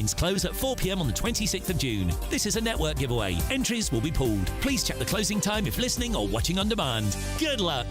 lines close at 4 p.m. on the 26th of June. This is a network giveaway. Entries will be pulled. Please check the closing time if listening or watching on demand. Good luck.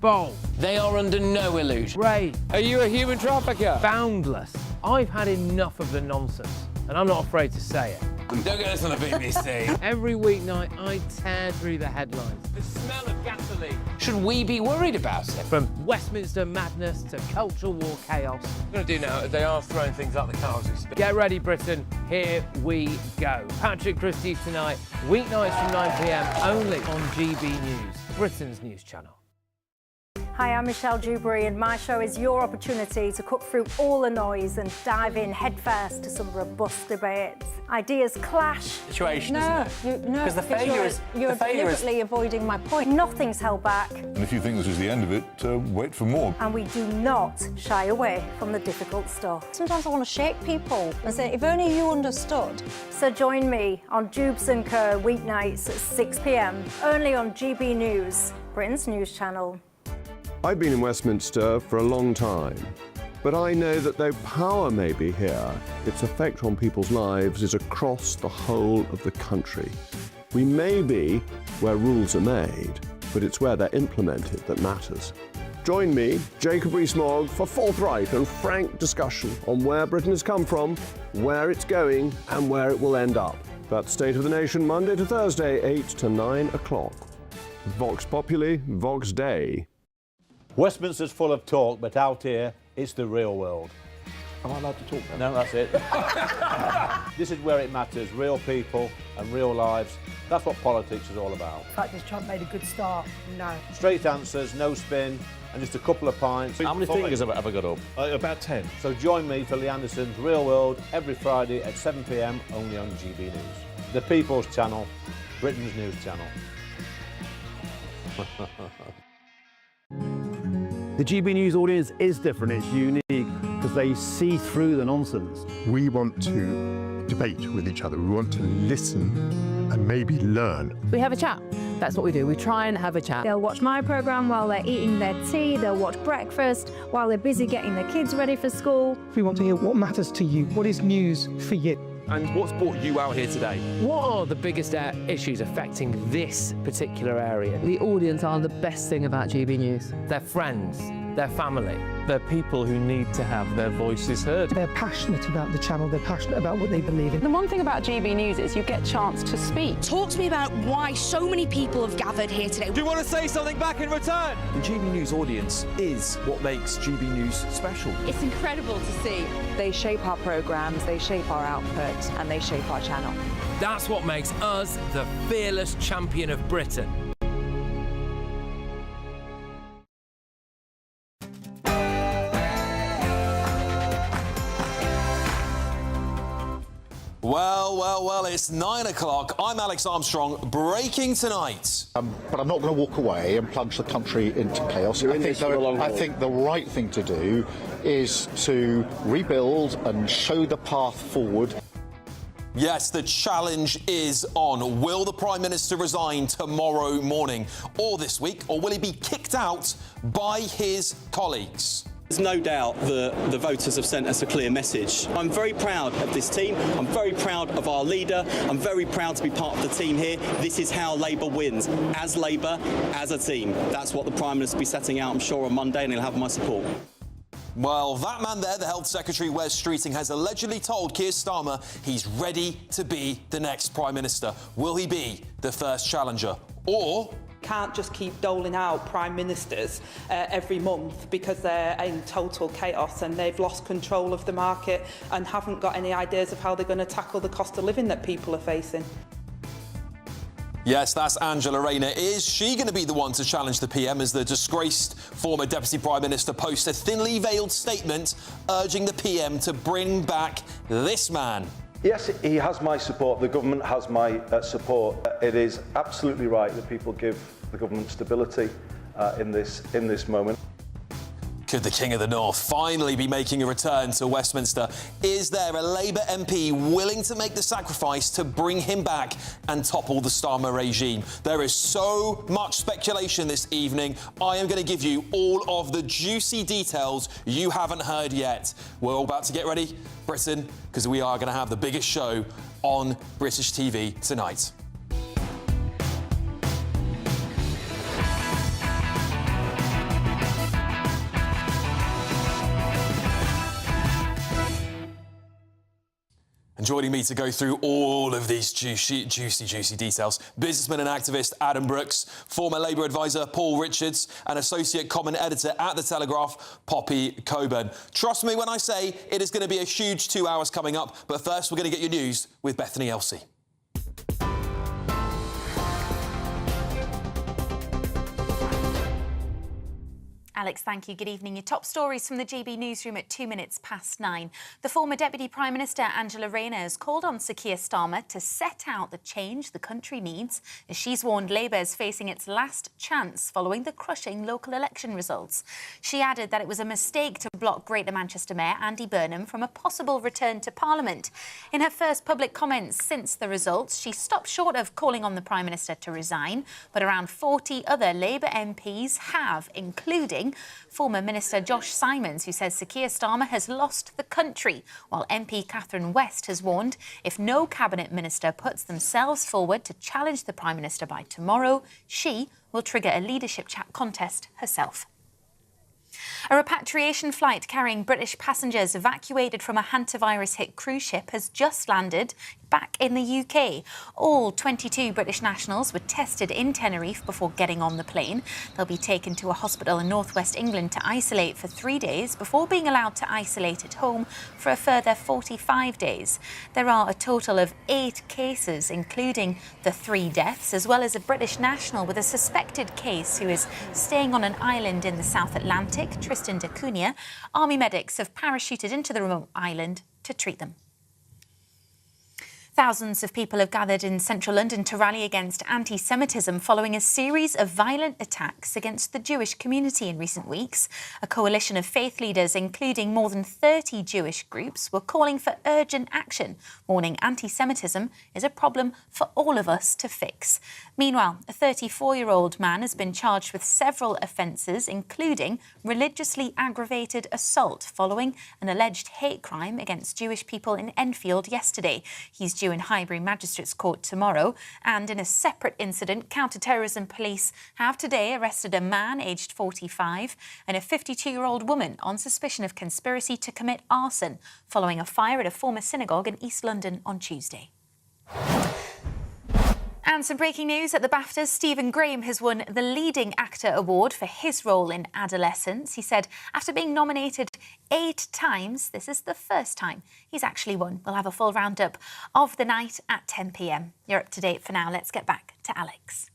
Bold. They are under no illusion. Ray. Are you a human trafficker? Boundless. I've had enough of the nonsense, and I'm not afraid to say it. Don't get this on the BBC. Every weeknight, I tear through the headlines. The smell of gasoline. Should we be worried about it? From Westminster madness to cultural war chaos. What I'm going to do now is they are throwing things out the cars we speak. Get ready, Britain. Here we go. Patrick Christie's tonight, weeknights from 9 p.m, only on GB News, Britain's news channel. Hi, I'm Michelle Dewberry, and my show is your opportunity to cut through all the noise and dive in headfirst to some robust debates. Ideas clash. Situation, isn't it? No, because you're deliberately avoiding my point. Nothing's held back. And if you think this is the end of it, wait for more. And we do not shy away from the difficult stuff. Sometimes I want to shake people and say, if only you understood. So join me on Dubes & Co. weeknights at 6 p.m, only on GB News, Britain's news channel. I've been in Westminster for a long time, but I know that though power may be here, its effect on people's lives is across the whole of the country. We may be where rules are made, but it's where they're implemented that matters. Join me, Jacob Rees-Mogg, for forthright and frank discussion on where Britain has come from, where it's going, and where it will end up. That's State of the Nation, Monday to Thursday, 8 to 9 o'clock. Vox Populi, Vox Dei. Westminster's full of talk, but out here, it's the real world. Am I allowed to talk now? No, that's it. This is where it matters, real people and real lives. That's what politics is all about. In fact, has Trump made a good start? No. Straight answers, no spin, and just a couple of pints. How many fingers have I got up? About 10. So join me for Lee Anderson's Real World every Friday at 7 p.m, only on GB News. The People's Channel, Britain's news channel. The GB News audience is different, it's unique, because they see through the nonsense. We want to debate with each other, we want to listen and maybe learn. We have a chat, that's what we do, we try and have a chat. They'll watch my programme while they're eating their tea, they'll watch breakfast while they're busy getting their kids ready for school. We want to hear what matters to you, what is news for you. And what's brought you out here today? What are the biggest issues affecting this particular area? The audience are the best thing about GB News. Their friends, their family. They're people who need to have their voices heard. They're passionate about the channel, they're passionate about what they believe in. The one thing about GB News is you get a chance to speak. Talk to me about why so many people have gathered here today. Do you want to say something back in return? The GB News audience is what makes GB News special. It's incredible to see. They shape our programmes, they shape our output, and they shape our channel. That's what makes us the fearless champion of Britain. Well, it's 9 o'clock. I'm Alex Armstrong. Breaking tonight. But I'm not going to walk away and plunge the country into chaos. I think the right thing to do is to rebuild and show the path forward. Yes, the challenge is on. Will the Prime Minister resign tomorrow morning or this week, or will he be kicked out by his colleagues? There's no doubt the voters have sent us a clear message. I'm very proud of this team. I'm very proud of our leader. I'm very proud to be part of the team here. This is how Labour wins. As Labour, as a team. That's what the Prime Minister will be setting out, I'm sure, on Monday, and he'll have my support. Well, that man there, the Health Secretary, Wes Streeting, has allegedly told Keir Starmer he's ready to be the next Prime Minister. Will he be the first challenger? Or can't just keep doling out prime ministers every month because they're in total chaos and they've lost control of the market and haven't got any ideas of how they're going to tackle the cost of living that people are facing. Yes, that's Angela Rayner. Is she going to be the one to challenge the PM as the disgraced former Deputy Prime Minister posts a thinly veiled statement urging the PM to bring back this man? Yes, he has my support. The government has my support. It is absolutely right that people give the government stability in this moment. Could the King of the North finally be making a return to Westminster? Is there a Labour MP willing to make the sacrifice to bring him back and topple the Starmer regime? There is so much speculation this evening. I am going to give you all of the juicy details you haven't heard yet. We're all about to get ready, Britain, because we are going to have the biggest show on British TV tonight. And joining me to go through all of these juicy details, businessman and activist Adam Brooks, former Labour advisor Paul Richards, and associate comment editor at The Telegraph, Poppy Coburn. Trust me when I say it is going to be a huge 2 hours coming up, but first we're going to get your news with Bethany Elsey. Alex, thank you. Good evening. Your top stories from the GB newsroom at 9:02. The former Deputy Prime Minister Angela Rayner has called on Sir Keir Starmer to set out the change the country needs, as she's warned Labour is facing its last chance following the crushing local election results. She added that it was a mistake to block Greater Manchester Mayor Andy Burnham from a possible return to Parliament. In her first public comments since the results, she stopped short of calling on the Prime Minister to resign, but around 40 other Labour MPs have, including former Minister Josh Simons, who says Sir Keir Starmer has lost the country, while MP Catherine West has warned if no Cabinet Minister puts themselves forward to challenge the Prime Minister by tomorrow, she will trigger a leadership contest herself. A repatriation flight carrying British passengers evacuated from a hantavirus-hit cruise ship has just landed back in the UK. All 22 British nationals were tested in Tenerife before getting on the plane. They'll be taken to a hospital in northwest England to isolate for 3 days before being allowed to isolate at home for a further 45 days. There are a total of 8 cases, including the 3 deaths, as well as a British national with a suspected case who is staying on an island in the South Atlantic, Tristan da Cunha. Army medics have parachuted into the remote island to treat them. Thousands of people have gathered in central London to rally against anti-Semitism following a series of violent attacks against the Jewish community in recent weeks. A coalition of faith leaders, including more than 30 Jewish groups, were calling for urgent action, warning anti-Semitism is a problem for all of us to fix. Meanwhile, a 34-year-old man has been charged with several offences, including religiously aggravated assault following an alleged hate crime against Jewish people in Enfield yesterday. He's due in Highbury Magistrates Court tomorrow. And in a separate incident, counter-terrorism police have today arrested a man aged 45 and a 52-year-old woman on suspicion of conspiracy to commit arson following a fire at a former synagogue in East London on Tuesday. And some breaking news at the BAFTAs. Stephen Graham has won the Leading Actor Award for his role in Adolescence. He said after being nominated 8 times, this is the first time he's actually won. We'll have a full roundup of the night at 10 p.m. You're up to date for now. Let's get back to Alex.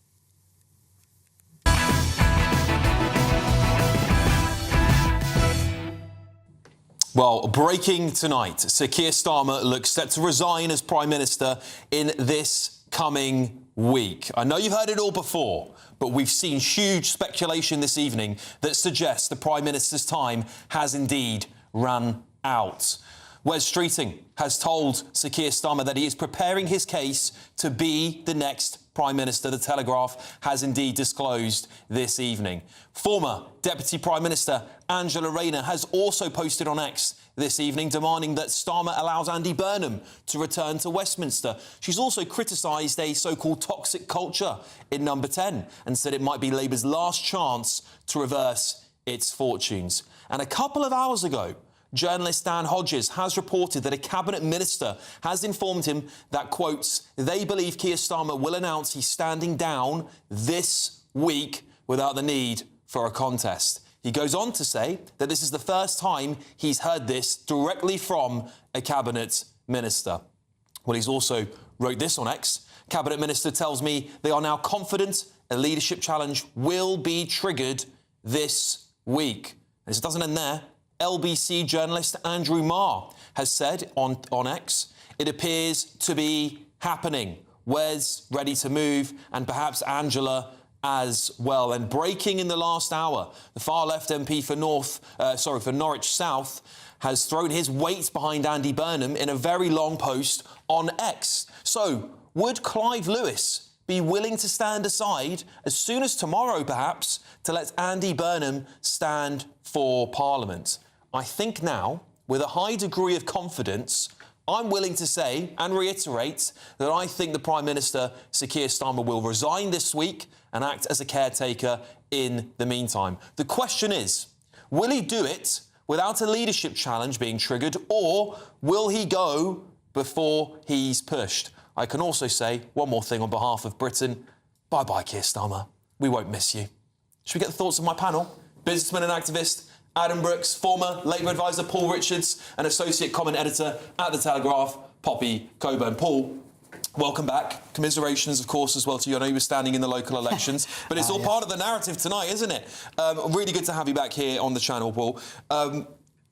Well, breaking tonight. Sir Keir Starmer looks set to resign as Prime Minister in this coming week. I know you've heard it all before, but we've seen huge speculation this evening that suggests the Prime Minister's time has indeed run out. Wes Streeting has told Sir Keir Starmer that he is preparing his case to be the next Prime Minister. The Telegraph has indeed disclosed this evening. Former Deputy Prime Minister Angela Rayner has also posted on X this evening demanding that Starmer allows Andy Burnham to return to Westminster. She's also criticised a so-called toxic culture in Number 10 and said it might be Labour's last chance to reverse its fortunes. And a couple of hours ago, journalist Dan Hodges has reported that a Cabinet Minister has informed him that, quotes, they believe Keir Starmer will announce he's standing down this week without the need for a contest. He goes on to say that this is the first time he's heard this directly from a Cabinet Minister. Well, he's also wrote this on X. Cabinet Minister tells me they are now confident a leadership challenge will be triggered this week. And it doesn't end there. LBC journalist Andrew Marr has said on X, it appears to be happening. Wes ready to move, and perhaps Angela as well. And breaking in the last hour, the far-left MP for Norwich South has thrown his weight behind Andy Burnham in a very long post on X. So, would Clive Lewis be willing to stand aside as soon as tomorrow, perhaps, to let Andy Burnham stand for Parliament? I think now, with a high degree of confidence, I'm willing to say and reiterate that I think the Prime Minister, Sir Keir Starmer, will resign this week and act as a caretaker in the meantime. The question is, will he do it without a leadership challenge being triggered, or will he go before he's pushed? I can also say one more thing on behalf of Britain. Bye-bye, Keir Starmer. We won't miss you. Should we get the thoughts of my panel? Businessman and activist Adam Brooks, former Labour advisor Paul Richards, and associate comment editor at The Telegraph, Poppy Coburn. Paul, welcome back. Commiserations, of course, as well to you. I know you were standing in the local elections, but it's all part of the narrative tonight, isn't it? Really good to have you back here on the channel, Paul.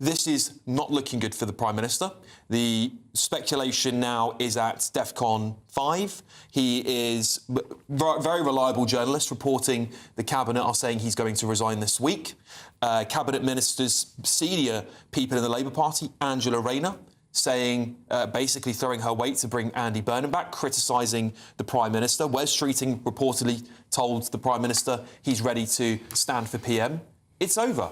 This is not looking good for the Prime Minister. The speculation now is at DEFCON 5. He is very reliable journalist reporting the Cabinet are saying he's going to resign this week. Cabinet Ministers, senior people in the Labour Party, Angela Rayner, saying, basically throwing her weight to bring Andy Burnham back, criticising the Prime Minister. Wes Streeting reportedly told the Prime Minister he's ready to stand for PM. It's over.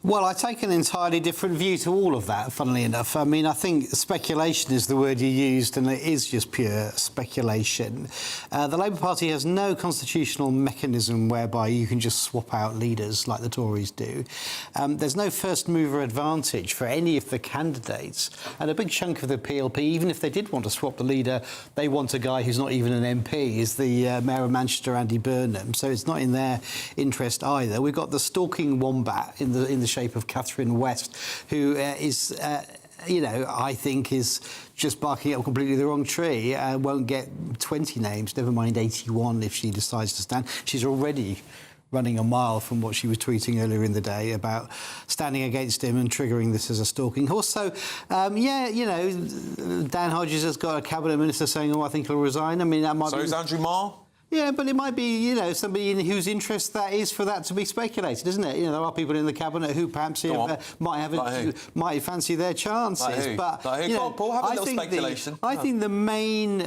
Well, I take an entirely different view to all of that, funnily enough. I mean, I think speculation is the word you used, and it is just pure speculation. The Labour Party has no constitutional mechanism whereby you can just swap out leaders like the Tories do. There's no first mover advantage for any of the candidates. And a big chunk of the PLP, even if they did want to swap the leader, they want a guy who's not even an MP, is the Mayor of Manchester, Andy Burnham. So it's not in their interest either. We've got the stalking wombat in the shape of Catherine West, who is, I think is just barking up completely the wrong tree. Won't get 20 names, never mind 81 if she decides to stand. She's already running a mile from what she was tweeting earlier in the day about standing against him and triggering this as a stalking horse. So, Dan Hodges has got a cabinet minister saying, I think he'll resign. I mean, that might be... So is Andrew Marr? Yeah, but it might be, somebody in whose interest that is for that to be speculated, isn't it? There are people in the cabinet who perhaps might fancy their chances. Like who? But like who? Paul, have a little speculation. I think the main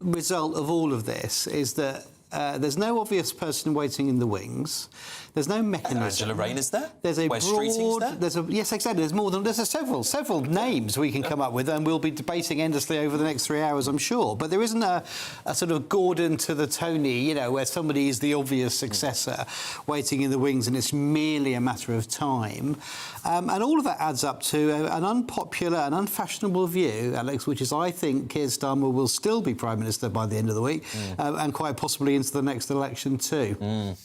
result of all of this is that there's no obvious person waiting in the wings. There's no mechanism. Angela Rayner's there. There's a Wes Streeting's there. Yes, exactly. There's several names we can come up with, and we'll be debating endlessly over the next 3 hours, I'm sure. But there isn't a sort of Gordon to the Tony, where somebody is the obvious successor waiting in the wings, and it's merely a matter of time. And all of that adds up to an unpopular and unfashionable view, Alex, which is I think Keir Starmer will still be Prime Minister by the end of the week, and quite possibly into the next election too.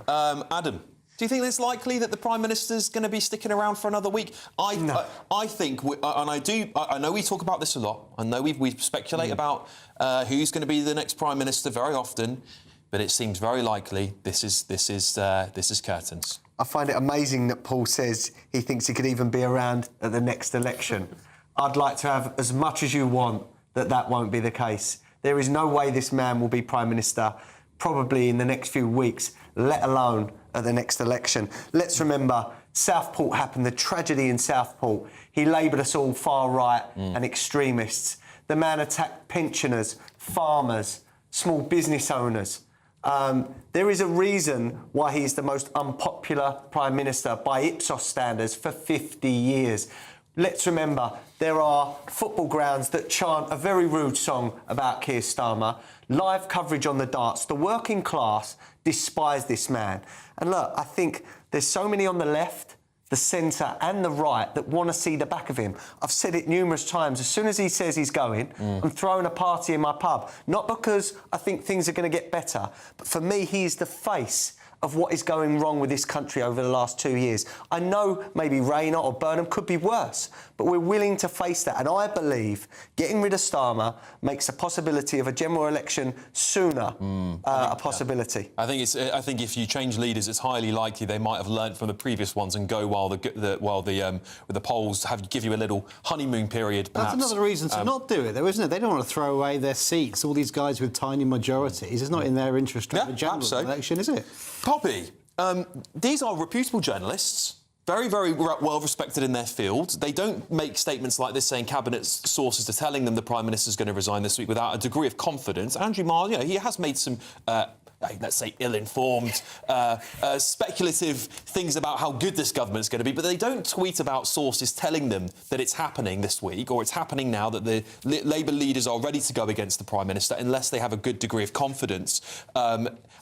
Adam, do you think it's likely that the Prime Minister's going to be sticking around for another week? I think, I know we talk about this a lot. I know we speculate about who's going to be the next Prime Minister very often, but it seems very likely this is curtains. I find it amazing that Paul says he thinks he could even be around at the next election. I'd like to have as much as you want that won't be the case. There is no way this man will be Prime Minister probably in the next few weeks, let alone at the next election. Let's remember, Southport happened, the tragedy in Southport. He labelled us all far right and extremists. The man attacked pensioners, farmers, small business owners. There is a reason why he's the most unpopular Prime Minister by Ipsos standards for 50 years. Let's remember, there are football grounds that chant a very rude song about Keir Starmer, live coverage on the darts. The working class despise this man. And look, I think there's so many on the left, the centre and the right that want to see the back of him. I've said it numerous times. As soon as he says he's going, I'm throwing a party in my pub. Not because I think things are going to get better, but for me, he's the face of what is going wrong with this country over the last 2 years. I know maybe Rayner or Burnham could be worse, but we're willing to face that. And I believe getting rid of Starmer makes the possibility of a general election sooner a possibility. I think if you change leaders, it's highly likely they might have learnt from the previous ones and go while the polls give you a little honeymoon period. Perhaps. That's another reason to not do it, though, isn't it? They don't want to throw away their seats. All these guys with tiny majorities. It's not in their interest to have a general election, is it? Poppy, these are reputable journalists, very, very well respected in their field. They don't make statements like this saying cabinet sources are telling them the Prime Minister's going to resign this week without a degree of confidence. Andrew Marr, he has made some... let's say ill-informed, speculative things about how good this government's going to be, but they don't tweet about sources telling them that it's happening this week or it's happening now, that the Labour leaders are ready to go against the Prime Minister unless they have a good degree of confidence.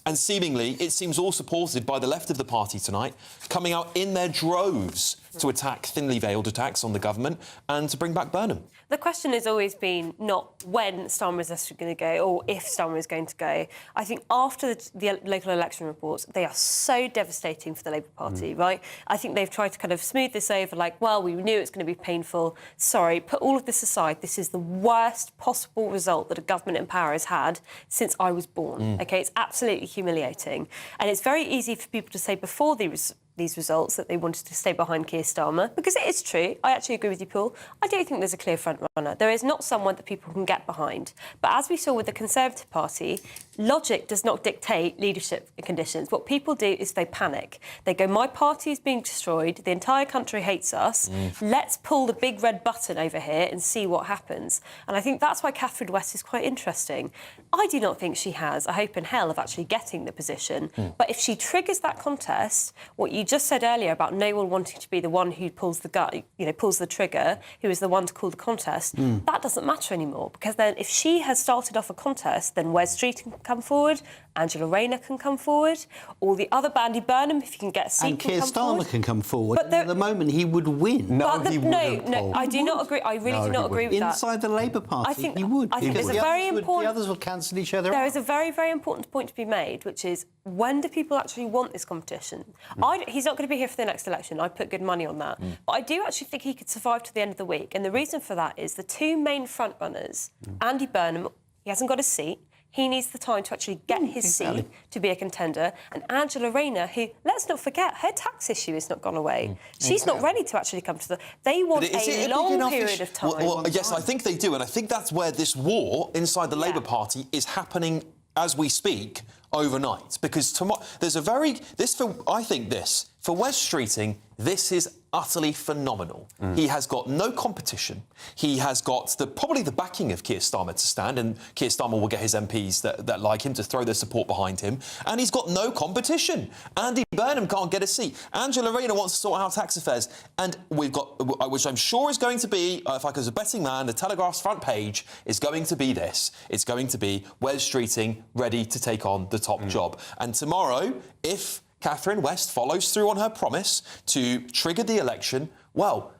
And seemingly, it seems all supported by the left of the party tonight, coming out in their droves to attack thinly veiled attacks on the government and to bring back Burnham. The question has always been not when Starmer is actually going to go or if Starmer is going to go. I think after the local election reports, they are so devastating for the Labour Party, right? I think they've tried to kind of smooth this over like, well, we knew it's going to be painful. Sorry, put all of this aside. This is the worst possible result that a government in power has had since I was born, OK? It's absolutely humiliating. And it's very easy for people to say before these results that they wanted to stay behind Keir Starmer, because it is true. I actually agree with you, Paul. I don't think there's a clear front runner. There is not someone that people can get behind. But as we saw with the Conservative Party, logic does not dictate leadership conditions. What people do is they panic. They go, my party is being destroyed, the entire country hates us, let's pull the big red button over here and see what happens. And I think that's why Catherine West is quite interesting. I do not think she has a hope in hell of actually getting the position. But if she triggers that contest, what you just said earlier about no one wanting to be the one who pulls the trigger, who is the one to call the contest, that doesn't matter anymore. Because then if she has started off a contest, then Wes Street can come forward, Angela Rayner can come forward, or the other Andy Burnham, if he can get a seat, and Keir Starmer can come forward. But at the moment, he would win. No, I do not agree. I really do not agree with that. Inside the Labour Party, I think he would. I think there's a very important... The others would cancel each other out. There is a very, very important point to be made, which is, when do people actually want this competition? He's not going to be here for the next election. I put good money on that. But I do actually think he could survive to the end of the week. And the reason for that is the two main frontrunners, Andy Burnham, he hasn't got a seat. He needs the time to actually get his seat to be a contender. And Angela Rayner, who, let's not forget, her tax issue has not gone away. She's not ready to actually come to the... They want a long period of time. Well, yes, I think they do. And I think that's where this war inside the Labour Party is happening as we speak overnight. Because tomorrow... For Wes Streeting, this is utterly phenomenal. He has got no competition. He has got probably the backing of Keir Starmer to stand, and Keir Starmer will get his MPs that like him to throw their support behind him. And he's got no competition. Andy Burnham can't get a seat. Angela Rayner wants to sort out tax affairs. And we've got, which I'm sure is going to be, if I was a betting man, the Telegraph's front page is going to be this. It's going to be Wes Streeting ready to take on the top job. And tomorrow, if Catherine West follows through on her promise to trigger the election, well,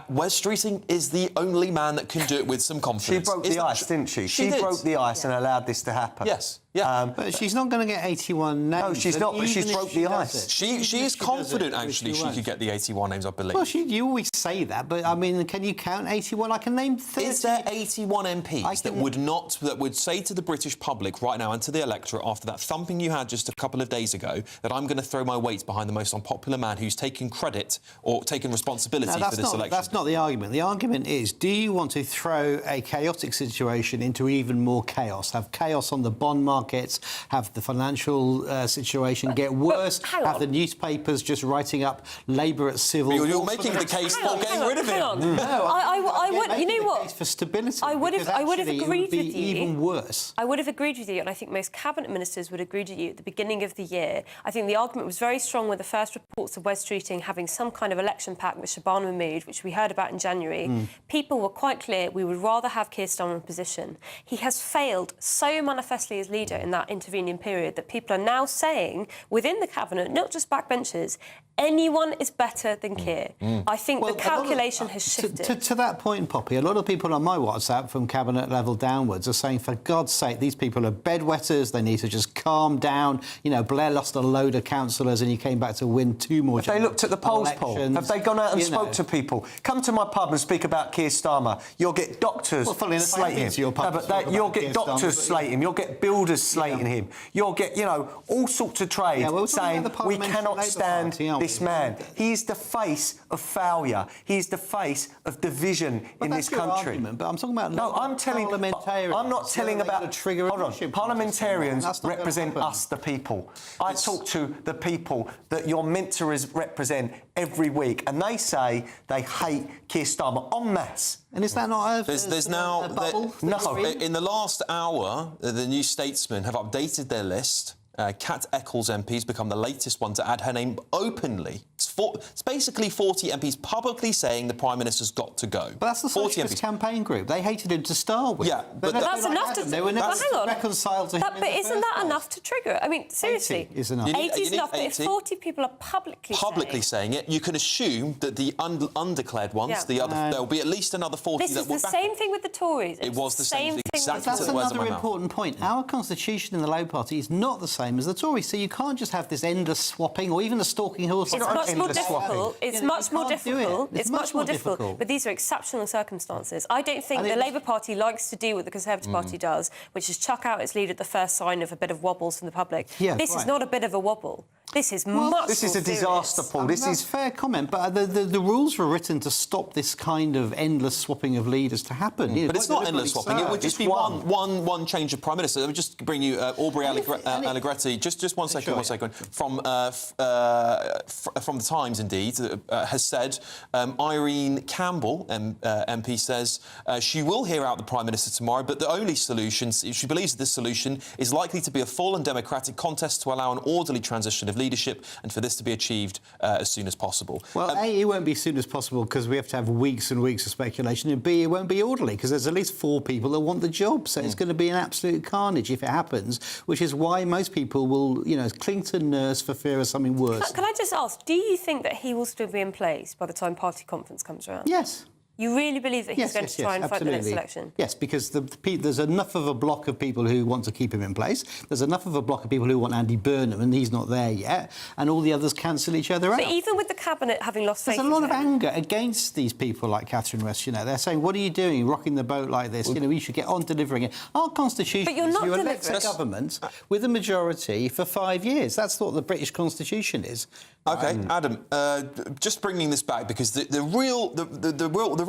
Wes Streeting is the only man that can do it with some confidence. She broke the ice, didn't she? She broke the ice and allowed this to happen. Yes. Yeah. But she's not going to get 81 names. No, she's not, but she's broke the ice. She is confident, actually, she could get the 81 names, I believe. Well, you always say that, but, I mean, can you count 81? I can name 30. Is there 81 MPs that would say to the British public right now and to the electorate after that thumping you had just a couple of days ago that I'm going to throw my weight behind the most unpopular man who's taken credit or taken responsibility for this election? That's not the argument. The argument is, do you want to throw a chaotic situation into even more chaos? Have chaos on the bond markets, have the financial situation get worse, have the newspapers just writing up Labour at civil... You're making the case for getting rid of him. No, I would... You know what? For stability. I would have agreed with you. Even worse. I would have agreed with you, and I think most cabinet ministers would agree with you at the beginning of the year. I think the argument was very strong with the first reports of Wes Streeting having some kind of election pact with Shabana Mahmood, which we heard about in January. People were quite clear we would rather have Keir Starmer in position. He has failed so manifestly as leader in that intervening period that people are now saying within the cabinet, not just backbenchers, anyone is better than Keir. I think the calculation has shifted. To that point, Poppy, a lot of people on my WhatsApp from cabinet level downwards are saying, for God's sake, these people are bedwetters, they need to just calm down. You know, Blair lost a load of councillors and he came back to win 2 more. Have they looked at the polls, Paul? Have they gone out and spoke to people? Come to my pub and speak about Keir Starmer. You'll get doctors slate him. You'll get doctors slate him. You'll get builders slating him. You'll get, you know, all sorts of trade saying we cannot stand this man. He's the face of failure. He's the face of division in this country. But I'm talking about parliamentarians. I'm not telling about trigger. Hold on. Parliamentarians represent us, the people. I talk to the people that you're meant to represent every week, and they say they hate Keir Starmer en masse. And is that not there's now bubble? No. In the last hour, the New Statesman have updated their list. Kat Eccles MP has become the latest one to add her name openly. It's basically 40 MPs publicly saying the Prime Minister's got to go. But that's the Socialist campaign group. They hated him to start with. Yeah, but that's enough to... They were never reconciled to him. But isn't that enough to trigger? I mean, seriously. 80 is enough. 80 is enough, but if 40 people are publicly saying it, you can assume that the undeclared ones, there'll be at least another 40 this that will is the same thing with the Tories. It was the same thing. Exactly. That's another important point. Our constitution in the Labour Party is not the same as the Tories, so you can't just have this endless swapping or even a stalking horse. It's much more difficult. It's much more difficult. It's much more difficult. But these are exceptional circumstances. I don't think the Labour Party likes to do what the Conservative Party does, which is chuck out its leader at the first sign of a bit of wobbles from the public. This is not a bit of a wobble. This is much This is a disaster, Paul. This is fair comment, but the rules were written to stop this kind of endless swapping of leaders to happen. But it's not endless swapping. It would just be one change of Prime Minister. Let me just bring you Aubrey Allegretti. Just one second. From the Times, indeed, has said Irene Campbell, MP, says she will hear out the Prime Minister tomorrow, but the only solution, she believes that this solution is likely to be a full and democratic contest to allow an orderly transition of leadership and for this to be achieved as soon as possible. Well, A, it won't be as soon as possible because we have to have weeks and weeks of speculation, and B, it won't be orderly because there's at least 4 people that want the job, so it's going to be an absolute carnage if it happens, which is why most people will, you know, cling to nurse for fear of something worse. Can I just ask, do you think that he will still be in place by the time party conference comes around? Yes. You really believe that he's going to try and fight the next election? Yes, because there's enough of a block of people who want to keep him in place. There's enough of a block of people who want Andy Burnham, and he's not there yet. And all the others cancel each other out. But even with the Cabinet having lost faith... There's a lot of anger against these people like Catherine West, you know. They're saying, what are you doing, rocking the boat like this? You know, you should get on delivering it. Our constitution but you're not is you elect a government with a majority for 5 years. That's what the British constitution is. OK, Adam, just bringing this back, because the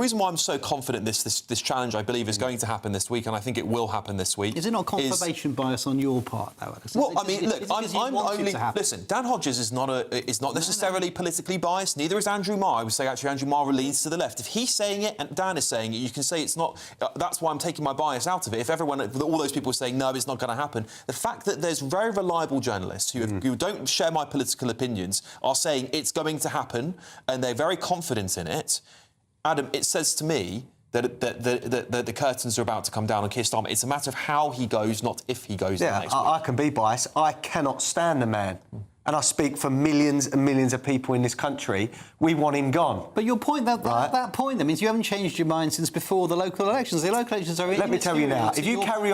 reason why I'm so confident this challenge, I believe, is going to happen this week, and I think it will happen this week. Is it not confirmation bias on your part, though, Alex? Well, I mean, look, I'm only... Listen, Dan Hodges is not necessarily politically biased, neither is Andrew Marr. I would say, actually, Andrew Marr leans to the left. If he's saying it and Dan is saying it, you can say it's not... that's why I'm taking my bias out of it. If all those people are saying, no, it's not going to happen, the fact that there's very reliable journalists who don't share my political opinions are saying it's going to happen and they're very confident in it, Adam, it says to me that the curtains are about to come down on Keir Starmer. It's a matter of how he goes, not if he goes. Yeah, I can be biased. I cannot stand the man. And I speak for millions and millions of people in this country. We want him gone. But your point, that point, that means you haven't changed your mind since before the local elections. The local elections are... Let me tell you now, if you carry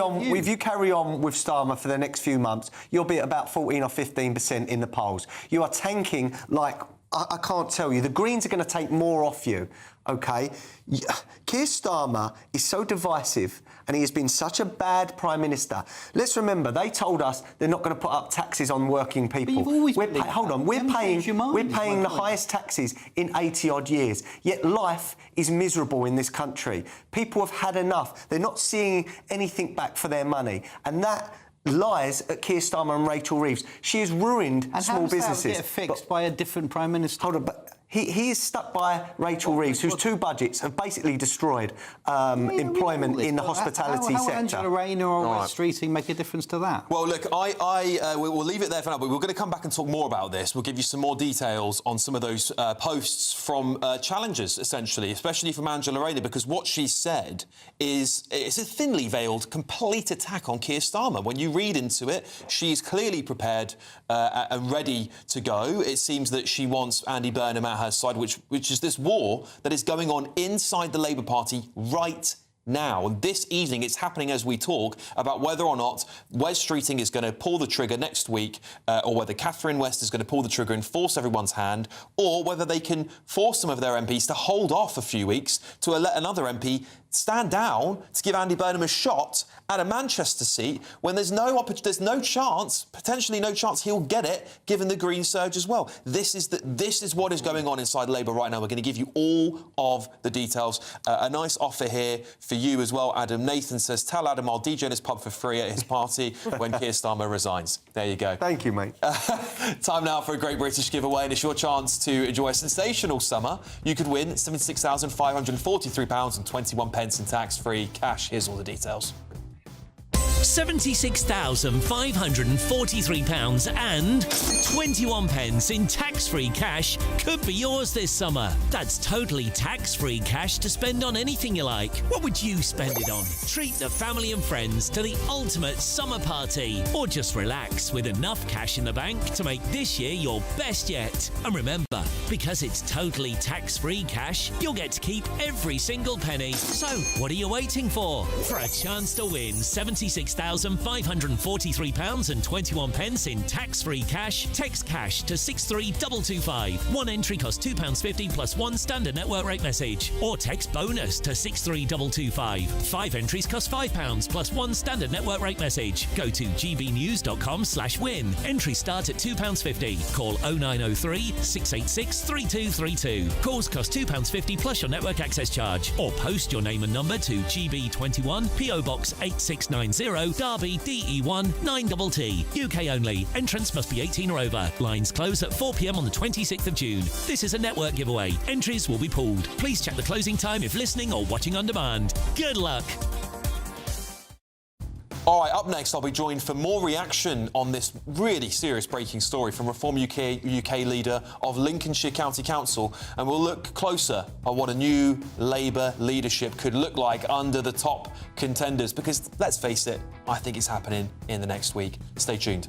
on with Starmer for the next few months, you'll be at about 14 or 15% in the polls. You are tanking like... I can't tell you. The Greens are going to take more off you, OK? Keir Starmer is so divisive and he has been such a bad Prime Minister. Let's remember, they told us they're not going to put up taxes on working people. We're paying the highest taxes in 80-odd years, yet life is miserable in this country. People have had enough. They're not seeing anything back for their money. And that... lies at Keir Starmer and Rachel Reeves. She has ruined small businesses. And how does that get fixed by a different Prime Minister? Hold on, but He is stuck by Rachel Reeves, whose two budgets have basically destroyed employment in the hospitality how sector. How Angela Rayner or West Streeting make a difference to that? Well, look, we'll leave it there for now, but we're going to come back and talk more about this. We'll give you some more details on some of those posts from challengers, essentially, especially from Angela Rayner, because what she said is it's a thinly veiled, complete attack on Keir Starmer. When you read into it, she's clearly prepared and ready to go. It seems that she wants Andy Burnham at her side, which is this war that is going on inside the Labour Party right now. And this evening, it's happening as we talk about whether or not Wes Streeting is going to pull the trigger next week, or whether Catherine West is going to pull the trigger and force everyone's hand, or whether they can force some of their MPs to hold off a few weeks to let another MP stand down to give Andy Burnham a shot at a Manchester seat when there's no chance, potentially no chance he'll get it, given the Green surge as well. This is what is going on inside Labour right now. We're going to give you all of the details. A nice offer here for you as well, Adam. Nathan says, tell Adam I'll DJ in his pub for free at his party when Keir Starmer resigns. There you go. Thank you, mate. Time now for a Great British giveaway, and it's your chance to enjoy a sensational summer. You could win £76,543.21 in tax-free cash. Here's all the details. £76,543 and 21 pence in tax-free cash could be yours this summer. That's totally tax-free cash to spend on anything you like. What would you spend it on? Treat the family and friends to the ultimate summer party, or just relax with enough cash in the bank to make this year your best yet. And remember, because it's totally tax-free cash, you'll get to keep every single penny. So, what are you waiting for? For a chance to win £76,543 and 21 pence in tax-free cash, text cash to 63225. One entry costs £2.50 plus one standard network rate message. Or text bonus to 63225. 5 entries cost £5 plus one standard network rate message. Go to gbnews.com/win. Entries start at £2.50. Call 0903 686 3232. Calls cost £2.50 plus your network access charge. Or post your name and number to GB21 PO Box 8690 Derby DE1 9TT. UK only. Entrance must be 18 or over. Lines close at 4 p.m. on the 26th of June. This is a network giveaway. Entries will be pulled. Please check the closing time if listening or watching on demand. Good luck. All right, up next, I'll be joined for more reaction on this really serious breaking story from Reform UK leader of Lincolnshire County Council, and we'll look closer at what a new Labour leadership could look like under the top contenders, because, let's face it, I think it's happening in the next week. Stay tuned.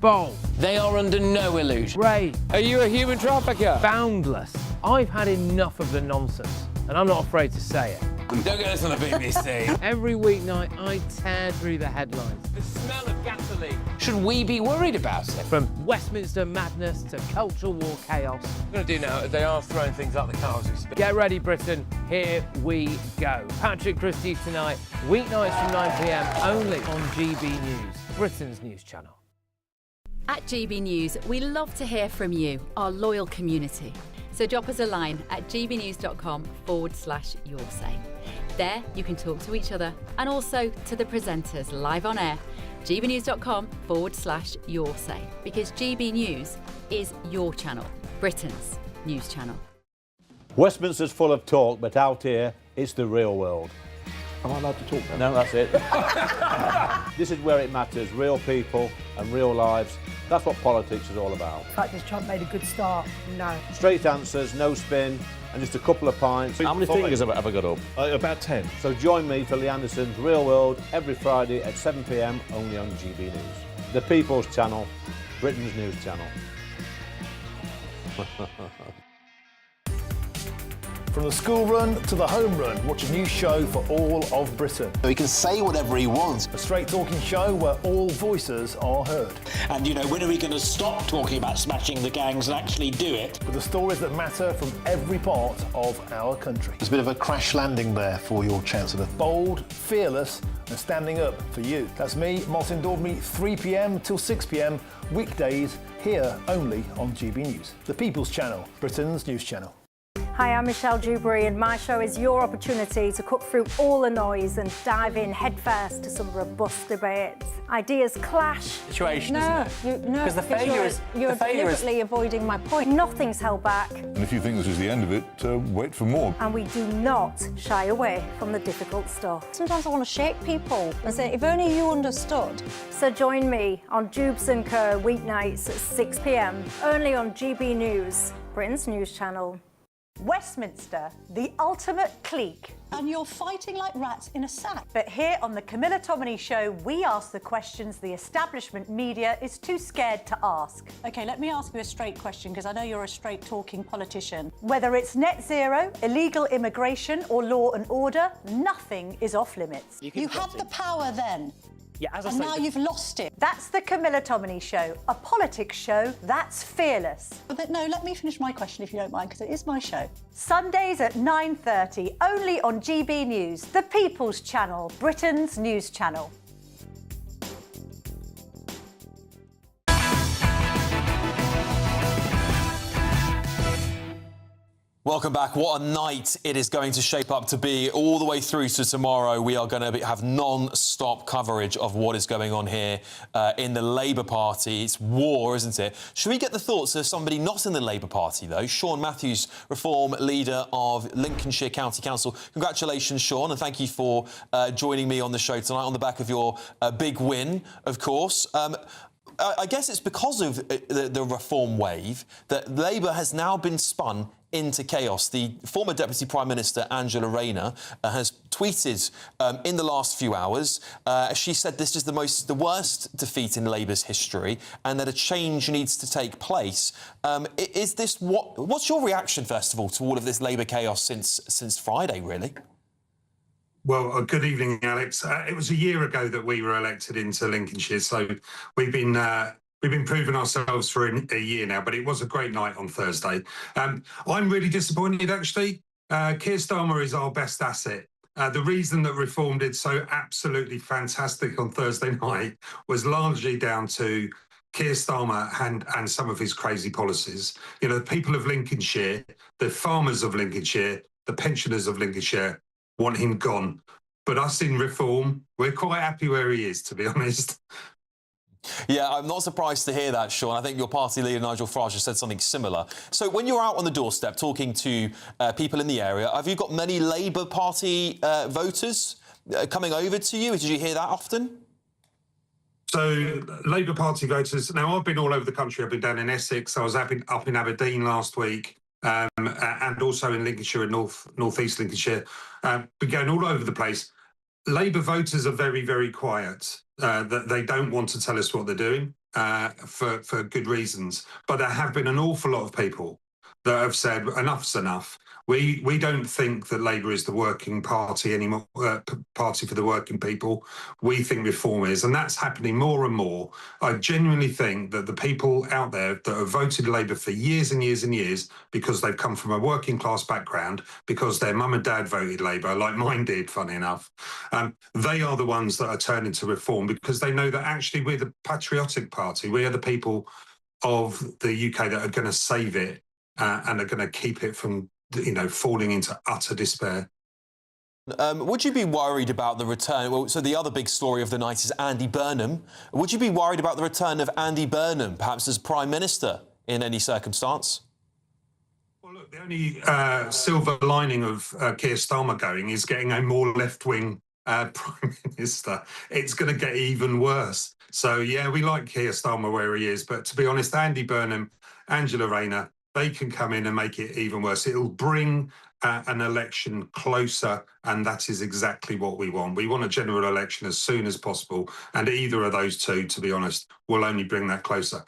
Bold. They are under no illusion. Ray, are you a human trafficker? Boundless. I've had enough of the nonsense, and I'm not afraid to say it. Don't get this on the BBC. Every weeknight, I tear through the headlines. The smell of gasoline. Should we be worried about it? From Westminster madness to cultural war chaos. What I'm going to do now is they are throwing things out the car as we speak. Get ready, Britain. Here we go. Patrick Christie tonight, weeknights from 9 p.m. only on GB News, Britain's news channel. At GB News, we love to hear from you, our loyal community. So drop us a line at gbnews.com/yoursay. There you can talk to each other and also to the presenters live on air. gbnews.com/yoursay, because GB News is your channel, Britain's news channel. Westminster's full of talk, but out here, it's the real world. Am I allowed to talk now? No, that's it. This is where it matters, real people and real lives. That's what politics is all about. The fact is Trump made a good start, no. Straight answers, no spin, and just a couple of pints. How many fingers have I got up? About 10. So join me for Lee Anderson's Real World every Friday at 7 p.m. only on GB News. The People's Channel, Britain's news channel. From the school run to the home run, watch a new show for all of Britain. He can say whatever he wants. A straight talking show where all voices are heard. And, you know, when are we going to stop talking about smashing the gangs and actually do it? With the stories that matter from every part of our country. There's a bit of a crash landing there for your Chancellor. Bold, fearless and standing up for you. That's me, Martin Daubney, 3 p.m. till 6 p.m, weekdays, here only on GB News. The People's Channel, Britain's news channel. Hi, I'm Michelle Dewberry, and my show is your opportunity to cut through all the noise and dive in headfirst to some robust debates. Ideas clash. Situation, isn't it? No, because the failure is you're deliberately avoiding my point. Nothing's held back, And if you think this is the end of it, wait for more. and we do not shy away from the difficult stuff. Sometimes I want to shake people and say, if only you understood. So join me on Jubes & Co. weeknights at 6 p.m. only on GB News, Britain's news channel. Westminster, the ultimate clique. And you're fighting like rats in a sack. But here on the Camilla Tominey Show, we ask the questions the establishment media is too scared to ask. OK, let me ask you a straight question, because I know you're a straight-talking politician. Whether it's net zero, illegal immigration or law and order, nothing is off limits. You had the power then. Yeah, as I and say, now you've lost it. That's the Camilla Tominey Show, a politics show that's fearless. But no, let me finish my question if you don't mind, because it is my show. Sundays at 9:30, only on GB News, the People's Channel, Britain's news channel. Welcome back. What a night it is going to shape up to be all the way through to tomorrow. We are going to have non-stop coverage of what is going on here in the Labour Party. It's war, isn't it? Should we get the thoughts of somebody not in the Labour Party, though? Sean Matthews, Reform Leader of Lincolnshire County Council. Congratulations, Sean, and thank you for joining me on the show tonight on the back of your big win, of course. I guess it's because of the reform wave that Labour has now been spun into chaos. The former Deputy Prime Minister, Angela Rayner, has tweeted in the last few hours. She said this is the worst defeat in Labour's history and that a change needs to take place. Is this what's your reaction, first of all, to all of this Labour chaos since Friday, really? Well, good evening, Alex. It was a year ago that we were elected into Lincolnshire, so we've been proving ourselves for a year now, but it was a great night on Thursday. I'm really disappointed, actually. Keir Starmer is our best asset. The reason that Reform did so absolutely fantastic on Thursday night was largely down to Keir Starmer and some of his crazy policies. You know, the people of Lincolnshire, the farmers of Lincolnshire, the pensioners of Lincolnshire want him gone. But us in Reform, we're quite happy where he is, to be honest. Yeah, I'm not surprised to hear that, Sean. I think your party leader, Nigel Farage, has said something similar. So when you're out on the doorstep talking to people in the area, have you got many Labour Party voters coming over to you? Did you hear that often? So, Labour Party voters, now I've been all over the country. I've been down in Essex, I was up in Aberdeen last week, and also in Lincolnshire and North East Lincolnshire. Been going all over the place. Labour voters are very, very quiet. They don't want to tell us what they're doing for good reasons. But there have been an awful lot of people that have said enough's enough. We don't think that Labour is the working party anymore, party for the working people. We think Reform is, and that's happening more and more. I genuinely think that the people out there that have voted Labour for years and years and years because they've come from a working class background, because their mum and dad voted Labour, like mine did, funny enough, they are the ones that are turning to Reform because they know that actually we're the patriotic party. We are the people of the UK that are going to save it and are going to keep it from falling into utter despair. Would you be worried about the return? Well, so the other big story of the night is Andy Burnham. Would you be worried about the return of Andy Burnham, perhaps as Prime Minister in any circumstance? Well, look, the only silver lining of Keir Starmer going is getting a more left-wing Prime Minister. It's going to get even worse. So, yeah, we like Keir Starmer where he is, but to be honest, Andy Burnham, Angela Rayner, they can come in and make it even worse. It'll bring an election closer, and that is exactly what we want. We want a general election as soon as possible, and either of those two, to be honest, will only bring that closer.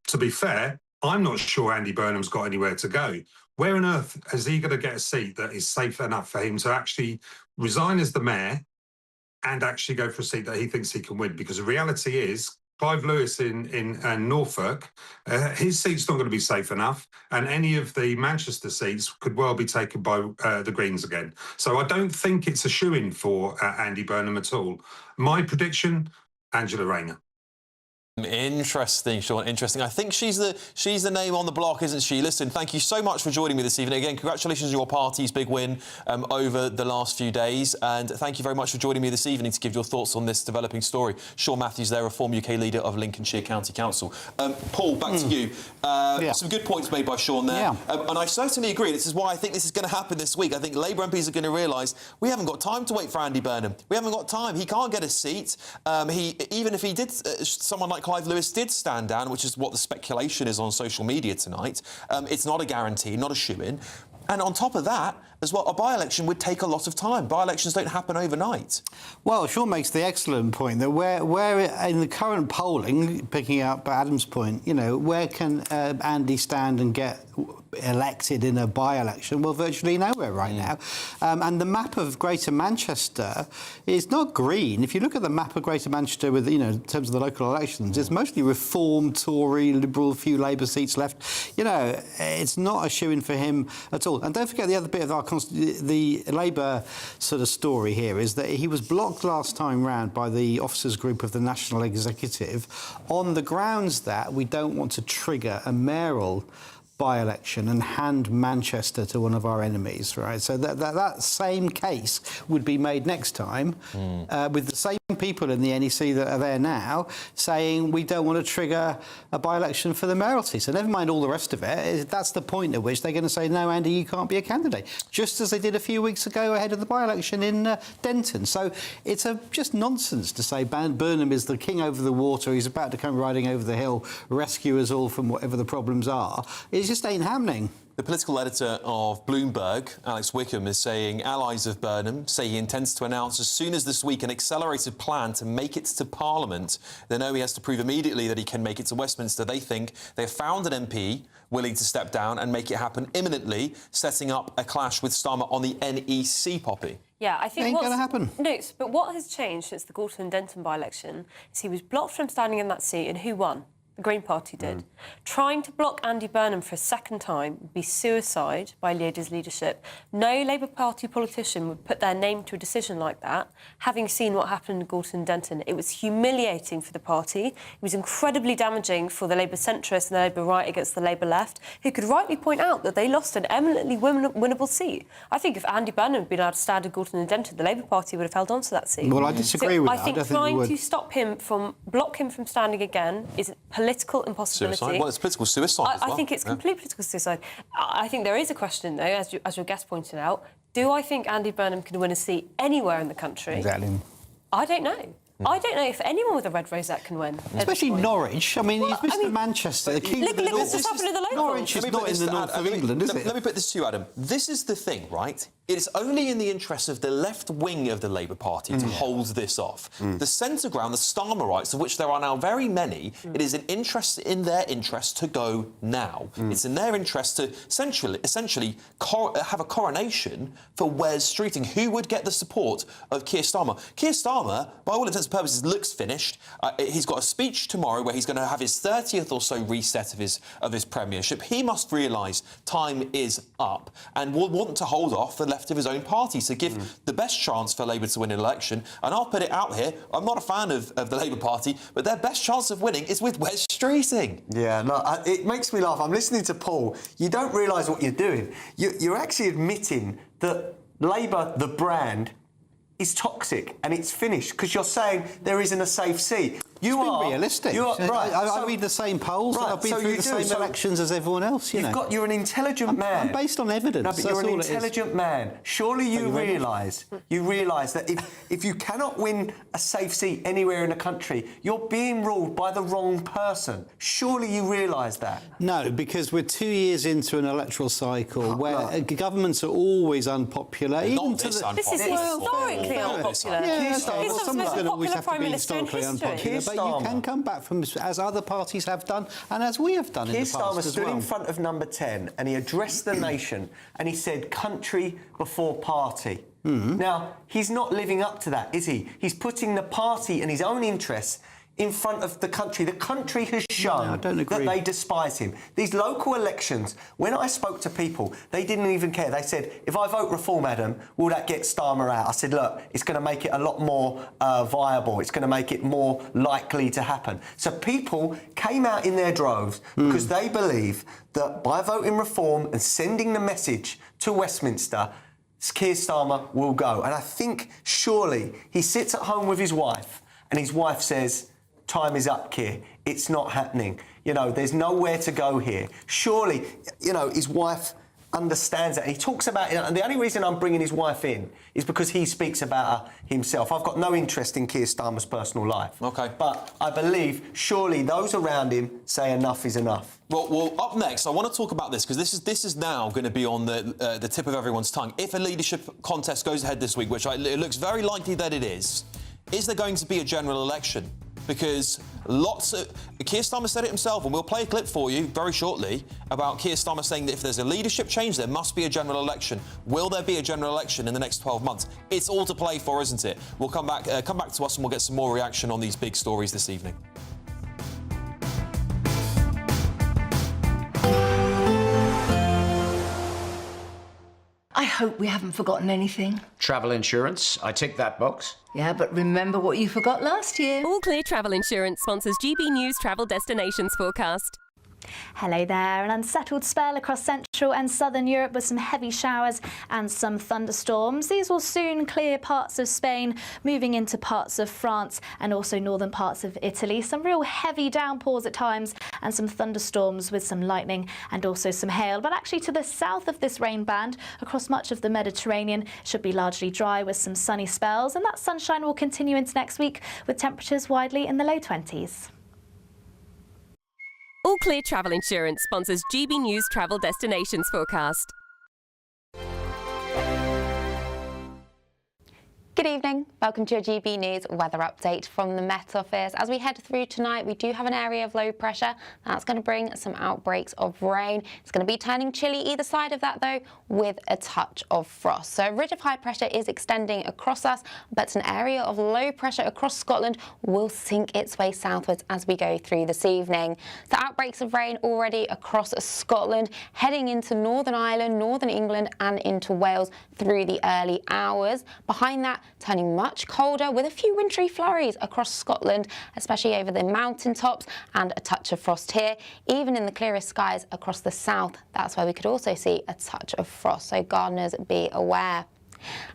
To be fair, I'm not sure Andy Burnham's got anywhere to go. Where on earth is he going to get a seat that is safe enough for him to actually resign as the mayor and actually go for a seat that he thinks he can win? Because the reality is, Clive Lewis in Norfolk, his seat's not going to be safe enough, and any of the Manchester seats could well be taken by the Greens again. So I don't think it's a shoo-in for Andy Burnham at all. My prediction, Angela Rayner. Interesting, Sean, interesting. I think she's the name on the block, isn't she? Listen, thank you so much for joining me this evening. Again, congratulations on your party's big win over the last few days, and thank you very much for joining me this evening to give your thoughts on this developing story. Sean Matthews there, a former UK leader of Lincolnshire County Council. Paul, back to you. Some good points made by Sean there, and I certainly agree. This is why I think this is going to happen this week. I think Labour MPs are going to realise we haven't got time to wait for Andy Burnham. We haven't got time. He can't get a seat. Even if he did, someone like Clive Lewis did stand down, which is what the speculation is on social media tonight. It's not a guarantee, not a shoo-in. And on top of that, as well, a by-election would take a lot of time. By-elections don't happen overnight. Well, Sean makes the excellent point that where in the current polling, picking up Adam's point, you know, where can Andy stand and get elected in a by-election? Well, virtually nowhere right now. And the map of Greater Manchester is not green. If you look at the map of Greater Manchester with, you know, in terms of the local elections, it's mostly Reform, Tory, Liberal, a few Labour seats left. You know, it's not a shoo-in for him at all. And don't forget the other bit of our the Labour sort of story here is that he was blocked last time round by the officers group of the National Executive on the grounds that we don't want to trigger a mayoral by-election and hand Manchester to one of our enemies, right? So that same case would be made next time with the same people in the NEC that are there now saying we don't want to trigger a by-election for the mayoralty. So never mind all the rest of it. That's the point at which they're going to say, no, Andy, you can't be a candidate, just as they did a few weeks ago ahead of the by-election in Denton. So it's just nonsense to say Burnham is the king over the water, he's about to come riding over the hill, rescue us all from whatever the problems are. It just ain't happening. The political editor of Bloomberg, Alex Wickham, is saying allies of Burnham say he intends to announce as soon as this week an accelerated plan to make it to Parliament. They know he has to prove immediately that he can make it to Westminster. They think they've found an MP willing to step down and make it happen imminently, setting up a clash with Starmer on the NEC, Poppy. Yeah, I think ain't going to happen. No, but what has changed since the Gorton and Denton by-election is he was blocked from standing in that seat, and who won? The Green Party did. Trying to block Andy Burnham for a second time would be suicide by Labour's leadership. No Labour Party politician would put their name to a decision like that. Having seen what happened in Gorton and Denton, it was humiliating for the party. It was incredibly damaging for the Labour centrists and the Labour right against the Labour left, who could rightly point out that they lost an eminently winnable seat. I think if Andy Burnham had been able to stand in Gorton and Denton, the Labour Party would have held on to that seat. Well, I disagree with that. I think trying to stop him block him from standing again is political impossibility. Suicide? Well, it's political suicide as well. I think it's complete political suicide. I think there is a question, though, as your guest pointed out. Do I think Andy Burnham can win a seat anywhere in the country? Exactly. I don't know. I don't know if anyone with a red rosette can win. Especially Norwich. I mean, he's Mr. Manchester, the king of the north. This happened in the local. Norwich is not in the north of England, is it? Let me put this to you, Adam. This is the thing, right? It's only in the interest of the left wing of the Labour Party to hold this off. The centre ground, the Starmerites, of which there are now very many, it is in their interest to go now. It's in their interest to essentially have a coronation for Wes Streeting, who would get the support of Keir Starmer. Keir Starmer, by all intents and purposes, looks finished. He's got a speech tomorrow where he's going to have his 30th or so reset of his premiership. He must realise time is up and will want to hold off the left of his own party to give the best chance for Labour to win an election. And I'll put it out here, I'm not a fan of the Labour Party, but their best chance of winning is with Wes Streeting. Yeah, no, it makes me laugh. I'm listening to Paul. You don't realise what you're doing. You're actually admitting that Labour, the brand, is toxic and it's finished because you're saying there isn't a safe seat. You are realistic. Right. I read the same polls. Right, I've been through the same elections as everyone else. You're an intelligent man. I'm based on evidence. No, but you're an intelligent man. Surely you realise that if you cannot win a safe seat anywhere in the country, you're being ruled by the wrong person. Surely you realise that. No, because we're 2 years into an electoral cycle where governments are always unpopular. This is historically unpopular. Someone's going to always have to be historically unpopular. But Starmer, you can come back from, as other parties have done, and as we have done in the past as well. Keir Starmer stood in front of Number 10 and he addressed the nation and he said, country before party. Now, he's not living up to that, is he? He's putting the party and his own interests in front of the country. The country has shown that they despise him. These local elections, when I spoke to people, they didn't even care. They said, if I vote Reform, Adam, will that get Starmer out? I said, look, it's going to make it a lot more viable. It's going to make it more likely to happen. So people came out in their droves because they believe that by voting Reform and sending the message to Westminster, Keir Starmer will go. And I think surely he sits at home with his wife and his wife says, time is up, Keir. It's not happening. You know, there's nowhere to go here. Surely, you know, his wife understands that. He talks about it, and the only reason I'm bringing his wife in is because he speaks about her himself. I've got no interest in Keir Starmer's personal life. OK. But I believe surely those around him say enough is enough. Well, up next, I want to talk about this because this is now going to be on the tip of everyone's tongue. If a leadership contest goes ahead this week, which it looks very likely that it is there going to be a general election? Because Keir Starmer said it himself, and we'll play a clip for you very shortly about Keir Starmer saying that if there's a leadership change, there must be a general election. Will there be a general election in the next 12 months? It's all to play for, isn't it? We'll come back to us and we'll get some more reaction on these big stories this evening. I hope we haven't forgotten anything. Travel insurance, I tick that box. Yeah, but remember what you forgot last year. All Clear Travel Insurance sponsors GB News Travel Destinations Forecast. Hello there. An unsettled spell across central and southern Europe with some heavy showers and some thunderstorms. These will soon clear parts of Spain, moving into parts of France and also northern parts of Italy. Some real heavy downpours at times and some thunderstorms with some lightning and also some hail. But actually to the south of this rain band, across much of the Mediterranean, should be largely dry with some sunny spells, and that sunshine will continue into next week with temperatures widely in the low 20s. All Clear Travel Insurance sponsors GB News Travel Destinations Forecast. Good evening. Welcome to your GB News weather update from the Met Office. As we head through tonight, we do have an area of low pressure. That's going to bring some outbreaks of rain. It's going to be turning chilly either side of that, though, with a touch of frost. So a ridge of high pressure is extending across us, but an area of low pressure across Scotland will sink its way southwards as we go through this evening. So outbreaks of rain already across Scotland, heading into Northern Ireland, Northern England and into Wales through the early hours. Behind that, turning much colder with a few wintry flurries across Scotland, especially over the mountaintops, and a touch of frost here. Even in the clearest skies across the south, that's where we could also see a touch of frost, so gardeners be aware.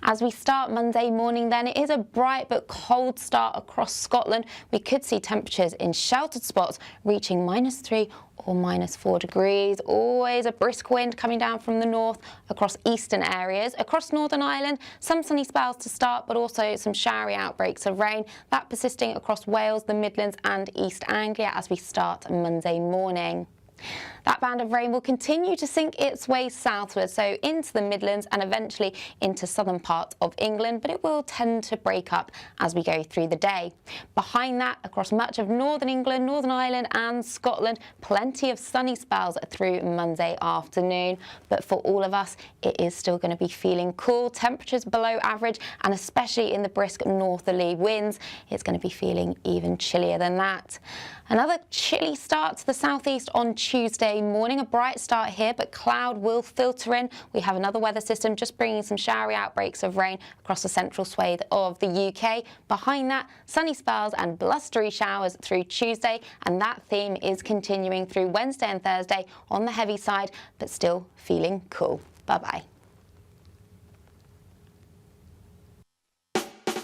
As we start Monday morning then, it is a bright but cold start across Scotland. We could see temperatures in sheltered spots reaching -3 or -4 degrees. Always a brisk wind coming down from the north across eastern areas. Across Northern Ireland, some sunny spells to start, but also some showery outbreaks of rain. That persisting across Wales, the Midlands and East Anglia as we start Monday morning. That band of rain will continue to sink its way southwards, so into the Midlands and eventually into southern parts of England, but it will tend to break up as we go through the day. Behind that, across much of northern England, Northern Ireland and Scotland, plenty of sunny spells through Monday afternoon. But for all of us, it is still going to be feeling cool. Temperatures below average, and especially in the brisk northerly winds, it's going to be feeling even chillier than that. Another chilly start to the southeast on Tuesday morning. A bright start here, but cloud will filter in. We have another weather system just bringing some showery outbreaks of rain across the central swathe of the UK. Behind that, sunny spells and blustery showers through Tuesday, and that theme is continuing through Wednesday and Thursday on the heavy side, but still feeling cool. Bye-bye.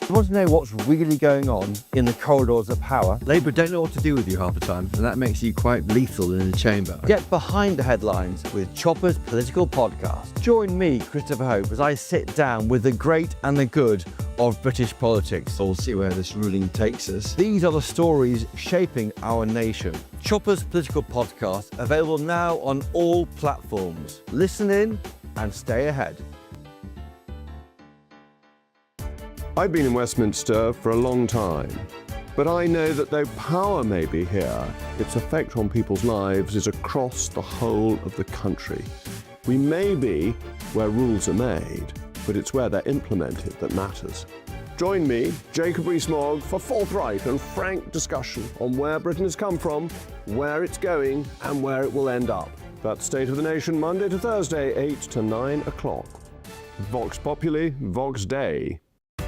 You want to know what's really going on in the corridors of power? Labour don't know what to do with you half the time, and that makes you quite lethal in the chamber. Get behind the headlines with Chopper's Political Podcast. Join me, Christopher Hope, as I sit down with the great and the good of British politics. We'll see where this ruling takes us. These are the stories shaping our nation. Chopper's Political Podcast, available now on all platforms. Listen in and stay ahead. I've been in Westminster for a long time, but I know that though power may be here, its effect on people's lives is across the whole of the country. We may be where rules are made, but it's where they're implemented that matters. Join me, Jacob Rees-Mogg, for forthright and frank discussion on where Britain has come from, where it's going, and where it will end up. That's State of the Nation, Monday to Thursday, 8 to 9 o'clock. Vox Populi, Vox Dei.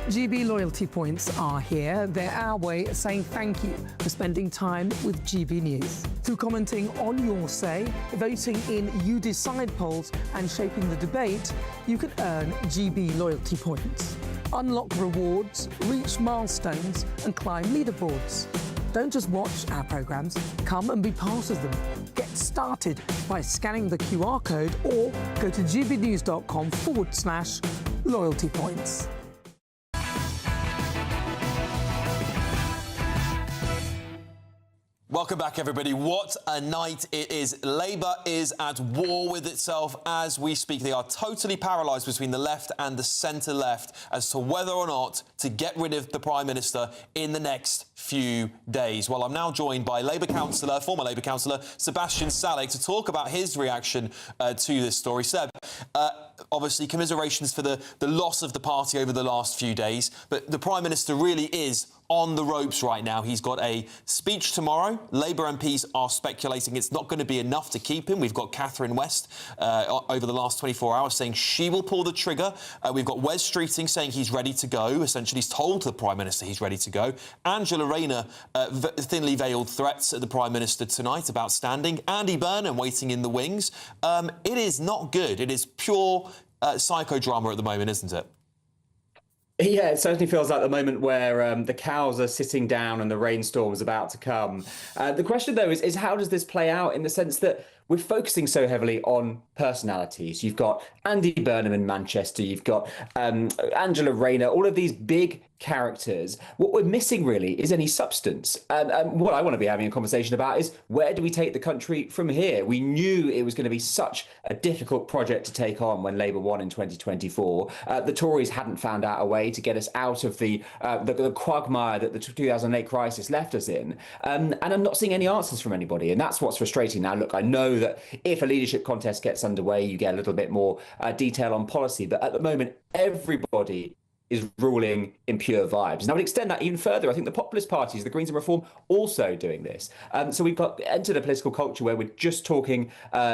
GB loyalty points are here. They're our way of saying thank you for spending time with GB News. Through commenting on your say, voting in You Decide polls and shaping the debate, you can earn GB loyalty points. Unlock rewards, reach milestones and climb leaderboards. Don't just watch our programmes, come and be part of them. Get started by scanning the QR code or go to gbnews.com/loyalty points. Welcome back, everybody. What a night it is. Labour is at war with itself as we speak. They are totally paralysed between the left and the centre-left as to whether or not to get rid of the Prime Minister in the next few days. Well, I'm now joined by former Labour councillor, Sebastian Salek, to talk about his reaction to this story. Seb, obviously, commiserations for the loss of the party over the last few days, but the Prime Minister really is on the ropes right now. He's got a speech tomorrow. Labour MPs are speculating it's not going to be enough to keep him. We've got Catherine West over the last 24 hours saying she will pull the trigger. We've got Wes Streeting saying he's ready to go. Essentially, he's told the Prime Minister he's ready to go. Angela Rayner, thinly veiled threats at the Prime Minister tonight about standing. Andy Burnham waiting in the wings. It is not good. It is pure psychodrama at the moment, isn't it? Yeah, it certainly feels like the moment where the cows are sitting down and the rainstorm's about to come. The question, though, is how does this play out in the sense that we're focusing so heavily on personalities? You've got Andy Burnham in Manchester, you've got Angela Rayner, all of these big characters. What we're missing really is any substance. And what I want to be having a conversation about is where do we take the country from here? We knew it was going to be such a difficult project to take on when Labour won in 2024. The Tories hadn't found out a way to get us out of the quagmire that the 2008 crisis left us in. And I'm not seeing any answers from anybody. And that's what's frustrating now. Look, I know that if a leadership contest gets underway, you get a little bit more detail on policy. But at the moment, everybody is ruling in pure vibes. And I would extend that even further. I think the populist parties, the Greens and Reform, also doing this. So we've entered a political culture where we're just talking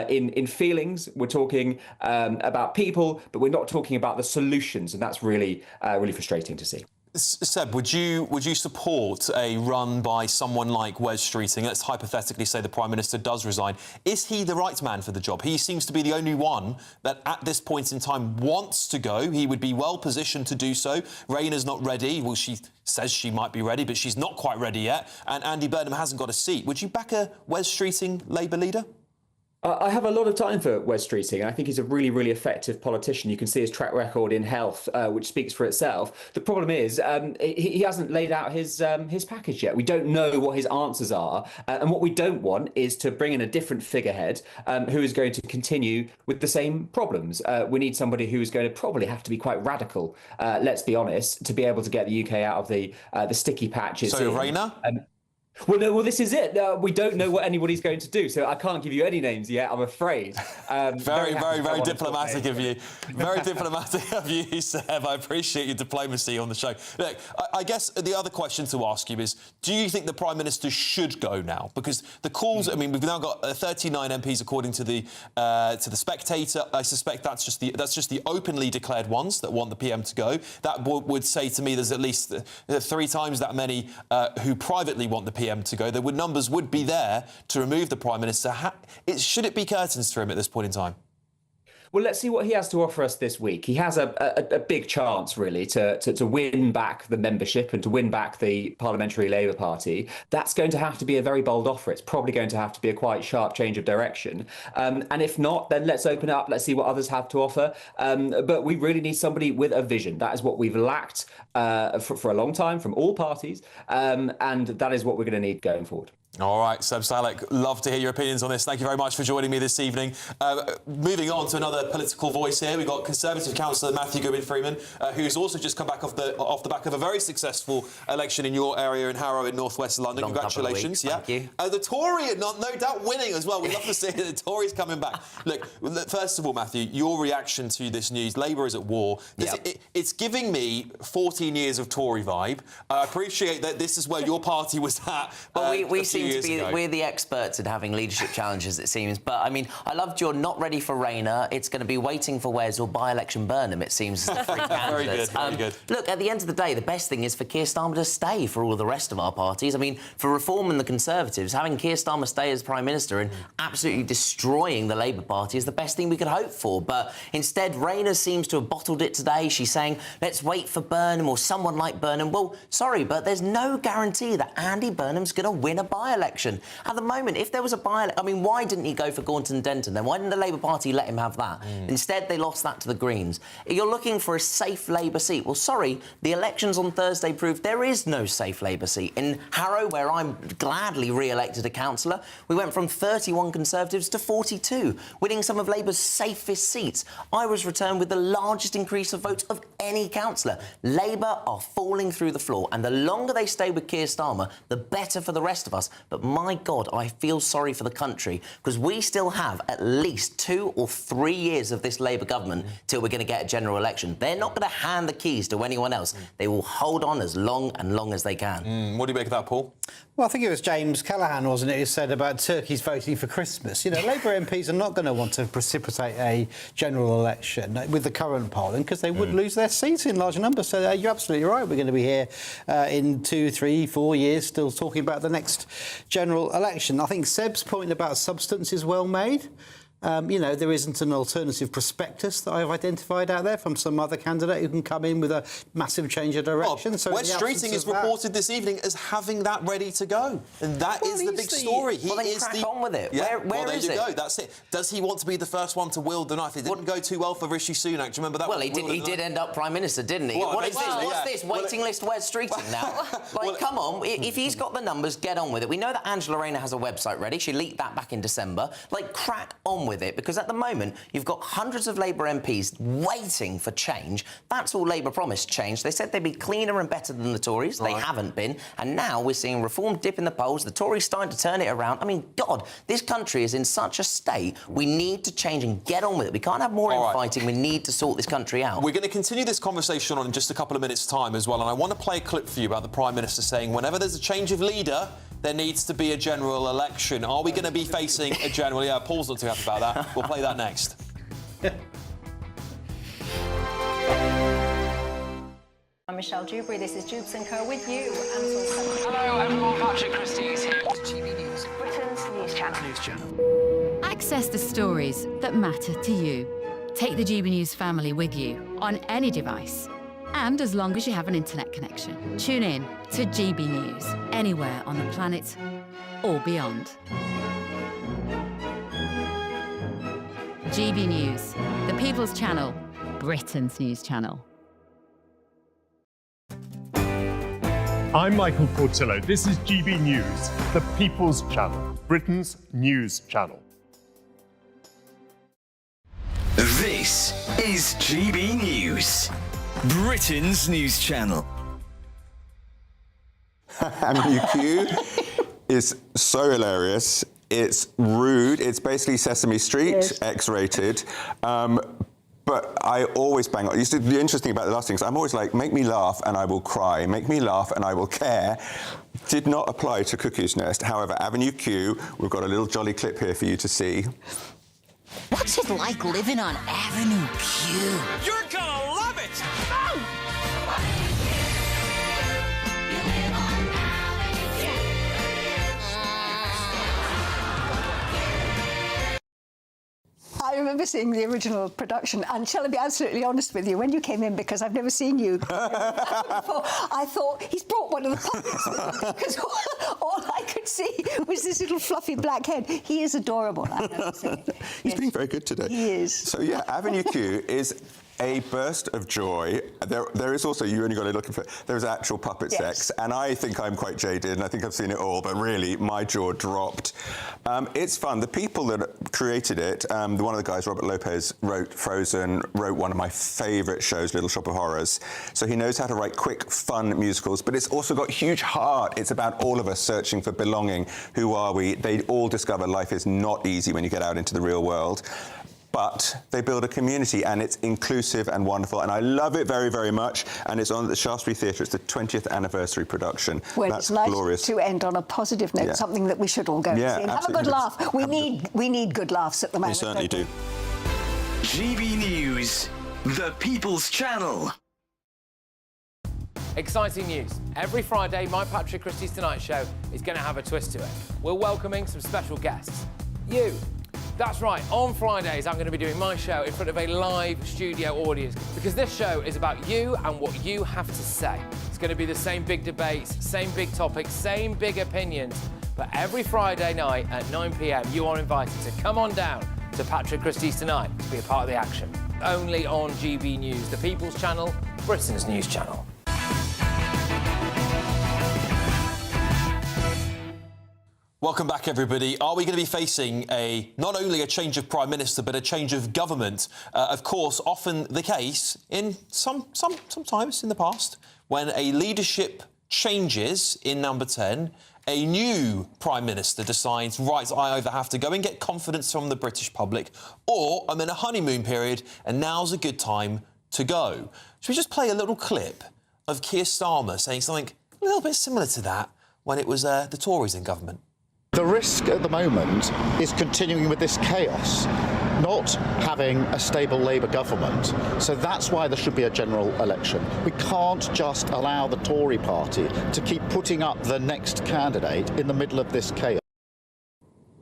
in feelings, we're talking about people, but we're not talking about the solutions. And that's really, really frustrating to see. Seb, would you support a run by someone like Wes Streeting? Let's hypothetically say the Prime Minister does resign. Is he the right man for the job? He seems to be the only one that at this point in time wants to go. He would be well positioned to do so. Rayner's not ready. Well, she says she might be ready, but she's not quite ready yet. And Andy Burnham hasn't got a seat. Would you back a Wes Streeting Labour leader? I have a lot of time for Wes Streeting. I think he's a really, really effective politician. You can see his track record in health, which speaks for itself. The problem is he hasn't laid out his package yet. We don't know what his answers are. And what we don't want is to bring in a different figurehead who is going to continue with the same problems. We need somebody who is going to probably have to be quite radical, let's be honest, to be able to get the UK out of the sticky patches. So Rayner? Well, this is it. We don't know what anybody's going to do, so I can't give you any names yet, I'm afraid. Very diplomatic of you. Very diplomatic of you, Seb. I appreciate your diplomacy on the show. Look, I guess the other question to ask you is, do you think the Prime Minister should go now? Because the calls, I mean, we've now got 39 MPs according to the Spectator. I suspect that's just the openly declared ones that want the PM to go. That would say to me there's at least 3 times that many who privately want the PM to go. Numbers would be there to remove the Prime Minister. Should it be curtains for him at this point in time? Well, let's see what he has to offer us this week. He has a big chance, really, to win back the membership and to win back the Parliamentary Labour Party. That's going to have to be a very bold offer. It's probably going to have to be a quite sharp change of direction. And if not, then let's open it up. Let's see what others have to offer. But we really need somebody with a vision. That is what we've lacked for a long time from all parties. And that is what we're going to need going forward. All right, Seb Salek, love to hear your opinions on this. Thank you very much for joining me this evening. Moving on to another political voice here, we've got Conservative councillor Matthew Goodwin-Freeman, who's also just come back off the back of a very successful election in your area in Harrow in north-west London. Long Congratulations. Thank you. The Tory, no doubt, winning as well. We love to see the Tories coming back. Look, first of all, Matthew, your reaction to this news. Labour is at war. It's giving me 14 years of Tory vibe. I appreciate that this is where your party was at. Well, we seem to be, we're the experts at having leadership challenges, it seems. But, I mean, I loved your not ready for Rayner. It's going to be waiting for Wes or by-election Burnham, it seems. Very good, very good. Look, at the end of the day, the best thing is for Keir Starmer to stay for all of the rest of our parties. I mean, for Reform and the Conservatives, having Keir Starmer stay as Prime Minister and absolutely destroying the Labour Party is the best thing we could hope for. But instead, Rayner seems to have bottled it today. She's saying, let's wait for Burnham or someone like Burnham. Well, sorry, but there's no guarantee that Andy Burnham's going to win a by-election. At the moment, if there was a by-election... I mean, why didn't he go for Gaunton Denton then? Why didn't the Labour Party let him have that? Instead, they lost that to the Greens. You're looking for a safe Labour seat. Well, sorry, the elections on Thursday proved there is no safe Labour seat. In Harrow, where I'm gladly re-elected a councillor, we went from 31 Conservatives to 42, winning some of Labour's safest seats. I was returned with the largest increase of votes of any councillor. Labour are falling through the floor, and the longer they stay with Keir Starmer, the better for the rest of us. But my God, I feel sorry for the country, because we still have at least 2 or 3 years of this Labour government till we're going to get a general election. They're not going to hand the keys to anyone else. They will hold on as long as they can. What do you make of that, Paul? Well, I think it was James Callaghan, wasn't it, who said about turkeys voting for Christmas. You know, Labour MPs are not going to want to precipitate a general election with the current polling because they would lose their seats in large numbers. So you're absolutely right. We're going to be here in 2, 3, 4 years still talking about the next general election. I think Seb's point about substance is well made. You know, there isn't an alternative prospectus that I've identified out there from some other candidate who can come in with a massive change of direction. Well, so Wes Streeting is reported this evening as having that ready to go. And that is the big story. Well, then crack on with it. Yeah, Where is it? There you go. That's it. Does he want to be the first one to wield the knife? It didn't go too well for Rishi Sunak. Do you remember that? Well, he did end up Prime Minister, didn't he? Well, What's this? Waiting list Wes Streeting now? Like, come on. If he's got the numbers, get on with it. We know that Angela Rayner has a website ready. She leaked that back in December. Like, crack on with it, because at the moment, you've got hundreds of Labour MPs waiting for change. That's all Labour promised change. They said they'd be cleaner and better than the Tories. They haven't been. And now we're seeing Reform dip in the polls. The Tories starting to turn it around. I mean, God, this country is in such a state. We need to change and get on with it. We can't have more infighting. We need to sort this country out. We're going to continue this conversation on in just a couple of minutes' time as well. And I want to play a clip for you about the Prime Minister saying whenever there's a change of leader, there needs to be a general election. Are we going to be facing a general... Yeah, Paul's not too happy about that. We'll play that next. I'm Michelle Dewberry. This is Jubes & Co. with you. Hello everyone, Patrick Christie is here. GB News, Britain's news channel. Access the stories that matter to you. Take the GB News family with you on any device. And as long as you have an internet connection, tune in to GB News anywhere on the planet or beyond. GB News, the People's Channel, Britain's news channel. I'm Michael Portillo. This is GB News, the People's Channel, Britain's news channel. This is GB News, Britain's news channel. MUQ is so hilarious. It's rude. It's basically Sesame Street, X-rated. But I always bang on. The interesting about the last things, I'm always like, make me laugh and I will cry. Make me laugh and I will care. Did not apply to Cuckoo's Nest. However, Avenue Q, we've got a little jolly clip here for you to see. What's it like living on Avenue Q? You're gonna love it! Oh! I remember seeing the original production, and shall I be absolutely honest with you, when you came in, because I've never seen you before, I thought, he's brought one of the puppets with him, because all I could see was this little fluffy black head. He is adorable, I have to say. He's being very good today. He is. So, yeah, Avenue Q is a burst of joy. There is also, you only got to look for, there's actual puppet sex, and I think I'm quite jaded, and I think I've seen it all, but really, my jaw dropped. It's fun. The people that created it, one of the guys, Robert Lopez, wrote Frozen, wrote one of my favourite shows, Little Shop of Horrors. So he knows how to write quick, fun musicals, but it's also got huge heart. It's about all of us searching for belonging. Who are we? They all discover life is not easy when you get out into the real world. But they build a community, and it's inclusive and wonderful, and I love it very, very much. And it's on at the Shaftesbury Theatre. It's the 20th anniversary production. Well, That's it's nice glorious to end on a positive note, something that we should all go and see and have a good laugh. We need good laughs at the moment. We certainly do. GB News, the People's Channel. Exciting news. Every Friday, my Patrick Christie's Tonight Show is going to have a twist to it. We're welcoming some special guests. You. That's right, on Fridays I'm going to be doing my show in front of a live studio audience because this show is about you and what you have to say. It's going to be the same big debates, same big topics, same big opinions, but every Friday night at 9 p.m. you are invited to come on down to Patrick Christie's Tonight to be a part of the action. Only on GB News, the People's Channel, Britain's news channel. Welcome back, everybody. Are we going to be facing not only a change of Prime Minister, but a change of government? Of course, often the case in sometimes in the past, when a leadership changes in Number 10, a new Prime Minister decides, right, I either have to go and get confidence from the British public, or I'm in a honeymoon period, and now's a good time to go. Should we just play a little clip of Keir Starmer saying something a little bit similar to that when it was the Tories in government? The risk at the moment is continuing with this chaos, not having a stable Labour government. So that's why there should be a general election. We can't just allow the Tory party to keep putting up the next candidate in the middle of this chaos.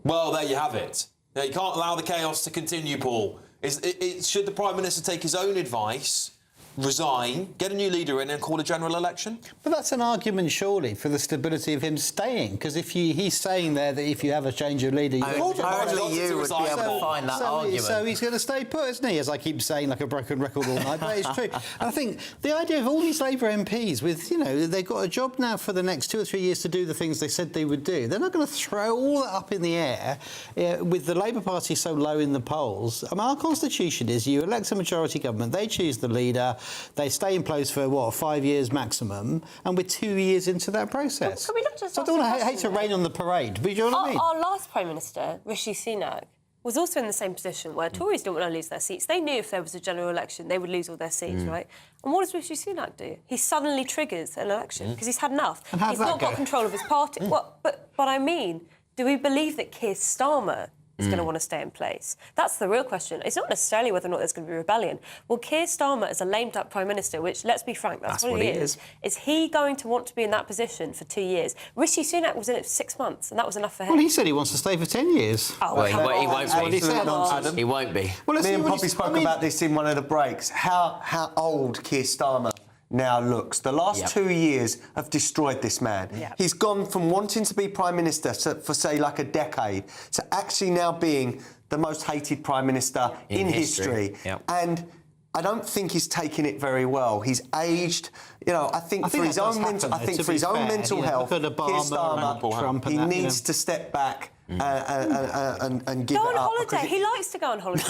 Well, there you have it. You can't allow the chaos to continue, Paul. Should the Prime Minister take his own advice, resign, get a new leader in and call a general election? But that's an argument, surely, for the stability of him staying. Because if he's saying there that if you have a change of leader... Only you would be able to find that argument. So he's going to stay put, isn't he? As I keep saying, like a broken record all night. But it's true. And I think the idea of all these Labour MPs with, they've got a job now for the next 2 or 3 years to do the things they said they would do. They're not going to throw all that up in the air with the Labour Party so low in the polls. I mean, our constitution is you elect a majority government, they choose the leader, they stay in place for, 5 years maximum, and we're 2 years into that process. Can we not just so I don't hate to rain on the parade, but you know what I mean? Our last Prime Minister, Rishi Sunak, was also in the same position where Tories didn't want to lose their seats. They knew if there was a general election, they would lose all their seats, right? And what does Rishi Sunak do? He suddenly triggers an election because he's had enough. And how'd He's that not got go? control of his party. But I mean, do we believe that Keir Starmer is going to want to stay in place? That's the real question. It's not necessarily whether or not there's going to be rebellion. Well, Keir Starmer is a lame-duck Prime Minister, which, let's be frank, that's what he is. Is he going to want to be in that position for 2 years? Rishi Sunak was in it for 6 months, and that was enough for him. Well, he said he wants to stay for 10 years. Oh, well, he won't be. Adam. He won't be. Well, Me and Poppy spoke about this in one of the breaks. How old Keir Starmer now looks. The last 2 years have destroyed this man. He's gone from wanting to be Prime Minister for, say, like a decade, to actually now being the most hated Prime Minister in history. And I don't think he's taken it very well. He's aged. I think for his own mental health, Keir Starmer, Trump he needs to step back and give Go it on up. holiday. He likes to go on holiday.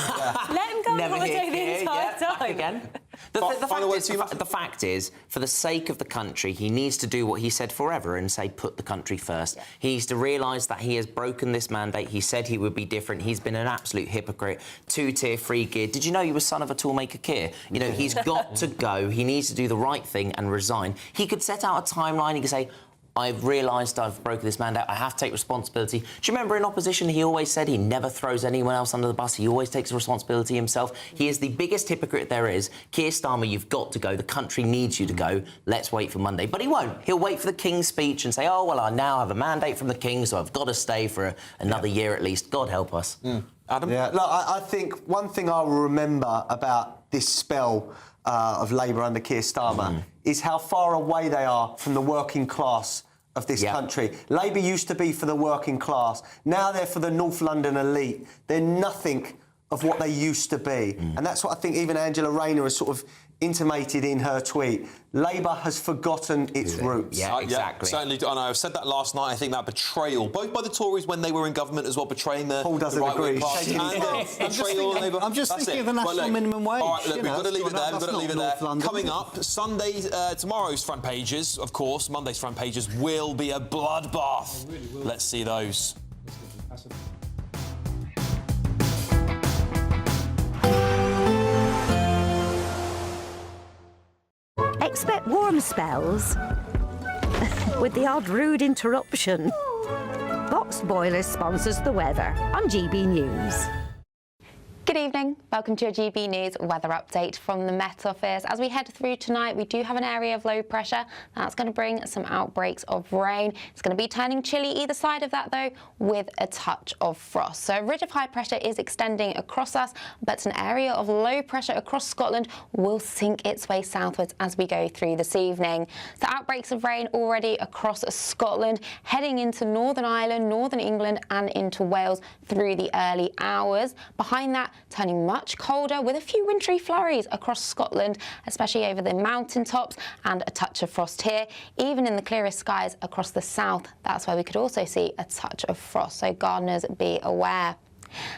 Let him go on holiday the entire time. Again. The fact is, for the sake of the country, he needs to do what he said forever and say, put the country first. He needs to realise that he has broken this mandate. He said he would be different. He's been an absolute hypocrite. 2-tier, 3-gear. Did you know he was son of a toolmaker Keir? He's got to go. He needs to do the right thing and resign. He could set out a timeline. He could say, I've realised I've broken this mandate. I have to take responsibility. Do you remember in opposition he always said he never throws anyone else under the bus. He always takes responsibility himself. He is the biggest hypocrite there is. Keir Starmer, you've got to go. The country needs you to go. Let's wait for Monday. But he won't. He'll wait for the King's speech and say, oh, well, I now have a mandate from the King, so I've got to stay for another year at least. God help us. Adam? Yeah, look, I think one thing I will remember about this spell of Labour under Keir Starmer is how far away they are from the working class of this country. Labour used to be for the working class. Now they're for the North London elite. They're nothing of what they used to be. And that's what I think even Angela Rayner has sort of intimated in her tweet. Labour has forgotten its roots. Yeah, exactly. Certainly, and I said that last night. I think that betrayal, both by the Tories when they were in government as well, betraying the Paul doesn't right-wing agree. class, and I'm just thinking of the national minimum wage. All right, look, we've got to leave it there. We've got to leave it there. London. Coming up, Sunday, tomorrow's front pages, of course, Monday's front pages will be a bloodbath. Really will. Let's see those. Expect warm spells with the odd rude interruption. Box Boilers sponsors the weather on GB News. Good evening. Welcome to your GB News weather update from the Met Office. As we head through tonight, we do have an area of low pressure. That's going to bring some outbreaks of rain. It's going to be turning chilly either side of that, though, with a touch of frost. So a ridge of high pressure is extending across us, but an area of low pressure across Scotland will sink its way southwards as we go through this evening. So outbreaks of rain already across Scotland, heading into Northern Ireland, Northern England and into Wales through the early hours. Behind that, turning much colder with a few wintry flurries across Scotland, especially over the mountaintops, and a touch of frost here. Even in the clearest skies across the south, that's where we could also see a touch of frost, so gardeners be aware.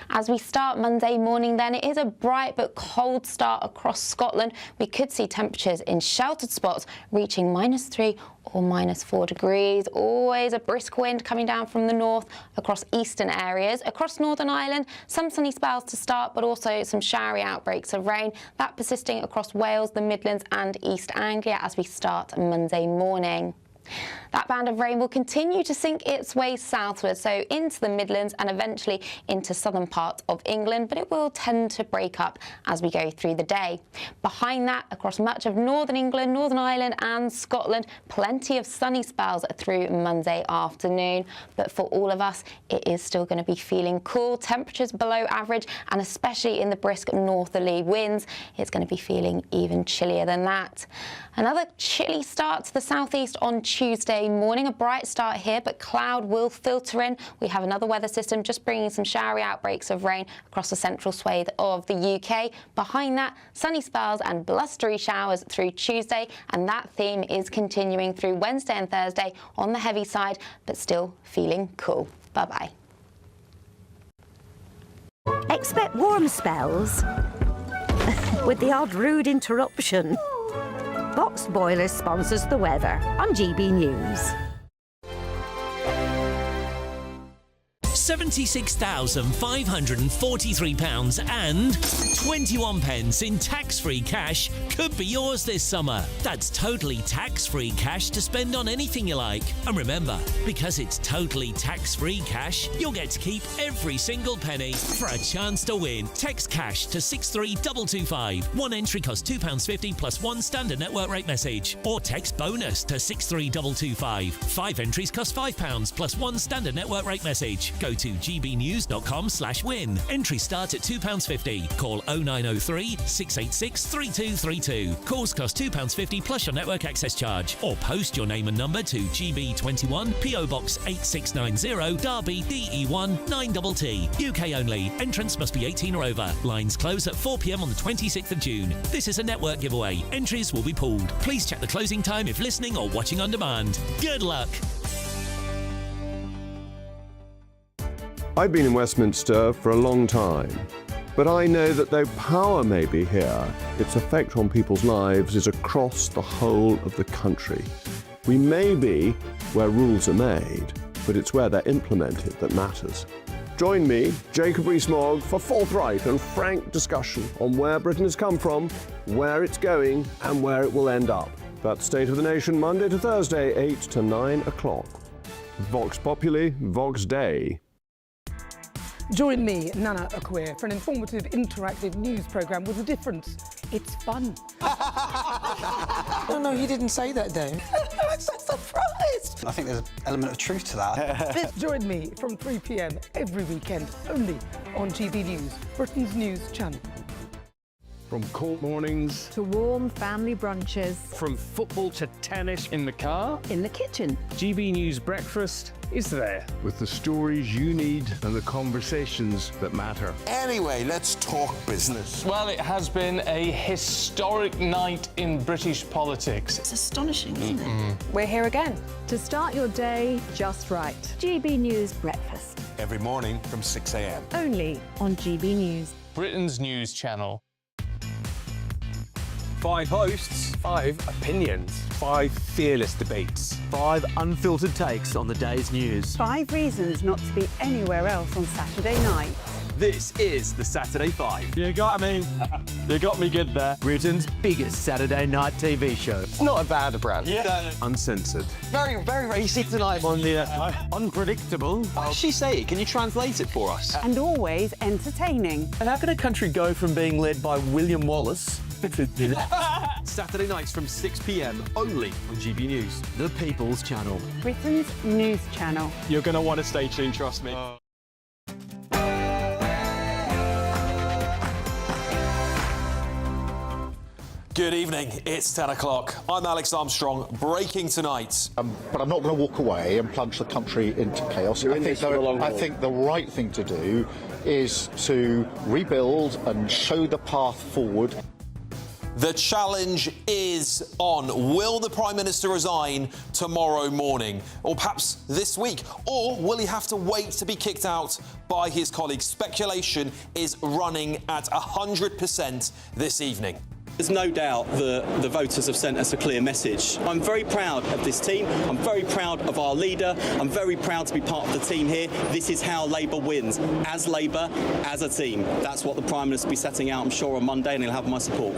As we start Monday morning then, it is a bright but cold start across Scotland. We could see temperatures in sheltered spots reaching -3 or -4 degrees. Always a brisk wind coming down from the north across eastern areas. Across Northern Ireland, some sunny spells to start, but also some showery outbreaks of rain. That persisting across Wales, the Midlands and East Anglia as we start Monday morning. That band of rain will continue to sink its way southwards, so into the Midlands and eventually into southern parts of England, but it will tend to break up as we go through the day. Behind that, across much of Northern England, Northern Ireland and Scotland, plenty of sunny spells through Monday afternoon. But for all of us, it is still going to be feeling cool. Temperatures below average, and especially in the brisk northerly winds, it's going to be feeling even chillier than that. Another chilly start to the southeast on Tuesday morning. A bright start here, but cloud will filter in. We have another weather system just bringing some showery outbreaks of rain across the central swathe of the UK. Behind that, sunny spells and blustery showers through Tuesday, and that theme is continuing through Wednesday and Thursday on the heavy side, but still feeling cool. Bye-bye. Expect warm spells with the odd rude interruption. Box Boilers sponsors the weather on GB News. £76,543 and 21 pence in tax-free cash could be yours this summer. That's totally tax-free cash to spend on anything you like. And remember, because it's totally tax-free cash, you'll get to keep every single penny. For a chance to win, text cash to 63225. One entry costs £2.50 plus one standard network rate message. Or text bonus to 63225. 5 entries cost £5 plus one standard network rate message. Go to gbnews.com/win. Entries start at £2.50. Call 0903 686 3232. Calls cost £2.50 plus your network access charge. Or post your name and number to GB21 PO Box 8690 Derby DE1 9TT. UK only. Entrance must be 18 or over. Lines close at 4 p.m. on the 26th of June. This is a network giveaway. Entries will be pooled. Please check the closing time if listening or watching on demand. Good luck. I've been in Westminster for a long time, but I know that though power may be here, its effect on people's lives is across the whole of the country. We may be where rules are made, but it's where they're implemented that matters. Join me, Jacob Rees-Mogg, for forthright and frank discussion on where Britain has come from, where it's going, and where it will end up. That's State of the Nation, Monday to Thursday, 8 to 9 o'clock. Vox Populi, Vox Dei. Join me, Nana Akweer, for an informative, interactive news programme with a difference. It's fun. No, he didn't say that, Dave. I'm so surprised. I think there's an element of truth to that. Join me from 3 p.m. every weekend, only on GB News, Britain's news channel. From cold mornings to warm family brunches. From football to tennis in the car. In the kitchen. GB News Breakfast is there with the stories you need and the conversations that matter. Anyway, let's talk business. Well, it has been a historic night in British politics. It's astonishing, isn't it? We're here again. To start your day just right. GB News Breakfast. Every morning from 6 a.m. Only on GB News. Britain's news channel. 5 hosts, 5 opinions, 5 fearless debates, 5 unfiltered takes on the day's news. 5 reasons not to be anywhere else on Saturday night. This is the Saturday 5. You got me good there. Britain's biggest Saturday night TV show. It's not a bad brand. Yeah. Uncensored. Very, very, very easy tonight on the unpredictable. What does she say? Can you translate it for us? And always entertaining. And how can a country go from being led by William Wallace Saturday nights from 6 p.m. only on GB News, the People's Channel. Britain's news channel. You're going to want to stay tuned, trust me. Good evening, it's 10 o'clock. I'm Alex Armstrong, breaking tonight. But I'm not going to walk away and plunge the country into chaos. I think the right thing to do is to rebuild and show the path forward. The challenge is on. Will the Prime Minister resign tomorrow morning? Or perhaps this week? Or will he have to wait to be kicked out by his colleagues? Speculation is running at 100% this evening. There's no doubt the voters have sent us a clear message. I'm very proud of this team. I'm very proud of our leader. I'm very proud to be part of the team here. This is how Labour wins. As Labour, as a team. That's what the Prime Minister will be setting out, I'm sure, on Monday, and he'll have my support.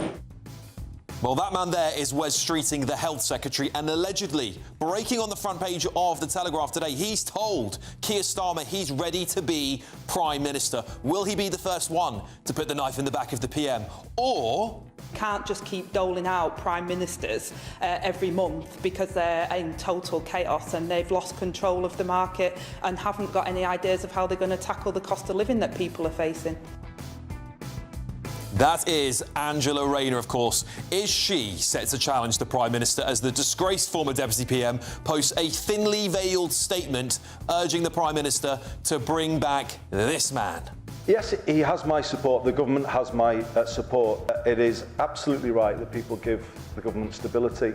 Well, that man there is Wes Streeting, the Health Secretary, and allegedly breaking on the front page of The Telegraph today, he's told Keir Starmer he's ready to be Prime Minister. Will he be the first one to put the knife in the back of the PM? Or can't just keep doling out prime ministers every month because they're in total chaos and they've lost control of the market and haven't got any ideas of how they're going to tackle the cost of living that people are facing. that is Angela Rayner, of course. Is she set to challenge the Prime Minister as the disgraced former Deputy PM posts a thinly veiled statement urging the Prime Minister to bring back this man? Yes, he has my support. The government has my support. It is absolutely right that people give the government stability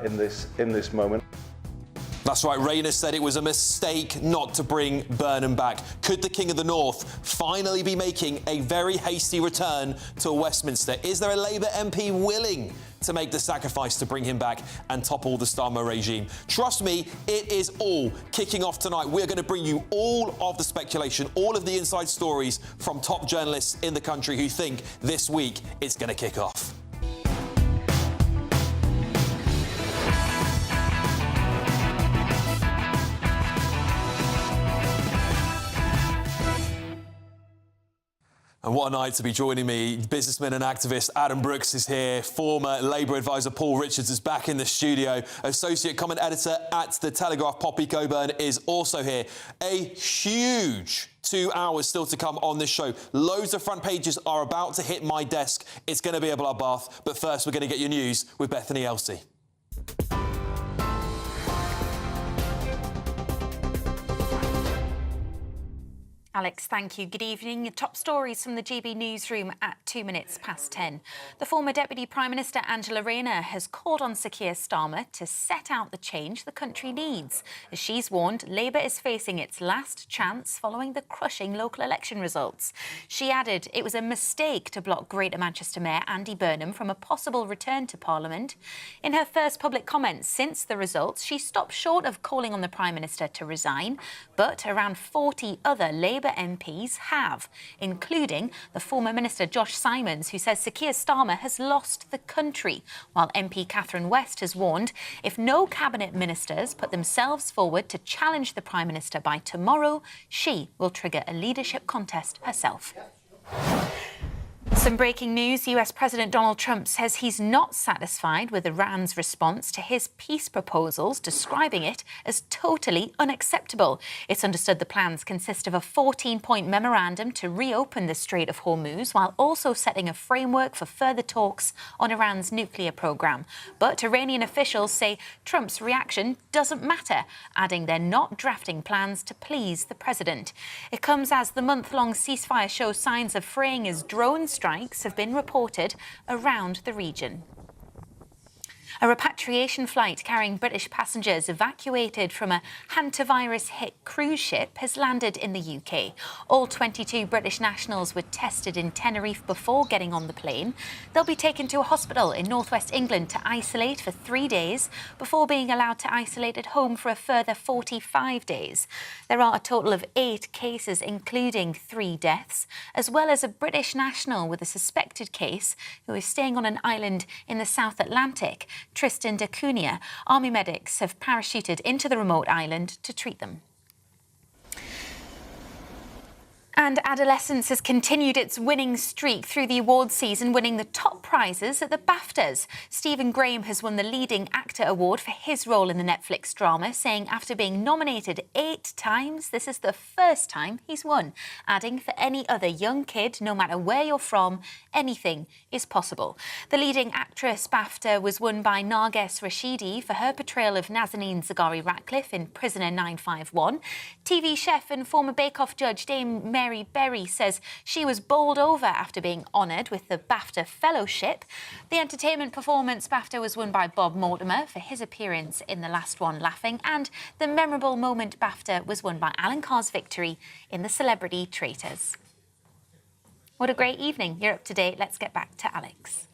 in this moment. That's right, Rayner said it was a mistake not to bring Burnham back. Could the King of the North finally be making a very hasty return to Westminster? Is there a Labour MP willing to make the sacrifice to bring him back and topple the Starmer regime? Trust me, it is all kicking off tonight. We're going to bring you all of the speculation, all of the inside stories from top journalists in the country who think this week it's going to kick off. And what a night to be joining me. Businessman and activist Adam Brooks is here. Former Labour advisor Paul Richards is back in the studio. Associate comment editor at The Telegraph, Poppy Coburn, is also here. A huge 2 hours still to come on this show. Loads of front pages are about to hit my desk. It's going to be a bloodbath. But first, we're going to get your news with Bethany Elsey. Alex, thank you. Good evening. Your top stories from the GB newsroom at 2 minutes past 10. The former Deputy Prime Minister Angela Rayner has called on Sir Keir Starmer to set out the change the country needs. As she's warned, Labour is facing its last chance following the crushing local election results. She added it was a mistake to block Greater Manchester Mayor Andy Burnham from a possible return to Parliament. In her first public comments since the results, she stopped short of calling on the Prime Minister to resign, but around 40 other Labour MPs have, including the former Minister Josh Simons, who says Sir Keir Starmer has lost the country, while MP Catherine West has warned if no cabinet ministers put themselves forward to challenge the Prime Minister by tomorrow, she will trigger a leadership contest herself. Some breaking news. US President Donald Trump says he's not satisfied with Iran's response to his peace proposals, describing it as totally unacceptable. It's understood the plans consist of a 14-point memorandum to reopen the Strait of Hormuz, while also setting a framework for further talks on Iran's nuclear program. But Iranian officials say Trump's reaction doesn't matter, adding they're not drafting plans to please the president. It comes as the month-long ceasefire shows signs of fraying as drone strikes have been reported around the region. A repatriation flight carrying British passengers evacuated from a hantavirus-hit cruise ship has landed in the UK. All 22 British nationals were tested in Tenerife before getting on the plane. They'll be taken to a hospital in northwest England to isolate for 3 days before being allowed to isolate at home for a further 45 days. There are a total of 8 cases, including 3 deaths, as well as a British national with a suspected case who is staying on an island in the South Atlantic. Tristan da Cunha. Army medics have parachuted into the remote island to treat them. And adolescence has continued its winning streak through the awards season, winning the top prizes at the BAFTAs. Stephen Graham has won the Leading Actor Award for his role in the Netflix drama, saying after being nominated 8 times, this is the first time he's won, adding for any other young kid, no matter where you're from, anything is possible. The Leading Actress BAFTA was won by Narges Rashidi for her portrayal of Nazanin Zaghari-Ratcliffe in Prisoner 951. TV chef and former Bake Off judge Dame Mary Berry says she was bowled over after being honoured with the BAFTA Fellowship. The entertainment performance BAFTA was won by Bob Mortimer for his appearance in The Last One Laughing, and the memorable moment BAFTA was won by Alan Carr's victory in The Celebrity Traitors. What a great evening. You're up to date. Let's get back to Alex.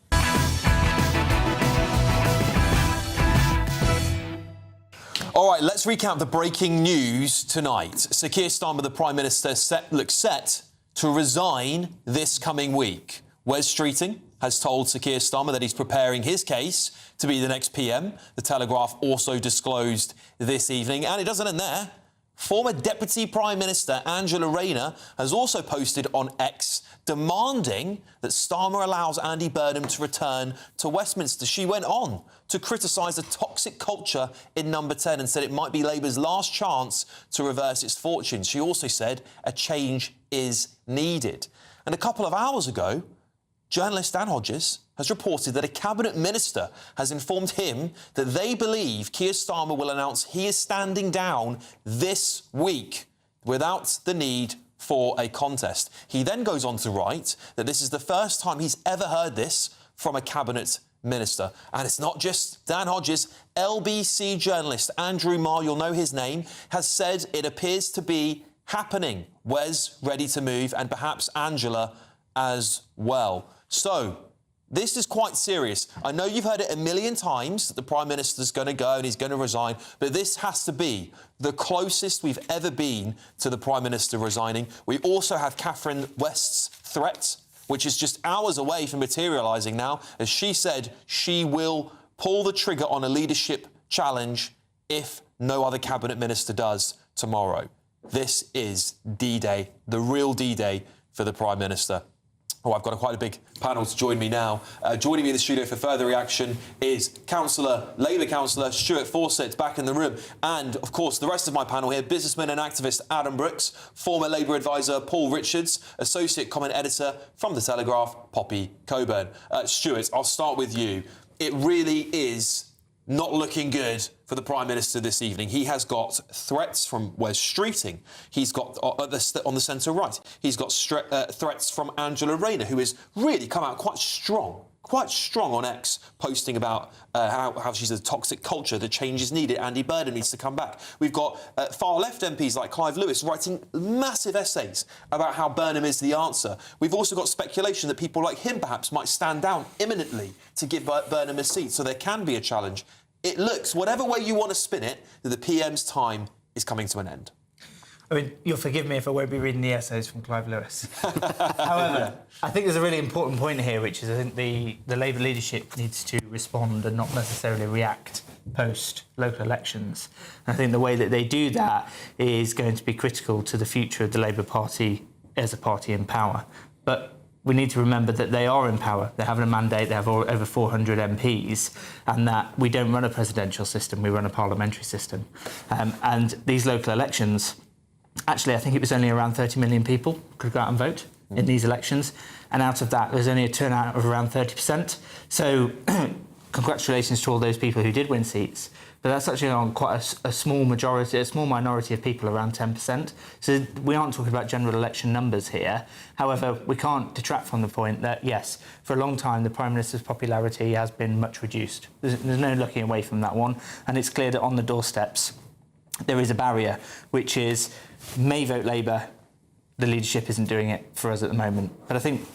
All right, let's recap the breaking news tonight. Sir Keir Starmer, the Prime Minister, looks set to resign this coming week. Wes Streeting has told Sir Keir Starmer that he's preparing his case to be the next PM. The Telegraph also disclosed this evening. And it doesn't end there. Former Deputy Prime Minister Angela Rayner has also posted on X demanding that Starmer allows Andy Burnham to return to Westminster. She went on to criticise the toxic culture in Number 10 and said it might be Labour's last chance to reverse its fortunes. She also said a change is needed. And a couple of hours ago, journalist Dan Hodges has reported that a cabinet minister has informed him that they believe Keir Starmer will announce he is standing down this week without the need for a contest. He then goes on to write that this is the first time he's ever heard this from a cabinet minister. And it's not just Dan Hodges. LBC journalist Andrew Marr, you'll know his name, has said it appears to be happening. Wes ready to move, and perhaps Angela as well. So this is quite serious. I know you've heard it a million times that the Prime Minister's going to go and he's going to resign, but this has to be the closest we've ever been to the Prime Minister resigning. We also have Catherine West's threat, which is just hours away from materialising now, as she said she will pull the trigger on a leadership challenge if no other Cabinet Minister does tomorrow. This is D-Day, the real D-Day for the Prime Minister. Oh, I've got quite a big panel to join me now. Joining me in the studio for further reaction is Labour Councillor Stuart Fawcett, back in the room. And, of course, the rest of my panel here, businessman and activist Adam Brooks, former Labour advisor Paul Richards, associate comment editor from The Telegraph, Poppy Coburn. Stuart, I'll start with you. It really is not looking good for the Prime Minister this evening. He has got threats from Wes Streeting. He's got, on the centre right, he's got threats from Angela Rayner, who has really come out quite strong on X, posting about how she's a toxic culture, the change is needed, Andy Burnham needs to come back. We've got far-left MPs like Clive Lewis writing massive essays about how Burnham is the answer. We've also got speculation that people like him perhaps might stand down imminently to give Burnham a seat, so there can be a challenge. It looks, whatever way you want to spin it, that the PM's time is coming to an end. I mean, you'll forgive me if I won't be reading the essays from Clive Lewis. However, I think there's a really important point here, which is I think the Labour leadership needs to respond and not necessarily react post-local elections. And I think the way that they do that is going to be critical to the future of the Labour Party as a party in power. But we need to remember that they are in power. They have a mandate, they have over 400 MPs, and that we don't run a presidential system, we run a parliamentary system. And these local elections, actually, I think it was only around 30 million people could go out and vote in these elections, and out of that, there's only a turnout of around 30%. So, congratulations to all those people who did win seats. But that's actually on quite a small majority, a small minority of people, around 10%. So we aren't talking about general election numbers here. However, we can't detract from the point that, yes, for a long time, the Prime Minister's popularity has been much reduced. There's no looking away from that one. And it's clear that on the doorsteps, there is a barrier, which is may vote Labour, the leadership isn't doing it for us at the moment. But I think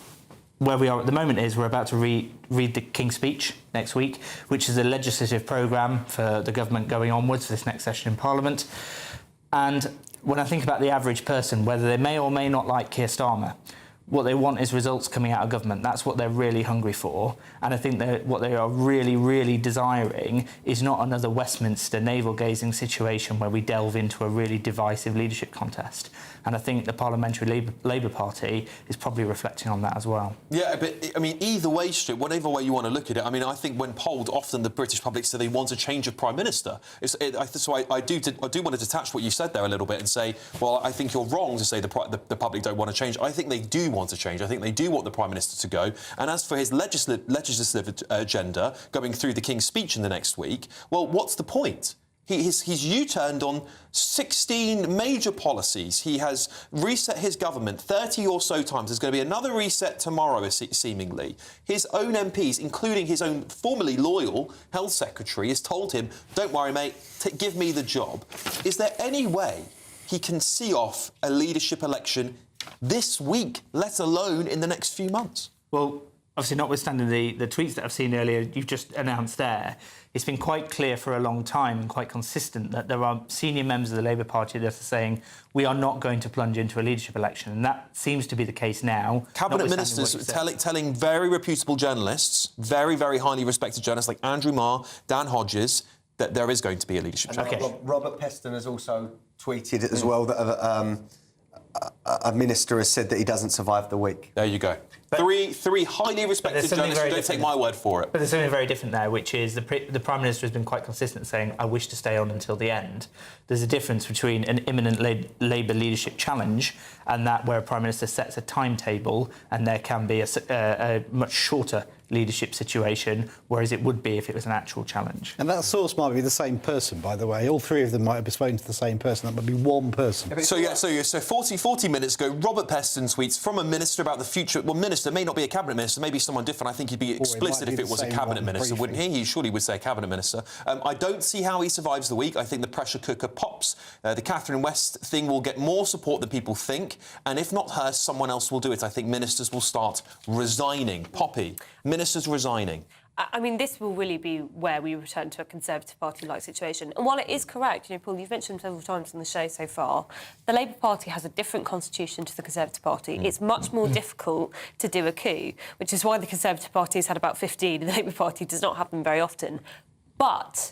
where we are at the moment is we're about to read the King's Speech next week, which is a legislative programme for the government going onwards for this next session in Parliament. And when I think about the average person, whether they may or may not like Keir Starmer, what they want is results coming out of government. That's what they're really hungry for. And I think that what they are really, really desiring is not another Westminster navel-gazing situation where we delve into a really divisive leadership contest. And I think the Parliamentary Labour Party is probably reflecting on that as well. Yeah, but, I mean, either way, Stuart, whatever way you want to look at it, I mean, I think when polled, often the British public say they want a change of Prime Minister. So I do want to detach what you said there a little bit and say, well, I think you're wrong to say the public don't want to change. I think they do want to change. I think they do want the Prime Minister to go. And as for his legislative agenda going through the King's Speech in the next week, well, what's the point? He's U-turned on 16 major policies. He has reset his government 30 or so times. There's going to be another reset tomorrow, seemingly. His own MPs, including his own formerly loyal Health Secretary, has told him, don't worry, mate, give me the job. Is there any way he can see off a leadership election this week, let alone in the next few months? Well, obviously, notwithstanding the tweets that I've seen earlier, you've just announced there, it's been quite clear for a long time and quite consistent that there are senior members of the Labour Party that are saying we are not going to plunge into a leadership election, and that seems to be the case now. Cabinet ministers telling very reputable journalists, very, very highly respected journalists like Andrew Marr, Dan Hodges, that there is going to be a leadership change. Okay. Robert Peston has also tweeted as well that a minister has said that he doesn't survive the week. There you go. Three highly respected journalists, don't take my word for it. But there's something very different there, which is the Prime Minister has been quite consistent saying, I wish to stay on until the end. There's a difference between an imminent Labour leadership challenge and that where a Prime Minister sets a timetable and there can be a much shorter leadership situation, whereas it would be if it was an actual challenge. And that source might be the same person, by the way. All three of them might have spoken to the same person. That might be one person. So 40 minutes ago, Robert Peston tweets from a minister about the future. Well, minister may not be a cabinet minister, maybe someone different. I think he'd be explicit if it was a cabinet minister, wouldn't he? He surely would say cabinet minister. I don't see how he survives the week. I think the pressure cooker pops. The Catherine West thing will get more support than people think, and if not her, someone else will do it. I think ministers will start resigning. Poppy, ministers resigning. I mean, this will really be where we return to a Conservative Party-like situation. And while it is correct, you know, Paul, you've mentioned several times on the show so far, the Labour Party has a different constitution to the Conservative Party. It's much more difficult to do a coup, which is why the Conservative Party has had about 15 and the Labour Party does not have them very often. But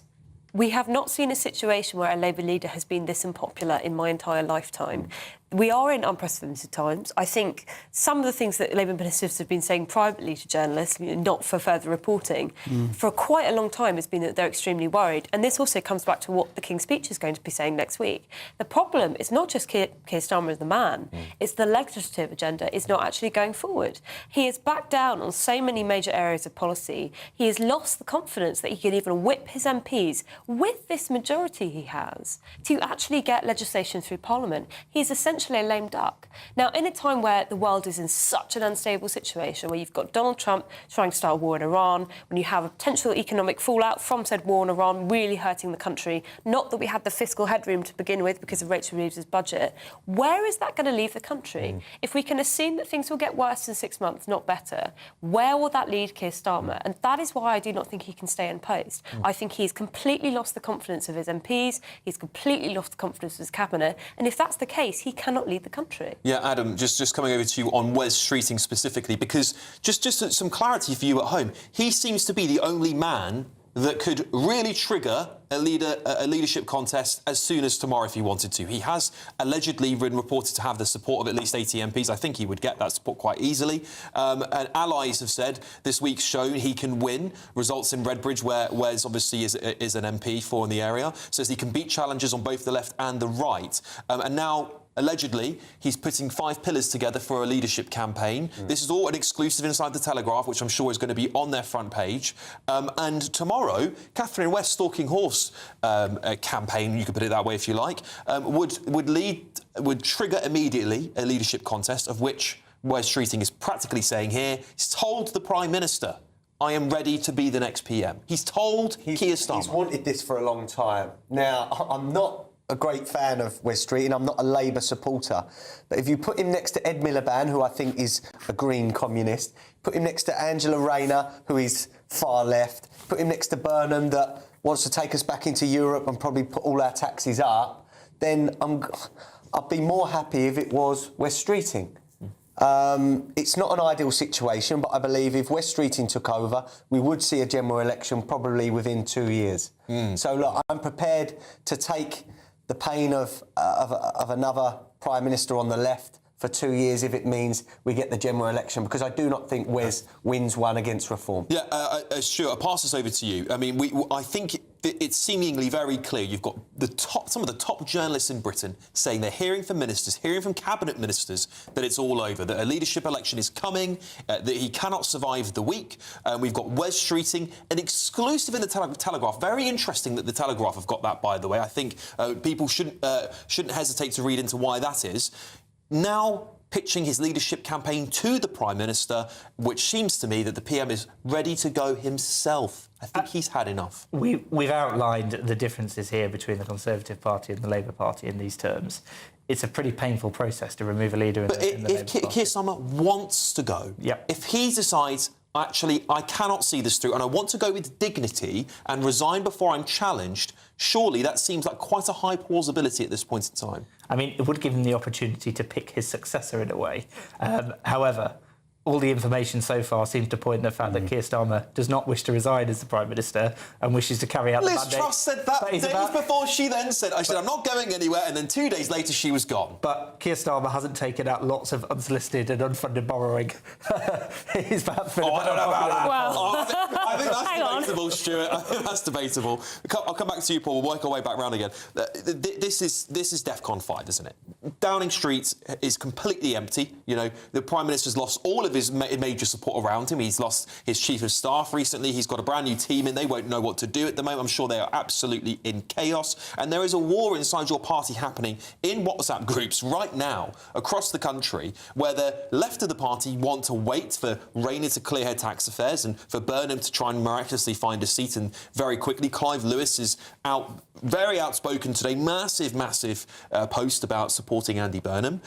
we have not seen a situation where a Labour leader has been this unpopular in my entire lifetime. We are in unprecedented times. I think some of the things that Labour ministers have been saying privately to journalists, you know, not for further reporting, for quite a long time has been that they're extremely worried. And this also comes back to what the King's Speech is going to be saying next week. The problem is not just Keir Starmer as the man, it's the legislative agenda is not actually going forward. He has backed down on so many major areas of policy. He has lost the confidence that he can even whip his MPs with this majority he has to actually get legislation through Parliament. He's essentially a lame duck. Now, in a time where the world is in such an unstable situation, where you've got Donald Trump trying to start a war in Iran, when you have a potential economic fallout from said war in Iran really hurting the country, not that we had the fiscal headroom to begin with because of Rachel Reeves' budget, where is that going to leave the country? If we can assume that things will get worse in 6 months, not better, where will that lead Keir Starmer? And that is why I do not think he can stay in post. I think he's completely lost the confidence of his MPs, he's completely lost the confidence of his cabinet, and if that's the case, he cannot lead the country. Yeah, Adam, just coming over to you on Wes Streeting specifically, because just some clarity for you at home, he seems to be the only man that could really trigger a leadership contest as soon as tomorrow if he wanted to. He has allegedly been reported to have the support of at least 80 MPs. I think he would get that support quite easily. And allies have said this week's shown he can win. Results in Redbridge, where Wes obviously is an MP for in the area, says he can beat challengers on both the left and the right. And now, allegedly, he's putting 5 pillars together for a leadership campaign. This is all an exclusive inside the Telegraph, which I'm sure is going to be on their front page. And tomorrow, Catherine West's Stalking Horse campaign, you could put it that way if you like, would trigger immediately a leadership contest, of which Wes Streeting is practically saying here, he's told the Prime Minister, I am ready to be the next PM. He's told Keir Starmer. He's wanted this for a long time. Now, I'm not a great fan of Wes Streeting. I'm not a Labour supporter. But if you put him next to Ed Miliband, who I think is a Green communist, put him next to Angela Rayner, who is far left, put him next to Burnham, that wants to take us back into Europe and probably put all our taxes up, then I'd be more happy if it was Wes Streeting. It's not an ideal situation, but I believe if Wes Streeting took over, we would see a general election probably within 2 years. So, look, I'm prepared to take the pain of another Prime Minister on the left for 2 years if it means we get the general election, because I do not think Wes wins one against Reform. Yeah, Stuart, I'll pass this over to you. I mean, I think it's seemingly very clear. You've got some of the top journalists in Britain saying they're hearing from ministers, hearing from cabinet ministers that it's all over, that a leadership election is coming, that he cannot survive the week. We've got Wes Streeting, an exclusive in the Telegraph. Very interesting that the Telegraph have got that, by the way. I think people shouldn't hesitate to read into why that is. Now pitching his leadership campaign to the Prime Minister, which seems to me that the PM is ready to go himself. I think he's had enough. We've outlined the differences here between the Conservative Party and the Labour Party in these terms. It's a pretty painful process to remove a leader in the Labour Party. But if Keir Starmer wants to go, if he decides, actually, I cannot see this through and I want to go with dignity and resign before I'm challenged, surely that seems like quite a high plausibility at this point in time. I mean, it would give him the opportunity to pick his successor in a way. However, all the information so far seems to point to the fact that Keir Starmer does not wish to resign as the Prime Minister and wishes to carry out the mandate. Liz Truss said that days before she then said, I'm not going anywhere, and then 2 days later she was gone. But Keir Starmer hasn't taken out lots of unsolicited and unfunded borrowing. He's perhaps been I don't know about that. Well, I think that's debatable, Stuart. I think that's debatable. I'll come back to you, Paul. We'll work our way back round again. This is DEFCON 5, isn't it? Downing Street is completely empty. You know, the Prime Minister's lost all of his major support around him. He's lost his Chief of Staff recently. He's got a brand new team in. They won't know what to do at the moment. I'm sure they are absolutely in chaos. And there is a war inside your party happening in WhatsApp groups right now across the country, where the left of the party want to wait for Rayner to clear her tax affairs and for Burnham to try and miraculously find a seat, and very quickly Clive Lewis is very outspoken today, massive post about supporting Andy Burnham,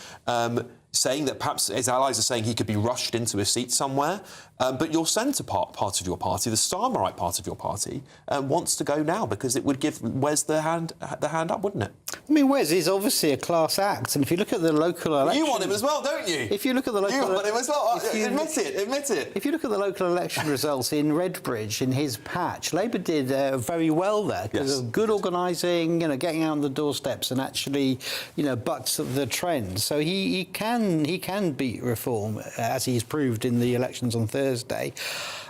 saying that perhaps his allies are saying he could be rushed into a seat somewhere. But your centre part of your party, the Starmerite part of your party, wants to go now because it would give Wes the hand up, wouldn't it? I mean, Wes is obviously a class act, and if you look at the local election... You want him as well, don't you? If you look at the local... You want him as well. Admit it. If you look at the local election results in Redbridge, in his patch, Labour did very well there because of good organising, getting out on the doorsteps and actually, bucked the trend. So he can beat Reform, as he's proved in the elections on Thursday.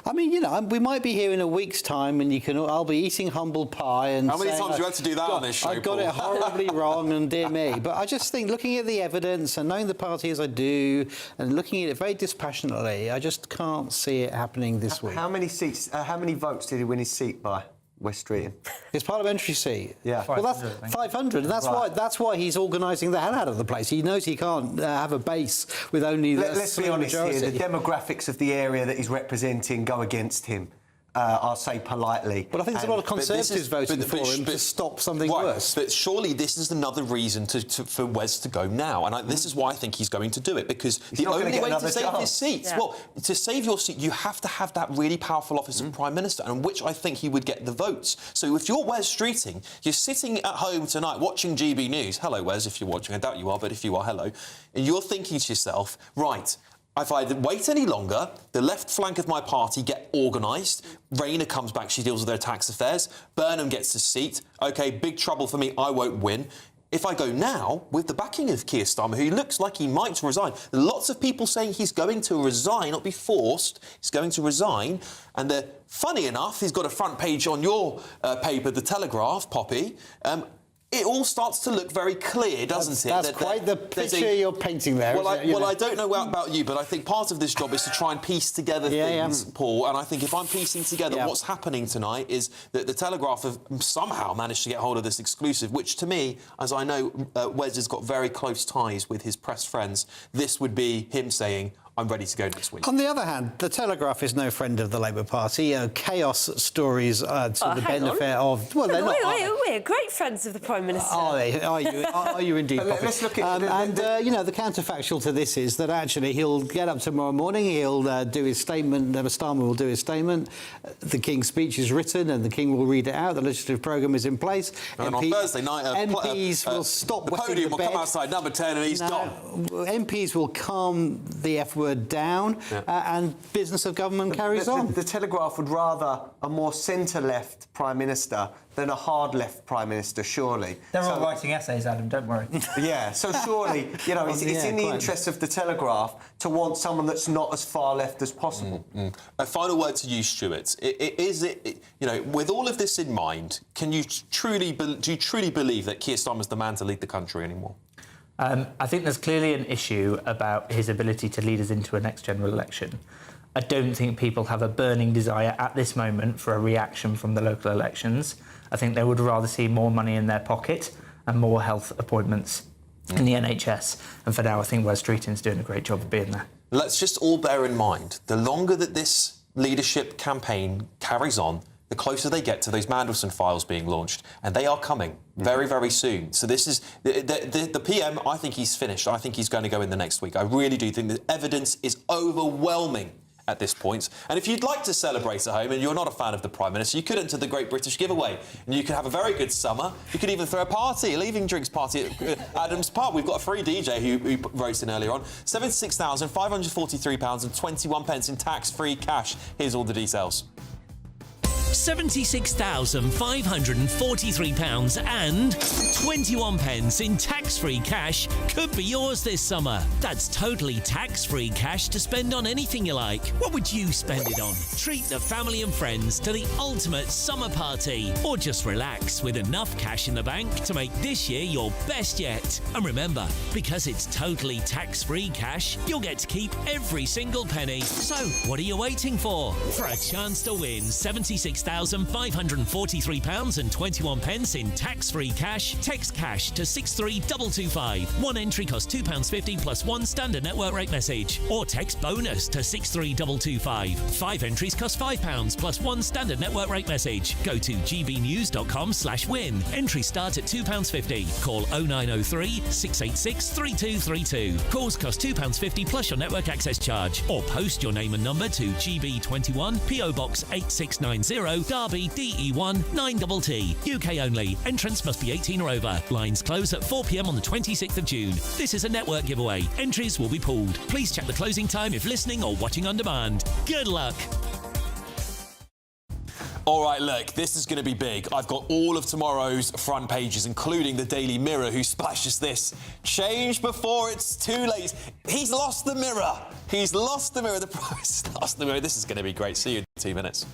I mean, we might be here in a week's time, and I'll be eating humble pie and how many times have you had to do that on this show, I got it horribly wrong, and dear me. But I just think, looking at the evidence and knowing the party as I do, and looking at it very dispassionately, I just can't see it happening this week. How many seats? How many votes did he win his seat by? Wes Streeting. His parliamentary seat. Yeah. Well, that's 500, and that's why he's organising the hell out of the place. He knows he can't have a base with only. Let's be honest here. The demographics of the area that he's representing go against him. I'll say politely. But I think there's a lot of Conservatives voting for him to stop something worse. But surely this is another reason for Wes to go now. And this is why I think he's going to do it, because the only way to save his seat, to save your seat, you have to have that really powerful office of Prime Minister, and which I think he would get the votes. So if you're Wes Streeting, you're sitting at home tonight watching GB News. Hello, Wes, if you're watching. I doubt you are, but if you are, hello. And you're thinking to yourself, right, if I wait any longer, the left flank of my party get organised. Rayner comes back, she deals with their tax affairs. Burnham gets a seat. OK, big trouble for me, I won't win. If I go now, with the backing of Keir Starmer, who looks like he might resign, lots of people saying he's going to resign, not be forced, he's going to resign. And funny enough, he's got a front page on your paper, The Telegraph, Poppy. It all starts to look very clear, doesn't it? That's quite the picture you're painting there. Well, I don't know about you, but I think part of this job is to try and piece together things, Paul. And I think if I'm piecing together what's happening tonight is that the Telegraph have somehow managed to get hold of this exclusive, which to me, as I know Wes has got very close ties with his press friends, this would be him saying, I'm ready to go next week. On the other hand, the Telegraph is no friend of the Labour Party. Chaos stories to the benefit of... Well, they're not... We're great friends of the Prime Minister. Are they? Are you indeed, Poppy? Let's look at... you know, the counterfactual to this is that actually he'll get up tomorrow morning, he'll do his statement, Starmer will do his statement, the King's speech is written and the King will read it out, the legislative programme is in place. And on Thursday night... MPs will stop the podium will come outside number 10 and he's gone. MPs will calm the F word down and business of government carries on. The Telegraph would rather a more centre-left Prime Minister than a hard-left Prime Minister, surely. They're all writing essays, Adam, don't worry. Yeah, so surely, you know, it's in the interest of the Telegraph to want someone that's not as far left as possible. A final word to you, Stuart. You know, with all of this in mind, do you truly believe that Keir Starmer's the man to lead the country anymore? I think there's clearly an issue about his ability to lead us into a next general election. I don't think people have a burning desire at this moment for a reaction from the local elections. I think they would rather see more money in their pocket and more health appointments in the NHS. And for now, I think Wes Streeting's doing a great job of being there. Let's just all bear in mind, the longer that this leadership campaign carries on, the closer they get to those Mandelson files being launched. And they are coming very, very soon. So this is... The PM, I think he's finished. I think he's going to go in the next week. I really do think the evidence is overwhelming at this point. And if you'd like to celebrate at home and you're not a fan of the Prime Minister, you could enter the Great British Giveaway and you could have a very good summer. You could even throw a party, a leaving drinks party at Adams Park. We've got a free DJ who wrote in earlier on. £76,543 and 21 pence in tax-free cash. Here's all the details. £76,543 and 21 pence in tax-free cash could be yours this summer. That's totally tax-free cash to spend on anything you like. What would you spend it on? Treat the family and friends to the ultimate summer party, or just relax with enough cash in the bank to make this year your best yet. And remember, because it's totally tax-free cash, you'll get to keep every single penny. So what are you waiting for? For a chance to win £76,543 and 21 pence in tax-free cash, text cash to 63225. One entry costs £2.50 plus one standard network rate message. Or text bonus to 63225. 5 entries cost £5 plus one standard network rate message. Go to gbnews.com/win. Entries start at £2.50. Call 0903 686 3232. Calls cost £2.50 plus your network access charge. Or post your name and number to GB21 PO Box 8690 Derby DE1 9TT. UK only. Entrance must be 18 or over. Lines close at 4 p.m. on the 26th of June. This is a network giveaway. Entries will be pooled. Please check the closing time if listening or watching on demand. Good luck. All right, look, this is going to be big. I've got all of tomorrow's front pages, including the Daily Mirror, who splashes this. Change before it's too late. He's lost the mirror. He's lost the mirror. The Price lost the mirror. This is going to be great. See you in 2 minutes.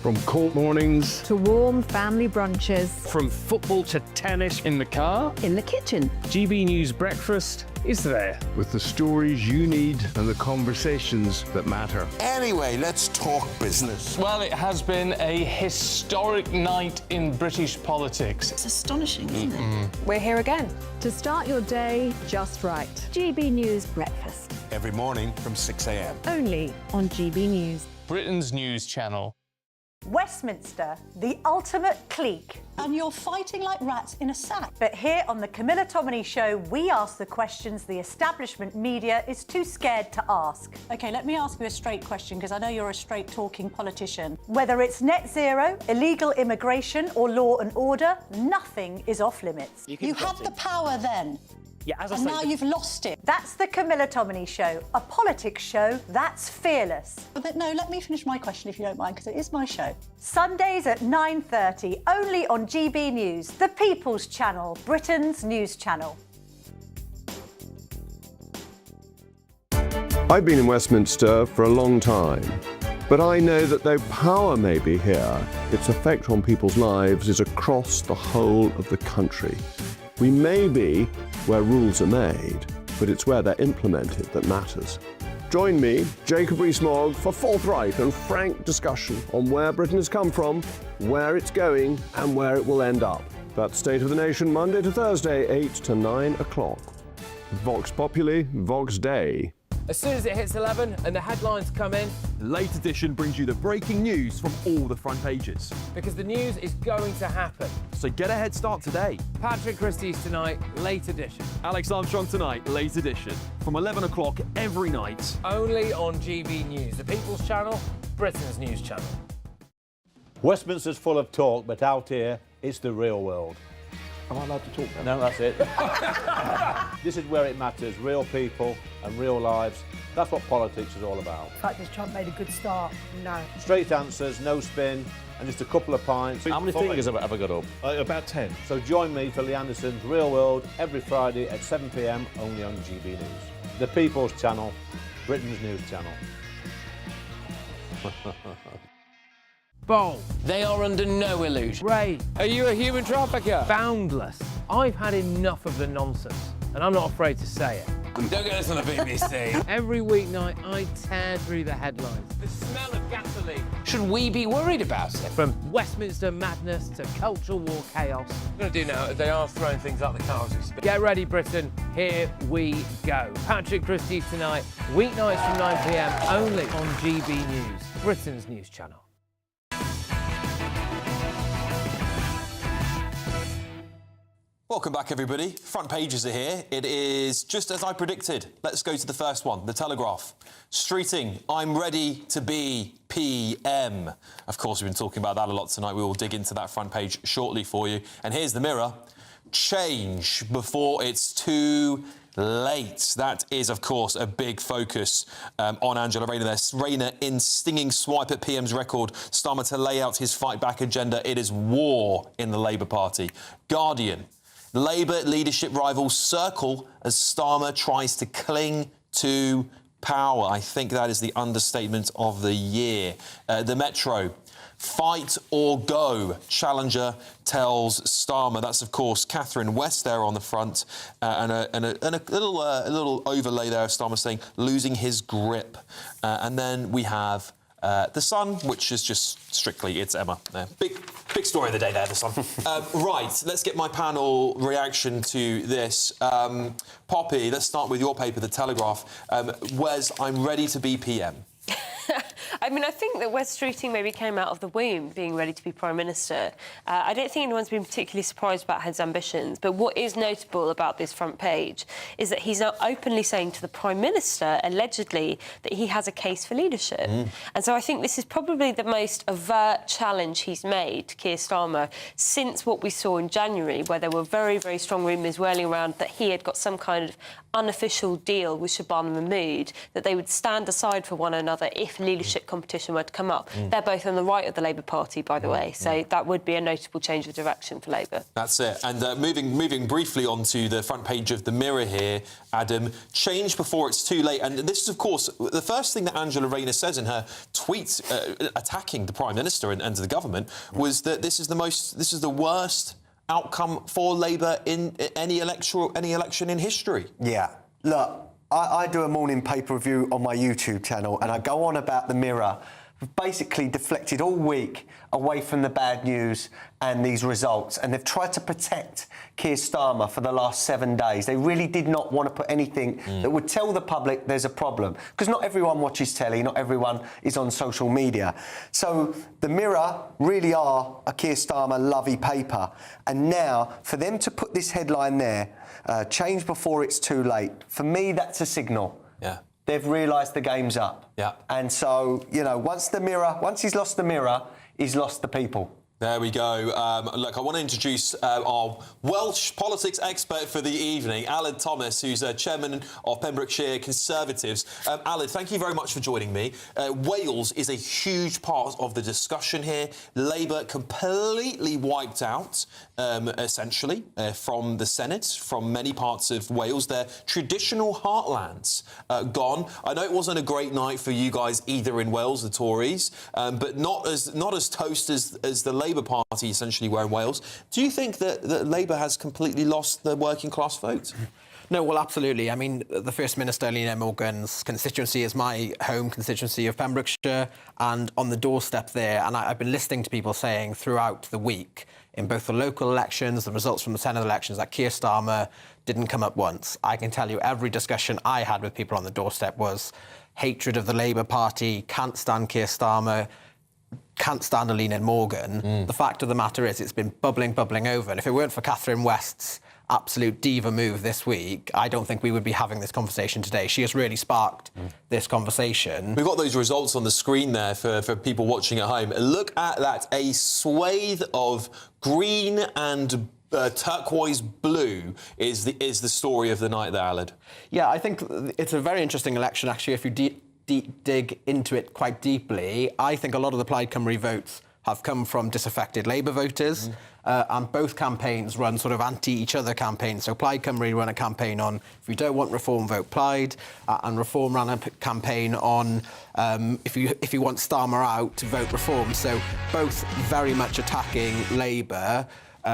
From court mornings to warm family brunches, from football to tennis in the car, in the kitchen. GB News Breakfast is there. With the stories you need and the conversations that matter. Anyway, let's talk business. Well, it has been a historic night in British politics. It's astonishing, isn't it? We're here again to start your day just right. GB News Breakfast. Every morning from 6 a.m. Only on GB News. Britain's news channel. Westminster, the ultimate clique. And you're fighting like rats in a sack. But here on the Camilla Tominey Show, we ask the questions the establishment media is too scared to ask. OK, let me ask you a straight question, because I know you're a straight-talking politician. Whether it's net zero, illegal immigration or law and order, nothing is off-limits. You had the power then. Yeah, as I and say, now you've lost it. That's the Camilla Tominey Show, a politics show that's fearless. But no, let me finish my question if you don't mind, because it is my show. Sundays at 9:30, only on GB News, the People's Channel, Britain's news channel. I've been in Westminster for a long time, but I know that though power may be here, its effect on people's lives is across the whole of the country. We may be where rules are made, but it's where they're implemented that matters. Join me, Jacob Rees-Mogg, for forthright and frank discussion on where Britain has come from, where it's going, and where it will end up. That's State of the Nation, Monday to Thursday, 8 to 9 o'clock. Vox Populi, Vox Dei. As soon as it hits 11 and the headlines come in, the late edition brings you the breaking news from all the front pages. Because the news is going to happen. So get a head start today. Patrick Christie's tonight, late edition. Alex Armstrong tonight, late edition. From 11 o'clock every night. Only on GB News, the People's Channel, Britain's news channel. Westminster's full of talk, but out here, it's the real world. Am I allowed to talk now? No, that's it. This is where it matters, real people and real lives. That's what politics is all about. The fact is Trump made a good start. No. Straight answers, no spin, and just a couple of pints. How many fingers have I got up? About 10. So join me for Lee Anderson's Real World every Friday at 7 p.m, only on GB News. The People's Channel, Britain's news channel. Bold. They are under no illusion. Ray, are you a human trafficker? Boundless. I've had enough of the nonsense, and I'm not afraid to say it. Don't get this on the BBC. Every weeknight, I tear through the headlines. The smell of gasoline. Should we be worried about it? From Westminster madness to cultural war chaos. What I'm going to do now is they are throwing things out the car as we speak. Get ready, Britain. Here we go. Patrick Christie tonight, weeknights from 9 p.m, only on GB News, Britain's news channel. Welcome back, everybody. Front pages are here. It is just as I predicted. Let's go to the first one, The Telegraph. Streeting, I'm ready to be PM. Of course, we've been talking about that a lot tonight. We will dig into that front page shortly for you. And here's the Mirror. Change before it's too late. That is, of course, a big focus on Angela Rayner. There's Rayner in stinging swipe at PM's record, Starmer to lay out his fight-back agenda. It is war in the Labour Party. Guardian. Labour leadership rivals circle as Starmer tries to cling to power. I think that is the understatement of the year. The Metro. Fight or go, Challenger tells Starmer. That's, of course, Catherine West there on the front, and a little overlay there of Starmer saying losing his grip. And then we have The Sun, which is just strictly, it's Emma. Big story of the day there, The Sun. Right, let's get my panel reaction to this. Poppy, let's start with your paper, The Telegraph. Wes, I'm ready to be PM. I mean, I think that Wes Streeting maybe came out of the womb being ready to be Prime Minister. I don't think anyone's been particularly surprised about his ambitions, but what is notable about this front page is that he's now openly saying to the Prime Minister, allegedly, that he has a case for leadership. And so I think this is probably the most overt challenge he's made to Keir Starmer since what we saw in January, where there were very, very strong rumours whirling around that he had got some kind of unofficial deal with Shabana Mahmood, that they would stand aside for one another if leadership competition were to come up. They're both on the right of the Labour Party, by the way, so that would be a notable change of direction for Labour. That's it. And moving briefly onto the front page of the Mirror here, Adam, change before it's too late. And this is, of course, the first thing that Angela Rayner says in her tweet attacking the Prime Minister and the government was that this is the worst outcome for Labour in any election in history. Yeah. Look, I do a morning paper review on my YouTube channel and I go on about the Mirror have basically deflected all week away from the bad news and these results, and they've tried to protect Keir Starmer for the last 7 days. They really did not want to put anything that would tell the public there's a problem, because not everyone watches telly, not everyone is on social media. So the Mirror really are a Keir Starmer lovey paper, and now for them to put this headline there, change before it's too late, for me that's a signal. Yeah. They've realised the game's up. Yeah. And so, you know, once he's lost the Mirror, he's lost the people. There we go. Look, I want to introduce our Welsh politics expert for the evening, Aled Thomas, who's chairman of Pembrokeshire Conservatives. Aled, thank you very much for joining me. Wales is a huge part of the discussion here. Labour completely wiped out, essentially, from the Senate, from many parts of Wales. Their traditional heartlands gone. I know it wasn't a great night for you guys either in Wales, the Tories, but not as toast as the Labour Party essentially were in Wales. Do you think that Labour has completely lost the working class vote? No, well, absolutely. I mean, the First Minister, Lena Morgan's constituency is my home constituency of Pembrokeshire, and on the doorstep there, and I've been listening to people saying throughout the week, in both the local elections, the results from the Senate elections, that Keir Starmer didn't come up once. I can tell you every discussion I had with people on the doorstep was hatred of the Labour Party, can't stand Keir Starmer, can't stand Lena Morgan. The fact of the matter is it's been bubbling over, and if it weren't for Catherine West's absolute diva move this week, I don't think we would be having this conversation today. She has really sparked this conversation. We've got those results on the screen there for people watching at home. Look at that, a swathe of green and turquoise blue is the story of the night there, Aled. Yeah, I think it's a very interesting election, actually, if you dig into it quite deeply. I think a lot of the Plaid Cymru votes have come from disaffected Labour voters, and both campaigns run sort of anti-each other campaigns. So Plaid Cymru run a campaign on, if you don't want reform, vote Plaid, and Reform ran a campaign on, if you want Starmer out, vote Reform. So both very much attacking Labour.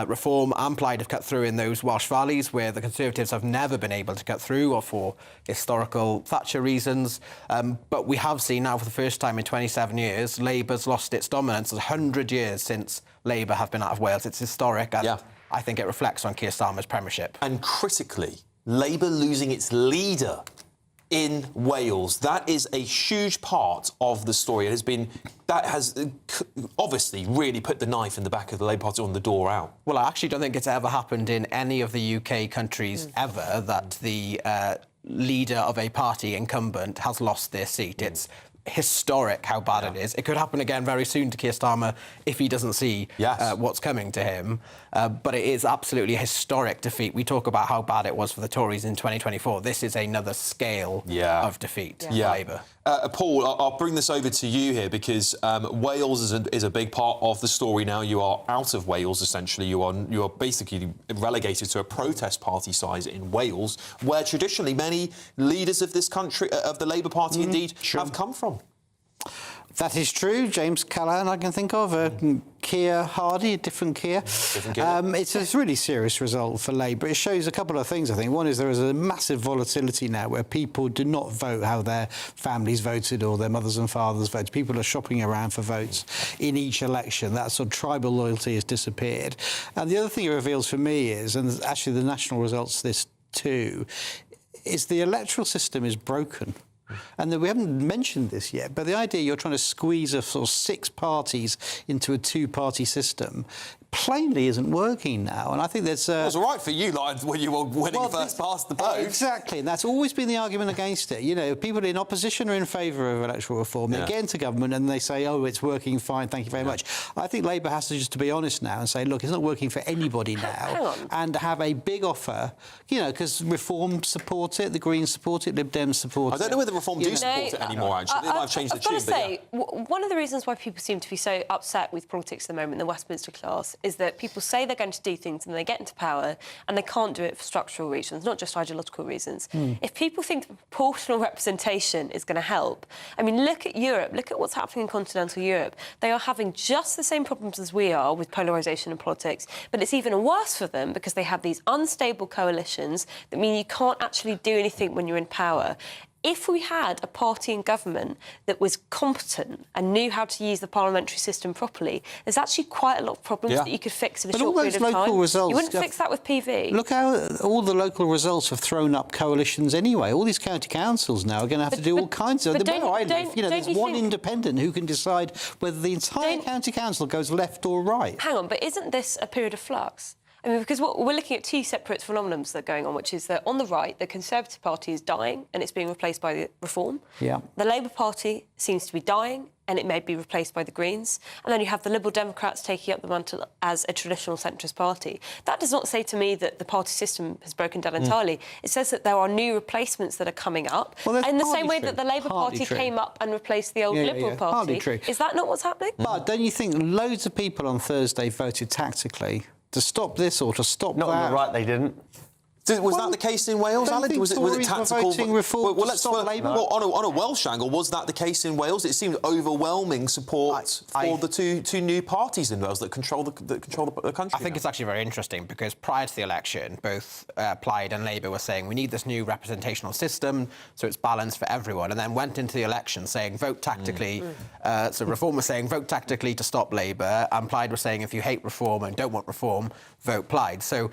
Reform and Plaid have cut through in those Welsh valleys where the Conservatives have never been able to cut through, or for historical Thatcher reasons. But we have seen now for the first time in 27 years, Labour's lost its dominance. It's 100 years since Labour have been out of Wales. It's historic, and I think it reflects on Keir Starmer's premiership. And critically, Labour losing its leader in Wales. That is a huge part of the story. That has obviously really put the knife in the back of the Labour Party on the door out. Well, I actually don't think it's ever happened in any of the UK countries ever that the leader of a party incumbent has lost their seat. It's historic how bad it is. It could happen again very soon to Keir Starmer if he doesn't see what's coming to him. But it is absolutely a historic defeat. We talk about how bad it was for the Tories in 2024. This is another scale of defeat for Labour. Paul, I'll bring this over to you here because Wales is a big part of the story now. You are out of Wales, essentially. You are basically relegated to a protest party size in Wales, where traditionally many leaders of this country, of the Labour Party indeed, have come from. That is true. James Callaghan, I can think of. Keir Hardie, a different Keir. It's a really serious result for Labour. It shows a couple of things, I think. One is there is a massive volatility now where people do not vote how their families voted or their mothers and fathers voted. People are shopping around for votes in each election. That sort of tribal loyalty has disappeared. And the other thing it reveals for me is, and actually the national results this too, is the electoral system is broken. And we haven't mentioned this yet, but the idea you're trying to squeeze a sort of 6 parties into a 2-party system plainly isn't working now. And I think that's... It was all right for you when you were winning first past the post. Exactly. And that's always been the argument against it. You know, people in opposition are in favour of electoral reform. They get into government and they say, oh, it's working fine, thank you very much. I think Labour has to just to be honest now and say, look, it's not working for anybody now. And have a big offer, you know, because Reform support it, the Greens support it, Lib Dems support it. I don't know whether Reform do support it anymore, actually. They might have changed the tune. I've got to say, one of the reasons why people seem to be so upset with politics at the moment, the Westminster class, is that people say they're going to do things and they get into power and they can't do it for structural reasons, not just ideological reasons. If people think that proportional representation is going to help, I mean, look at Europe, look at what's happening in continental Europe. They are having just the same problems as we are with polarisation in politics, but it's even worse for them because they have these unstable coalitions that mean you can't actually do anything when you're in power. if we had a party in government that was competent and knew how to use the parliamentary system properly, there's actually quite a lot of problems that you could fix in a short period of time. You wouldn't fix that with PV. Look how all the local results have thrown up coalitions anyway. All these county councils now are going to have to do all kinds of... Where I live, there's one independent who can decide whether the entire county council goes left or right. Hang on, but isn't this a period of flux? I mean, because we're looking at two separate phenomena that are going on, which is that on the right, the Conservative Party is dying and it's being replaced by the Reform. Yeah. The Labour Party seems to be dying and it may be replaced by the Greens. And then you have the Liberal Democrats taking up the mantle as a traditional centrist party. That does not say to me that the party system has broken down entirely. It says that there are new replacements that are coming up in the same way that the Labour Party came up and replaced the old Liberal Party. Hardly true. Is that not what's happening? But don't you think loads of people on Thursday voted tactically to stop this or to stop that? Not on the right, they didn't. Was that the case in Wales, Alan? Was it tactical? On a Welsh angle, was that the case in Wales? It seemed overwhelming support for the two new parties in Wales that control the country. I think it's actually very interesting because prior to the election, both Plaid and Labour were saying we need this new representational system so it's balanced for everyone, and then went into the election saying vote tactically. So Reform was saying vote tactically to stop Labour, and Plaid was saying if you hate Reform and don't want Reform, vote Plaid. So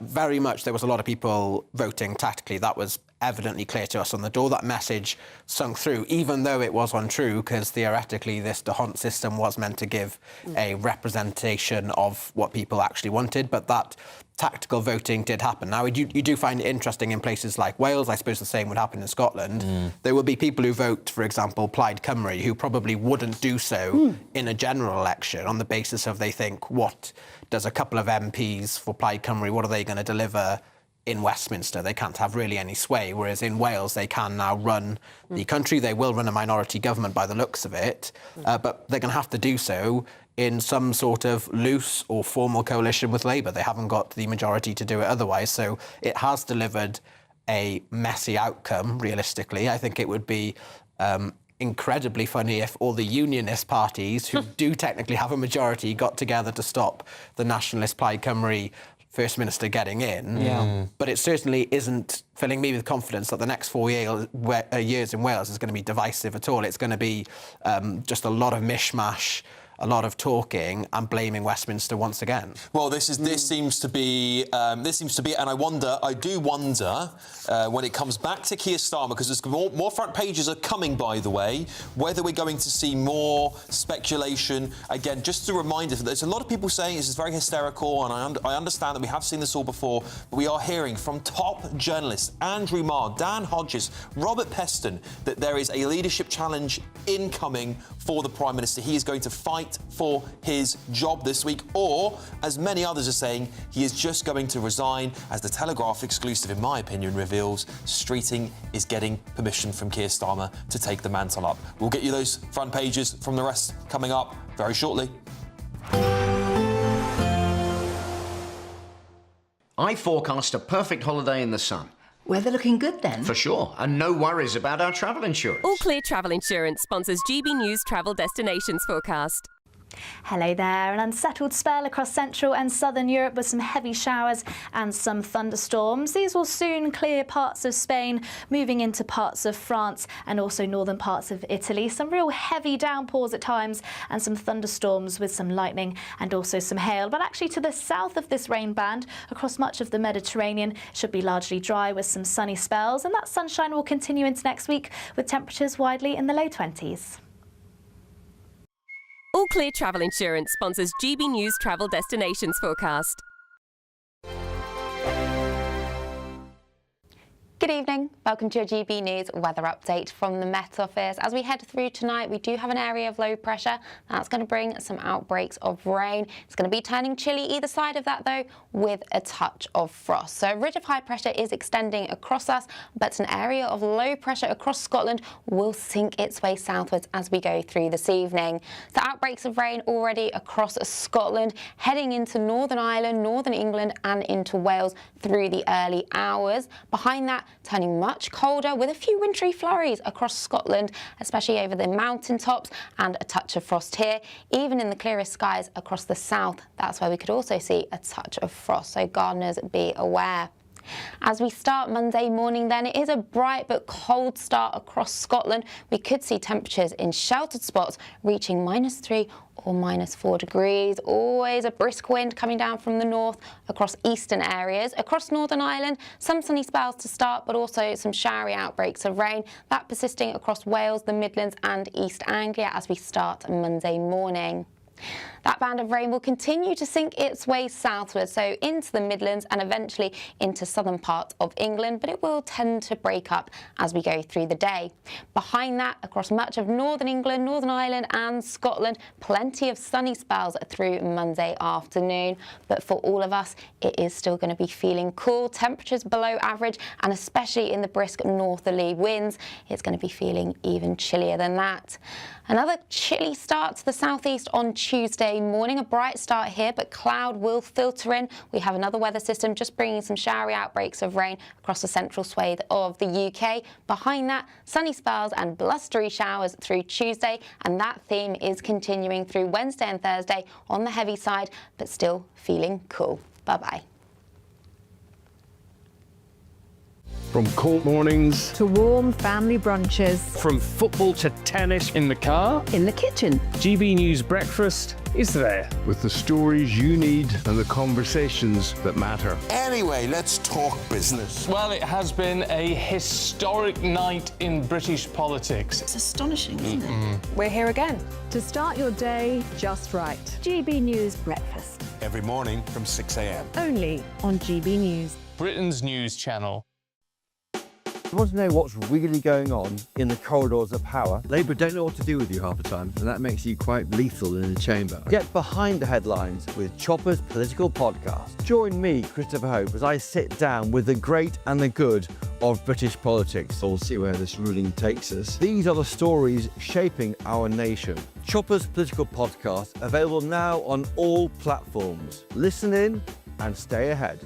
very much there was a lot of people voting tactically. That was evidently clear to us on the door. That message sunk through, even though it was untrue, because theoretically this DeHont system was meant to give a representation of what people actually wanted, but that tactical voting did happen. Now, you do find it interesting in places like Wales. I suppose the same would happen in Scotland. There will be people who vote, for example, Plaid Cymru, who probably wouldn't do so in a general election on the basis of they think, what does a couple of MPs for Plaid Cymru, what are they going to deliver in Westminster? They can't have really any sway, whereas in Wales they can now run the country. They will run a minority government by the looks of it, but they're going to have to do so in some sort of loose or formal coalition with Labour. They haven't got the majority to do it otherwise, so it has delivered a messy outcome, realistically. I think it would be incredibly funny if all the unionist parties, who do technically have a majority, got together to stop the nationalist Plaid Cymru First Minister getting in. But it certainly isn't filling me with confidence that the next 4 years in Wales is going to be divisive at all. It's going to be just a lot of mishmash, a lot of talking and blaming Westminster once again. Well, this seems to be, and I do wonder when it comes back to Keir Starmer, because there's more front pages are coming, by the way, whether we're going to see more speculation. Again, just a reminder, there's a lot of people saying this is very hysterical, and I understand that we have seen this all before, but we are hearing from top journalists, Andrew Marr, Dan Hodges, Robert Peston, that there is a leadership challenge incoming for the Prime Minister. He is going to fight for his job this week, or, as many others are saying, he is just going to resign. As the Telegraph exclusive, in my opinion, reveals, Streeting is getting permission from Keir Starmer to take the mantle up. We'll get you those front pages from the rest coming up very shortly. I forecast a perfect holiday in the sun. Weather looking good then? For sure, and no worries about our travel insurance. All Clear Travel Insurance sponsors GB News Travel Destinations Forecast. Hello there. An unsettled spell across central and southern Europe with some heavy showers and some thunderstorms. These will soon clear parts of Spain, moving into parts of France and also northern parts of Italy. Some real heavy downpours at times and some thunderstorms with some lightning and also some hail. But actually to the south of this rain band, across much of the Mediterranean, should be largely dry with some sunny spells, and that sunshine will continue into next week with temperatures widely in the low 20s. All Clear Travel Insurance sponsors GB News Travel Destinations Forecast. Good evening. Welcome to your GB News weather update from the Met Office. As we head through tonight, we do have an area of low pressure. That's going to bring some outbreaks of rain. It's going to be turning chilly either side of that, though, with a touch of frost. So a ridge of high pressure is extending across us, but an area of low pressure across Scotland will sink its way southwards as we go through this evening. So outbreaks of rain already across Scotland, heading into Northern Ireland, Northern England and into Wales through the early hours. Behind that, turning much colder with a few wintry flurries across Scotland, especially over the mountaintops, and a touch of frost here. Even in the clearest skies across the south, that's where we could also see a touch of frost, so gardeners be aware. As we start Monday morning then, it is a bright but cold start across Scotland. We could see temperatures in sheltered spots reaching -3 or -4 degrees. Always a brisk wind coming down from the north across eastern areas. Across Northern Ireland, some sunny spells to start, but also some showery outbreaks of rain. That persisting across Wales, the Midlands and East Anglia as we start Monday morning. That band of rain will continue to sink its way southwards, so into the Midlands and eventually into southern parts of England, but it will tend to break up as we go through the day. Behind that, across much of northern England, Northern Ireland and Scotland, plenty of sunny spells through Monday afternoon. But for all of us, it is still going to be feeling cool. Temperatures below average, and especially in the brisk northerly winds, it's going to be feeling even chillier than that. Another chilly start to the southeast on Tuesday morning. A bright start here, but cloud will filter in. We have another weather system just bringing some showery outbreaks of rain across the central swathe of the UK. Behind that, sunny spells and blustery showers through Tuesday, and that theme is continuing through Wednesday and Thursday on the heavy side, but still feeling cool. Bye-bye. From cold mornings to warm family brunches. From football to tennis in the car. In the kitchen. GB News Breakfast is there. with the stories you need and the conversations that matter. Anyway, let's talk business. Well, it has been a historic night in British politics. It's astonishing, isn't it? We're here again. To start your day just right. GB News Breakfast. Every morning from 6 a.m. Only on GB News. Britain's news channel. You want to know what's really going on in the corridors of power? Labour don't know what to do with you half the time, and that makes you quite lethal in the chamber. Get behind the headlines with Chopper's Political Podcast. Join me, Christopher Hope, as I sit down with the great and the good of British politics. We'll see where this ruling takes us. These are the stories shaping our nation. Chopper's Political Podcast, available now on all platforms. Listen in and stay ahead.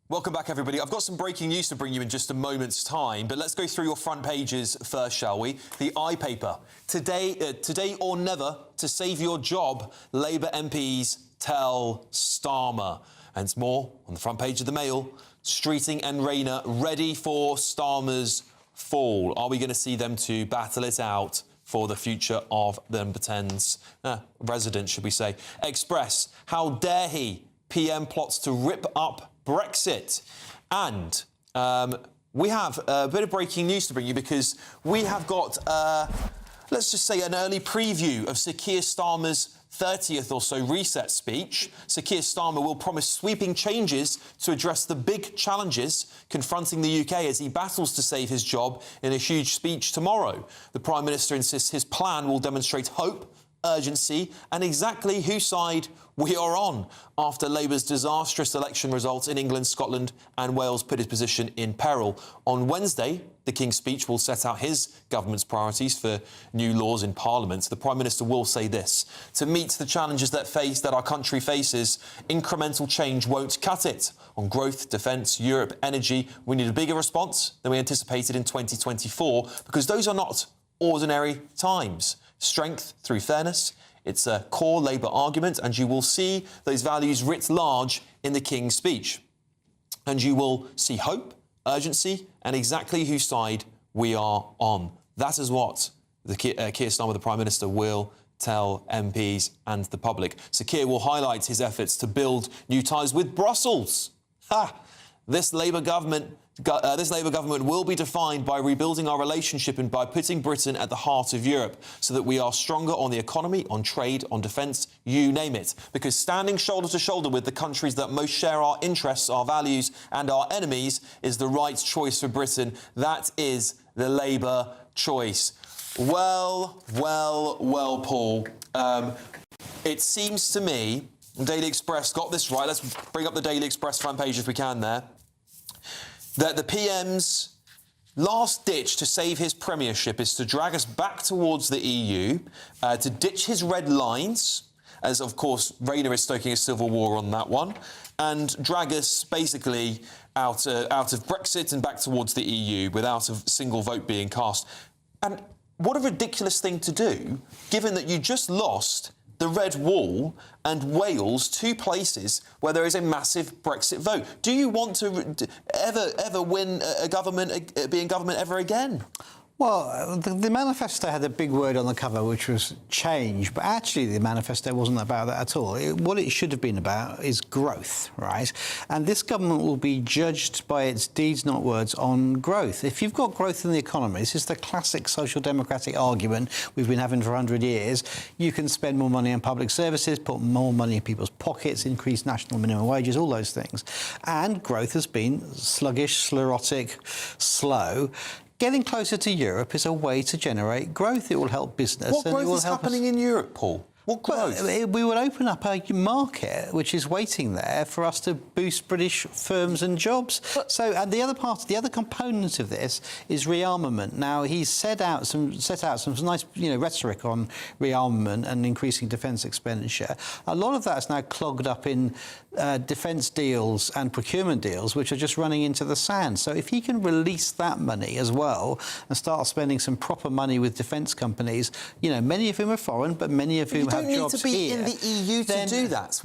Welcome back, everybody. I've got some breaking news to bring you in just a moment's time, but let's go through your front pages first, shall we? The iPaper. Today or never, to save your job, Labour MPs tell Starmer. And more on the front page of the Mail. Streeting and Rayner ready for Starmer's fall. Are we going to see them to battle it out for the future of the number 10's resident, should we say? Express. How dare he? PM plots to rip up Brexit. And we have a bit of breaking news to bring you because we have got, let's just say, an early preview of Sir Keir Starmer's 30th or so reset speech. Sir Keir Starmer will promise sweeping changes to address the big challenges confronting the UK as he battles to save his job in a huge speech tomorrow. The Prime Minister insists his plan will demonstrate hope, urgency and exactly whose side we are on after Labour's disastrous election results in England, Scotland and Wales put his position in peril. On Wednesday, the King's speech will set out his government's priorities for new laws in Parliament. The Prime Minister will say this: to meet the challenges that our country faces, incremental change won't cut it. On growth, defence, Europe, energy, we need a bigger response than we anticipated in 2024 because those are not ordinary times. Strength through fairness. It's a core Labour argument, and you will see those values writ large in the King's speech. And you will see hope, urgency, and exactly whose side we are on. That is what Keir Starmer, the Prime Minister, will tell MPs and the public. Sir Keir will highlight his efforts to build new ties with Brussels. This Labour government will be defined by rebuilding our relationship and by putting Britain at the heart of Europe so that we are stronger on the economy, on trade, on defence, you name it. Because standing shoulder to shoulder with the countries that most share our interests, our values and our enemies is the right choice for Britain. That is the Labour choice. Well, Paul. It seems to me, Daily Express got this right. Let's bring up the Daily Express front page if we can there. That the PM's last ditch to save his premiership is to drag us back towards the EU, to ditch his red lines, as of course Rayner is stoking a civil war on that one, and drag us basically out of Brexit and back towards the EU without a single vote being cast. And what a ridiculous thing to do, given that you just lost the Red Wall and Wales, 2 places where there is a massive Brexit vote. Do you want to ever win a government, be in government ever again? Well, the manifesto had a big word on the cover, which was change, but actually the manifesto wasn't about that at all. What it should have been about is growth, right? And this government will be judged by its deeds, not words, on growth. If you've got growth in the economy, this is the classic social democratic argument we've been having for 100 years. You can spend more money on public services, put more money in people's pockets, increase national minimum wages, all those things. And growth has been sluggish, sclerotic, slow. Getting closer to Europe is a way to generate growth. It will help business. What growth is happening in Europe, Paul? What growth? We will open up a market which is waiting there for us to boost British firms and jobs. And the other component of this is rearmament. Now, he's set out some nice, rhetoric on rearmament and increasing defence expenditure. A lot of that is now clogged up in defence deals and procurement deals, which are just running into the sand. So if he can release that money as well and start spending some proper money with defence companies, many of whom are foreign, but many of whom have jobs here. You don't need to be in the EU to do that.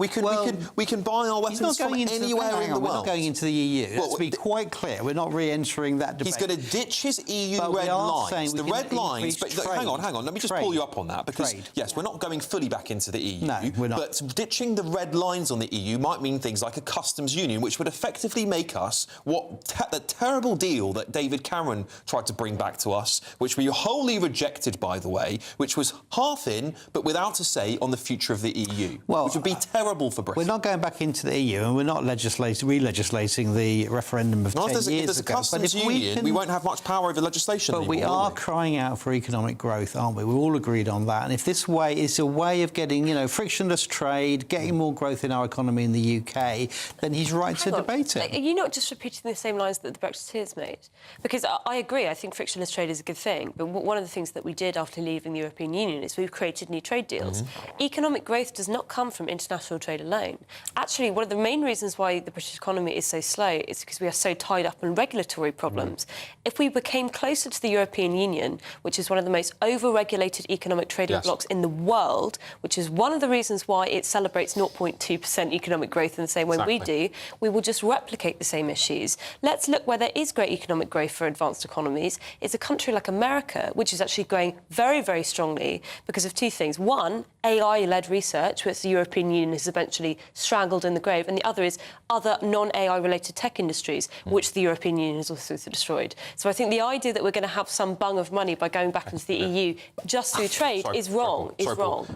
We can buy our weapons from anywhere in the world. We're not going into the EU. Let's be quite clear. We're not re-entering that debate. He's going to ditch his EU red lines. The red lines. But hang on. Let me just pull you up on that because yes, we're not going fully back into the EU. No, we're not. But ditching the red lines on the EU might mean things like a customs union, which would effectively make us the terrible deal that David Cameron tried to bring back to us, which we wholly rejected, by the way, which was half in but without a say on the future of the EU, which would be terrible for Britain. We're not going back into the EU, and we're not re-legislating the referendum of 10 years ago. If there's a customs union, we won't have much power over legislation anymore. But we are crying out for economic growth, aren't we? We're all agreed on that. And if this way is a way of getting, frictionless trade, getting more growth in our economy in the UK, then he's right to debate it. Are you not just repeating the same lines that the Brexiteers made? Because I agree, I think frictionless trade is a good thing, but one of the things that we did after leaving the European Union is we've created new trade deals. Economic growth does not come from international trade alone. Actually, one of the main reasons why the British economy is so slow is because we are so tied up in regulatory problems. If we became closer to the European Union, which is one of the most over-regulated economic trading blocks in the world, which is one of the reasons why it celebrates 0.2% economic growth in the same way we do, we will just replicate the same issues. Let's look where there is great economic growth for advanced economies. It's a country like America, which is actually growing very, very strongly because of 2 things. One, AI-led research, which the European Union has eventually strangled in the grave, and the other is other non-AI-related tech industries, which the European Union has also destroyed. So I think the idea that we're going to have some bung of money by going back into the EU just through trade is wrong.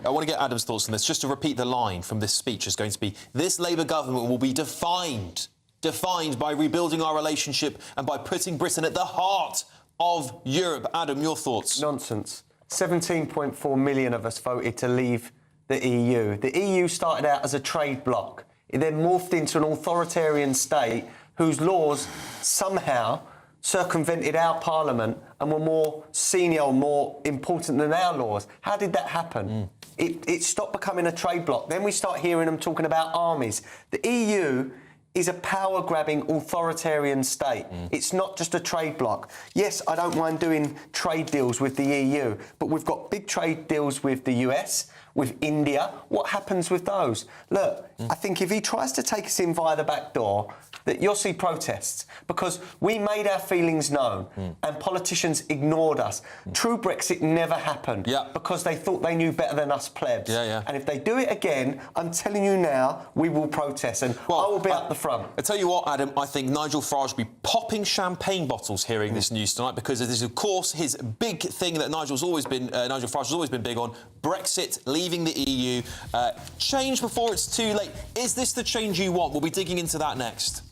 I want to get Adam's thoughts on this. Just to repeat the line from this speech is going to be, this Labour government will be defined by rebuilding our relationship and by putting Britain at the heart of Europe. Adam, your thoughts? Nonsense. 17.4 million of us voted to leave the EU. The EU started out as a trade bloc. It then morphed into an authoritarian state whose laws somehow circumvented our parliament and were more senior or more important than our laws. How did that happen? It stopped becoming a trade bloc. Then we start hearing them talking about armies. The EU is a power-grabbing authoritarian state. It's not just a trade bloc. Yes, I don't mind doing trade deals with the EU, but we've got big trade deals with the US, with India. What happens with those? Look, I think if he tries to take us in via the back door, that you'll see protests, because we made our feelings known and politicians ignored us. True Brexit never happened because they thought they knew better than us plebs. And if they do it again, I'm telling you now, we will protest, and I will be up the front. I tell you what, Adam, I think Nigel Farage will be popping champagne bottles hearing this news tonight, because it is, of course, his big thing that Nigel Farage has always been big on: Brexit, leaving the EU. Change before it's too late. Is this the change you want? We'll be digging into that next.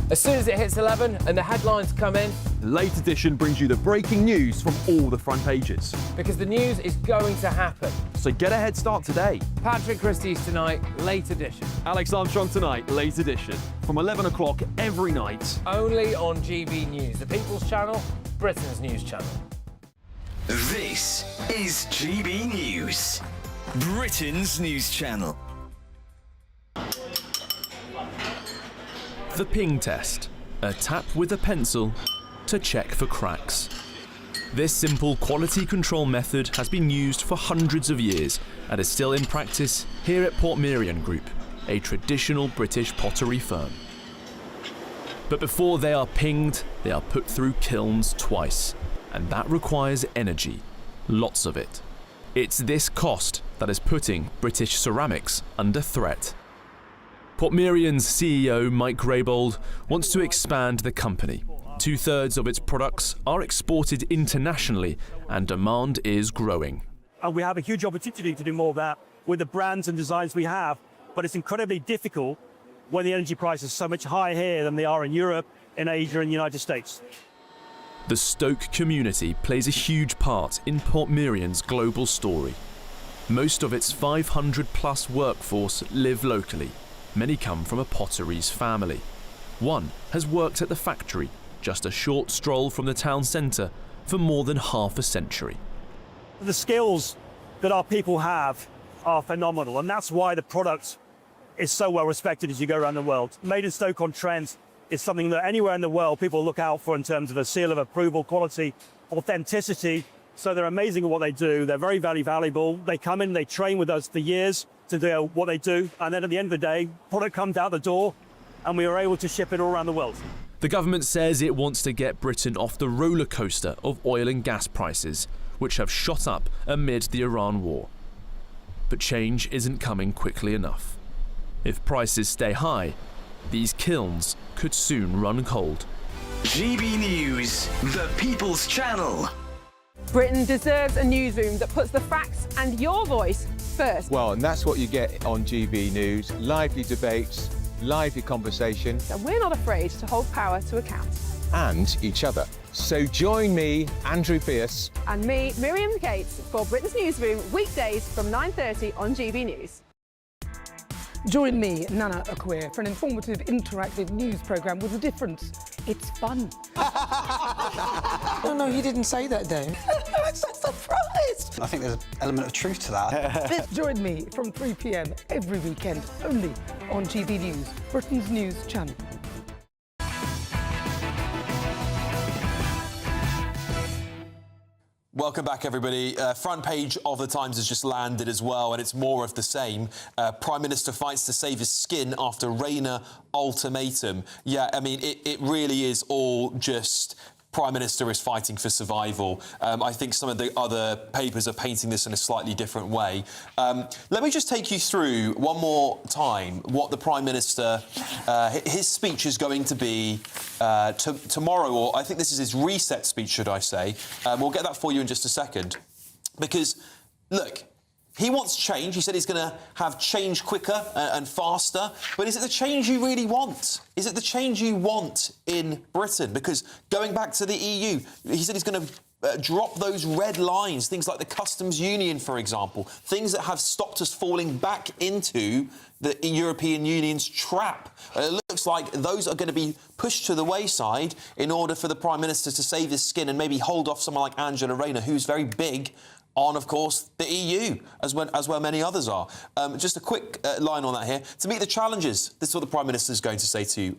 As soon as it hits 11 and the headlines come in, the Late Edition brings you the breaking news from all the front pages. Because the news is going to happen. So get a head start today. Patrick Christie's tonight, Late Edition. Alex Armstrong tonight, Late Edition. From 11 o'clock every night. Only on GB News, the People's Channel, Britain's news channel. This is GB News, Britain's news channel. The ping test, a tap with a pencil to check for cracks. This simple quality control method has been used for hundreds of years and is still in practice here at Portmeirion Group, a traditional British pottery firm. But before they are pinged, they are put through kilns twice, and that requires energy, lots of it. It's this cost that is putting British ceramics under threat. Portmeirion's CEO, Mike Raybould, wants to expand the company. 2/3 of its products are exported internationally, and demand is growing. And we have a huge opportunity to do more of that with the brands and designs we have, but it's incredibly difficult when the energy prices are so much higher here than they are in Europe, in Asia, and the United States. The Stoke community plays a huge part in Portmeirion's global story. Most of its 500+ workforce live locally. Many come from a potteries family. One has worked at the factory, just a short stroll from the town centre, for more than half a century. The skills that our people have are phenomenal, and that's why the product is so well respected as you go around the world. Made in Stoke-on-Trent is something that anywhere in the world people look out for in terms of a seal of approval, quality, authenticity. So they're amazing at what they do. They're very valuable. They come in, they train with us for years to do what they do, and then at the end of the day, product comes out the door, and we are able to ship it all around the world. The government says it wants to get Britain off the roller coaster of oil and gas prices, which have shot up amid the Iran war. But change isn't coming quickly enough. If prices stay high, these kilns could soon run cold. GB News, the People's Channel. Britain deserves a newsroom that puts the facts and your voice first. Well, and that's what you get on GB News. Lively debates, lively conversation. And we're not afraid to hold power to account. And each other. So join me, Andrew Pierce. And me, Miriam Gates, for Britain's Newsroom, weekdays from 9:30 on GB News. Join me, Nana Akwe, for an informative, interactive news programme with a difference. It's fun. No, he didn't say that, Dave. I'm so surprised. I think there's an element of truth to that. Join me from 3 p.m. every weekend, only on GB News, Britain's news channel. Welcome back, everybody. Front page of the Times has just landed as well, and it's more of the same. Prime Minister fights to save his skin after Rayner ultimatum. Yeah, I mean, it really is all just Prime Minister is fighting for survival. I think some of the other papers are painting this in a slightly different way. Let me just take you through one more time what the Prime Minister, his speech is going to be tomorrow, or I think this is his reset speech, should I say. We'll get that for you in just a second. Because, look, he wants change. He said he's going to have change quicker and faster. But is it the change you really want? Is it the change you want in Britain? Because going back to the EU, he said he's going to drop those red lines, things like the customs union, for example, things that have stopped us falling back into the European Union's trap. It looks like those are going to be pushed to the wayside in order for the Prime Minister to save his skin and maybe hold off someone like Angela Rayner, who's very big on, of course, the EU, as well many others are. Just a quick line on that here. To meet the challenges, this is what the Prime Minister is going to say to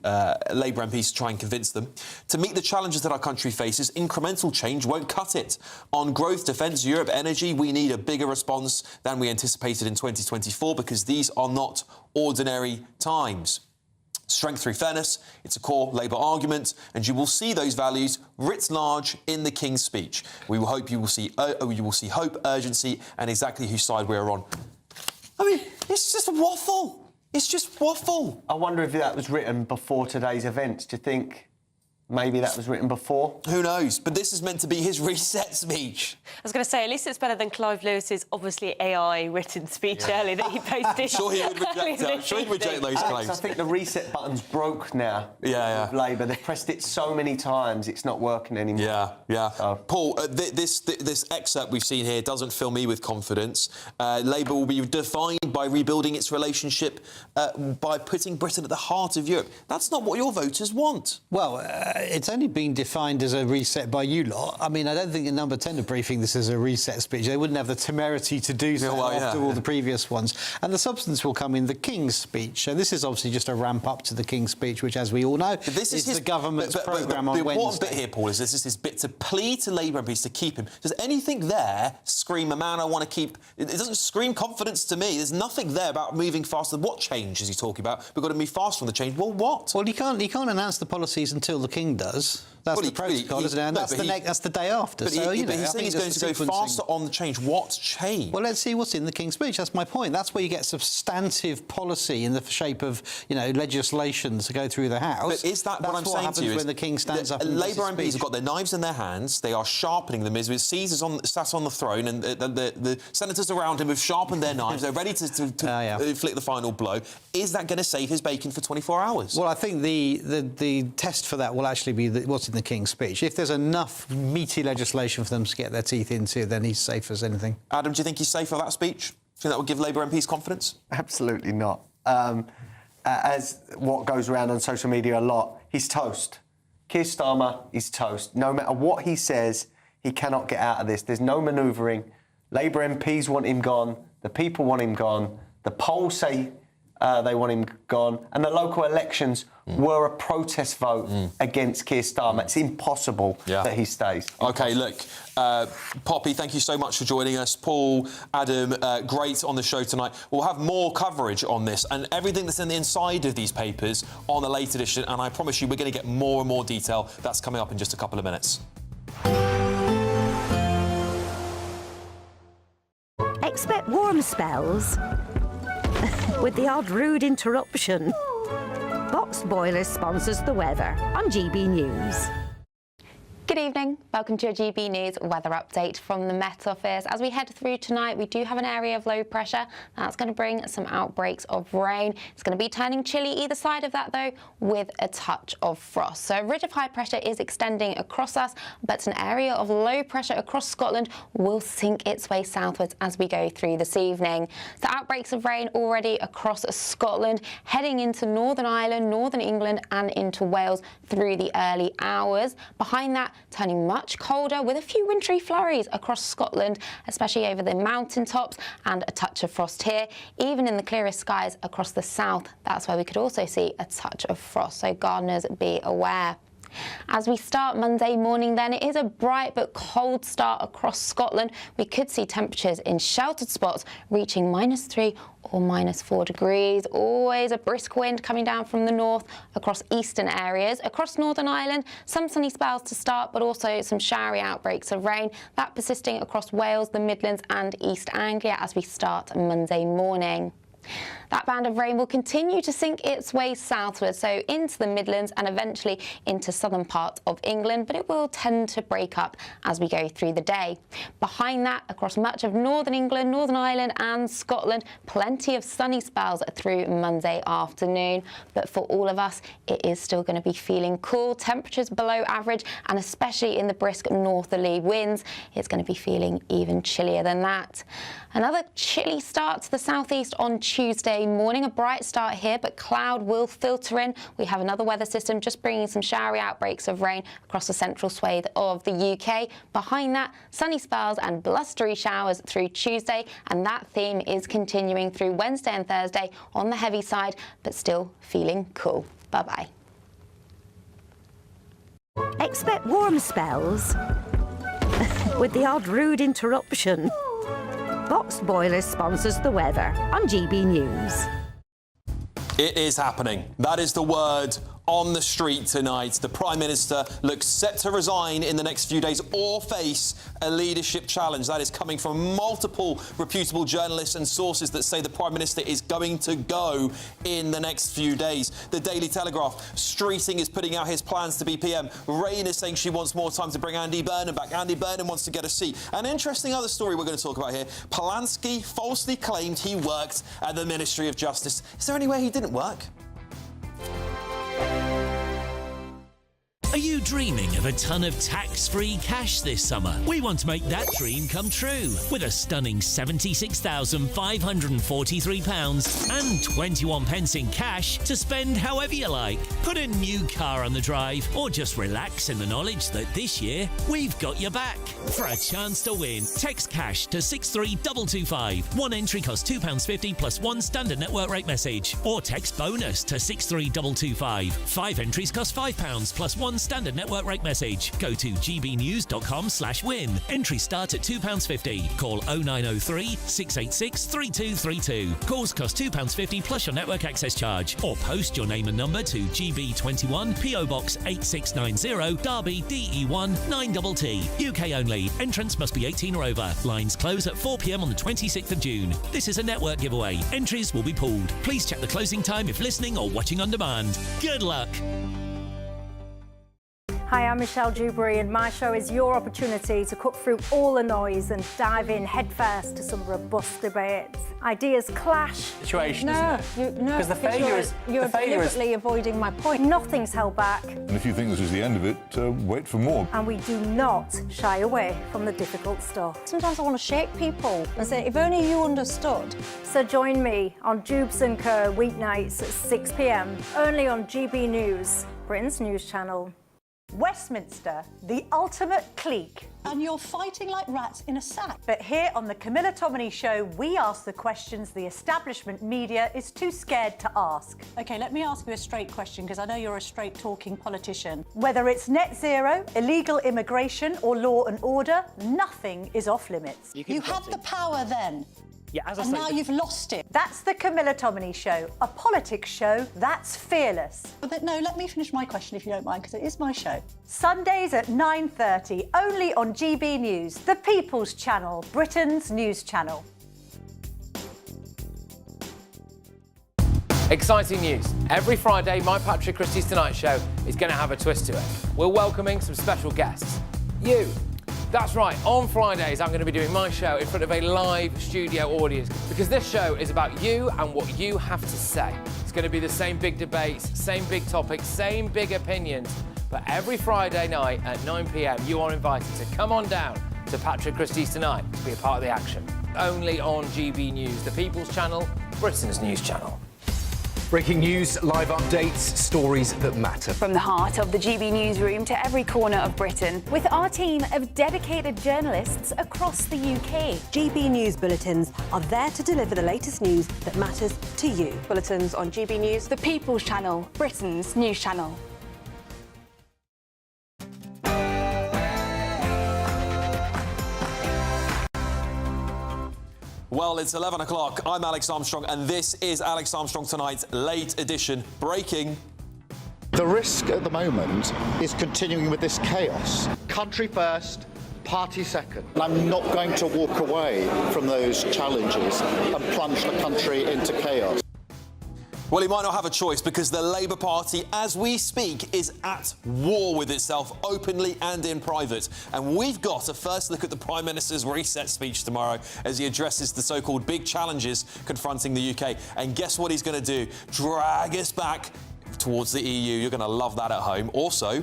Labour MPs to try and convince them. To meet the challenges that our country faces, incremental change won't cut it. On growth, defence, Europe, energy, we need a bigger response than we anticipated in 2024 because these are not ordinary times. Strength through fairness, it's a core Labour argument, and you will see those values writ large in the King's speech. You will see hope, urgency, and exactly whose side we're on. I mean, it's just waffle. It's just waffle. I wonder if that was written before today's events. Do you think maybe that was written before? Who knows? But this is meant to be his reset speech. I was going to say, at least it's better than Clive Lewis's obviously AI-written speech earlier that he posted. Sure he would reject that. Sure he'd reject those claims. I think the reset button's broke now. Yeah. With Labour. They've pressed it so many times, it's not working anymore. Yeah. So. Paul, this excerpt we've seen here doesn't fill me with confidence. Labour will be defined by rebuilding its relationship by putting Britain at the heart of Europe. That's not what your voters want. Well, It's only been defined as a reset by you lot. I mean, I don't think the Number 10 are briefing this as a reset speech. They wouldn't have the temerity to do so after all the previous ones. And the substance will come in the King's speech. So this is obviously just a ramp up to the King's speech, which, as we all know, is the government's programme on Wednesday. The important bit here, Paul, is this bit to plead to Labour MPs to keep him. Does anything there scream a man I want to keep? It doesn't scream confidence to me. There's nothing there about moving faster. What change is he talking about? We've got to move faster on the change. Well, what? Well, he can't announce the policies until the King does. That's the protocol, isn't it? And that's the day after. But so, but he's saying he's going to go faster on the change. What change? Well, let's see what's in the King's speech. That's my point. That's where you get substantive policy in the shape of, legislation to go through the House. But is that what I'm saying to you? That's what happens when the King stands up and Labour MPs have got their knives in their hands. They are sharpening them. With Caesar's sat on the throne, and the senators around him have sharpened their knives. They're ready to inflict the final blow. Is that going to save his bacon for 24 hours? Well, I think the test for that will actually be what's in the King's speech. If there's enough meaty legislation for them to get their teeth into, then he's safe as anything. Adam, do you think he's safe for that speech? Do you think that would give Labour MPs confidence? Absolutely not. As what goes around on social media a lot, he's toast. Keir Starmer is toast. No matter what he says, he cannot get out of this. There's no manoeuvring. Labour MPs want him gone. The people want him gone. The polls say they want him gone. And the local elections were a protest vote against Keir Starmer. It's impossible that he stays. OK, look, Poppy, thank you so much for joining us. Paul, Adam, great on the show tonight. We'll have more coverage on this and everything that's in the inside of these papers on the late edition. And I promise you we're going to get more and more detail. That's coming up in just a couple of minutes. Expect warm spells with the odd rude interruption. Box Boiler sponsors the weather on GB News. Good evening. Welcome to your GB News weather update from the Met Office. As we head through tonight, we do have an area of low pressure. That's going to bring some outbreaks of rain. It's going to be turning chilly either side of that, though, with a touch of frost. So a ridge of high pressure is extending across us, but an area of low pressure across Scotland will sink its way southwards as we go through this evening. So outbreaks of rain already across Scotland, heading into Northern Ireland, Northern England and into Wales through the early hours. Behind that, turning much colder with a few wintry flurries across Scotland, especially over the mountaintops, and a touch of frost here. Even in the clearest skies across the south, that's where we could also see a touch of frost, so gardeners be aware. As we start Monday morning then, it is a bright but cold start across Scotland. We could see temperatures in sheltered spots reaching -3 or -4 degrees. Always a brisk wind coming down from the north across eastern areas. Across Northern Ireland, some sunny spells to start, but also some showery outbreaks of rain. That persisting across Wales, the Midlands and East Anglia as we start Monday morning. That band of rain will continue to sink its way southward, so into the Midlands and eventually into southern parts of England, but it will tend to break up as we go through the day. Behind that, across much of northern England, Northern Ireland and Scotland, plenty of sunny spells through Monday afternoon. But for all of us, it is still going to be feeling cool. Temperatures below average, and especially in the brisk northerly winds, it's going to be feeling even chillier than that. Another chilly start to the southeast on Tuesday morning. A bright start here, but cloud will filter in. We have another weather system just bringing some showery outbreaks of rain across the central swathe of the UK. Behind that, sunny spells and blustery showers through Tuesday, and that theme is continuing through Wednesday and Thursday on the heavy side, but still feeling cool. Bye-bye. Expect warm spells with the odd rude interruption. Box Boiler sponsors the weather on GB News. It is happening. That is the word on the street tonight. The Prime Minister looks set to resign in the next few days or face a leadership challenge. That is coming from multiple reputable journalists and sources that say the Prime Minister is going to go in the next few days. The Daily Telegraph, Streeting is putting out his plans to be PM. Rain is saying she wants more time to bring Andy Burnham back. Andy Burnham wants to get a seat. An interesting other story we're going to talk about here. Polanski falsely claimed he worked at the Ministry of Justice. Is there any way he didn't work? Are Are you dreaming of a ton of tax-free cash this summer? We want to make that dream come true with a stunning £76,543 and 21 pence in cash to spend however you like. Put a new car on the drive or just relax in the knowledge that this year we've got your back. For a chance to win, text cash to 63225. One entry costs £2.50 plus one standard network rate message. Or text bonus to 63225. 5 entries cost £5 plus one standard network rate message. Go to gbnews.com/win. Entries start at £2.50. Call 0903 686 3232. Calls cost £2.50 plus your network access charge. Or post your name and number to GB21 PO Box 8690 Derby DE1 9TT. UK only. Entrance must be 18 or over. Lines close at 4 p.m. on the 26th of June. This is a network giveaway. Entries will be pooled. Please check the closing time if listening or watching on demand. Good luck. Hi, I'm Michelle Dewberry, and my show is your opportunity to cut through all the noise and dive in headfirst to some robust debates. Ideas clash. Situation, isn't it? Because the failure is you're deliberately avoiding my point. Nothing's held back, And if you think this is the end of it, wait for more. and we do not shy away from the difficult stuff. Sometimes I want to shake people and say, if only you understood. So join me on Jubes & Co. weeknights at 6 p.m. only on GB News, Britain's news channel. Westminster, the ultimate clique. And you're fighting like rats in a sack. But here on the Camilla Tominey Show, we ask the questions the establishment media is too scared to ask. OK, let me ask you a straight question, because I know you're a straight-talking politician. Whether it's net zero, illegal immigration or law and order, nothing is off limits. You had the power then. Yeah, as I And say, now you've lost it. That's the Camilla Tominey Show, a politics show that's fearless. But no, let me finish my question if you don't mind, because it is my show. Sundays at 9:30, only on GB News, the People's Channel, Britain's news channel. Exciting news. Every Friday, my Patrick Christie's Tonight Show is going to have a twist to it. We're welcoming some special guests. You. That's right, on Fridays I'm going to be doing my show in front of a live studio audience, because this show is about you and what you have to say. It's going to be the same big debates, same big topics, same big opinions, but every Friday night at 9 p.m. you are invited to come on down to Patrick Christie's Tonight to be a part of the action. Only on GB News, the People's Channel, Britain's news channel. Breaking news, live updates, stories that matter. From the heart of the GB newsroom to every corner of Britain, with our team of dedicated journalists across the UK. GB News bulletins are there to deliver the latest news that matters to you. Bulletins on GB News, the People's Channel, Britain's news channel. Well, it's 11 o'clock. I'm Alex Armstrong, and this is Alex Armstrong Tonight's late edition. Breaking. The risk at the moment is continuing with this chaos. Country first, party second. And I'm not going to walk away from those challenges and plunge the country into chaos. Well, he might not have a choice, because the Labour Party, as we speak, is at war with itself, openly and in private. And we've got a first look at the Prime Minister's reset speech tomorrow as he addresses the so-called big challenges confronting the UK. And guess what he's going to do? Drag us back towards the EU. You're going to love that at home. Also,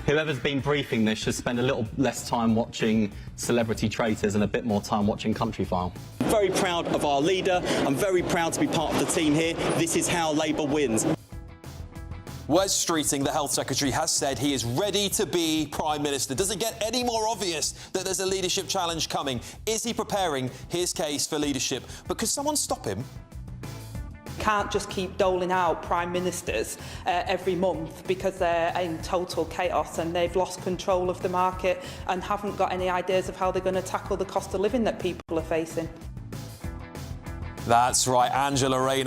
whoever's been briefing this should spend a little less time watching Celebrity Traitors and a bit more time watching Country File. I'm very proud of our leader. I'm very proud to be part of the team here. This is how Labour wins. Wes Streeting, the Health Secretary, has said he is ready to be Prime Minister. Does it get any more obvious that there's a leadership challenge coming? Is he preparing his case for leadership? But could someone stop him? Can't just keep doling out prime ministers every month, because they're in total chaos and they've lost control of the market and haven't got any ideas of how they're going to tackle the cost of living that people are facing. That's right, Angela Rayner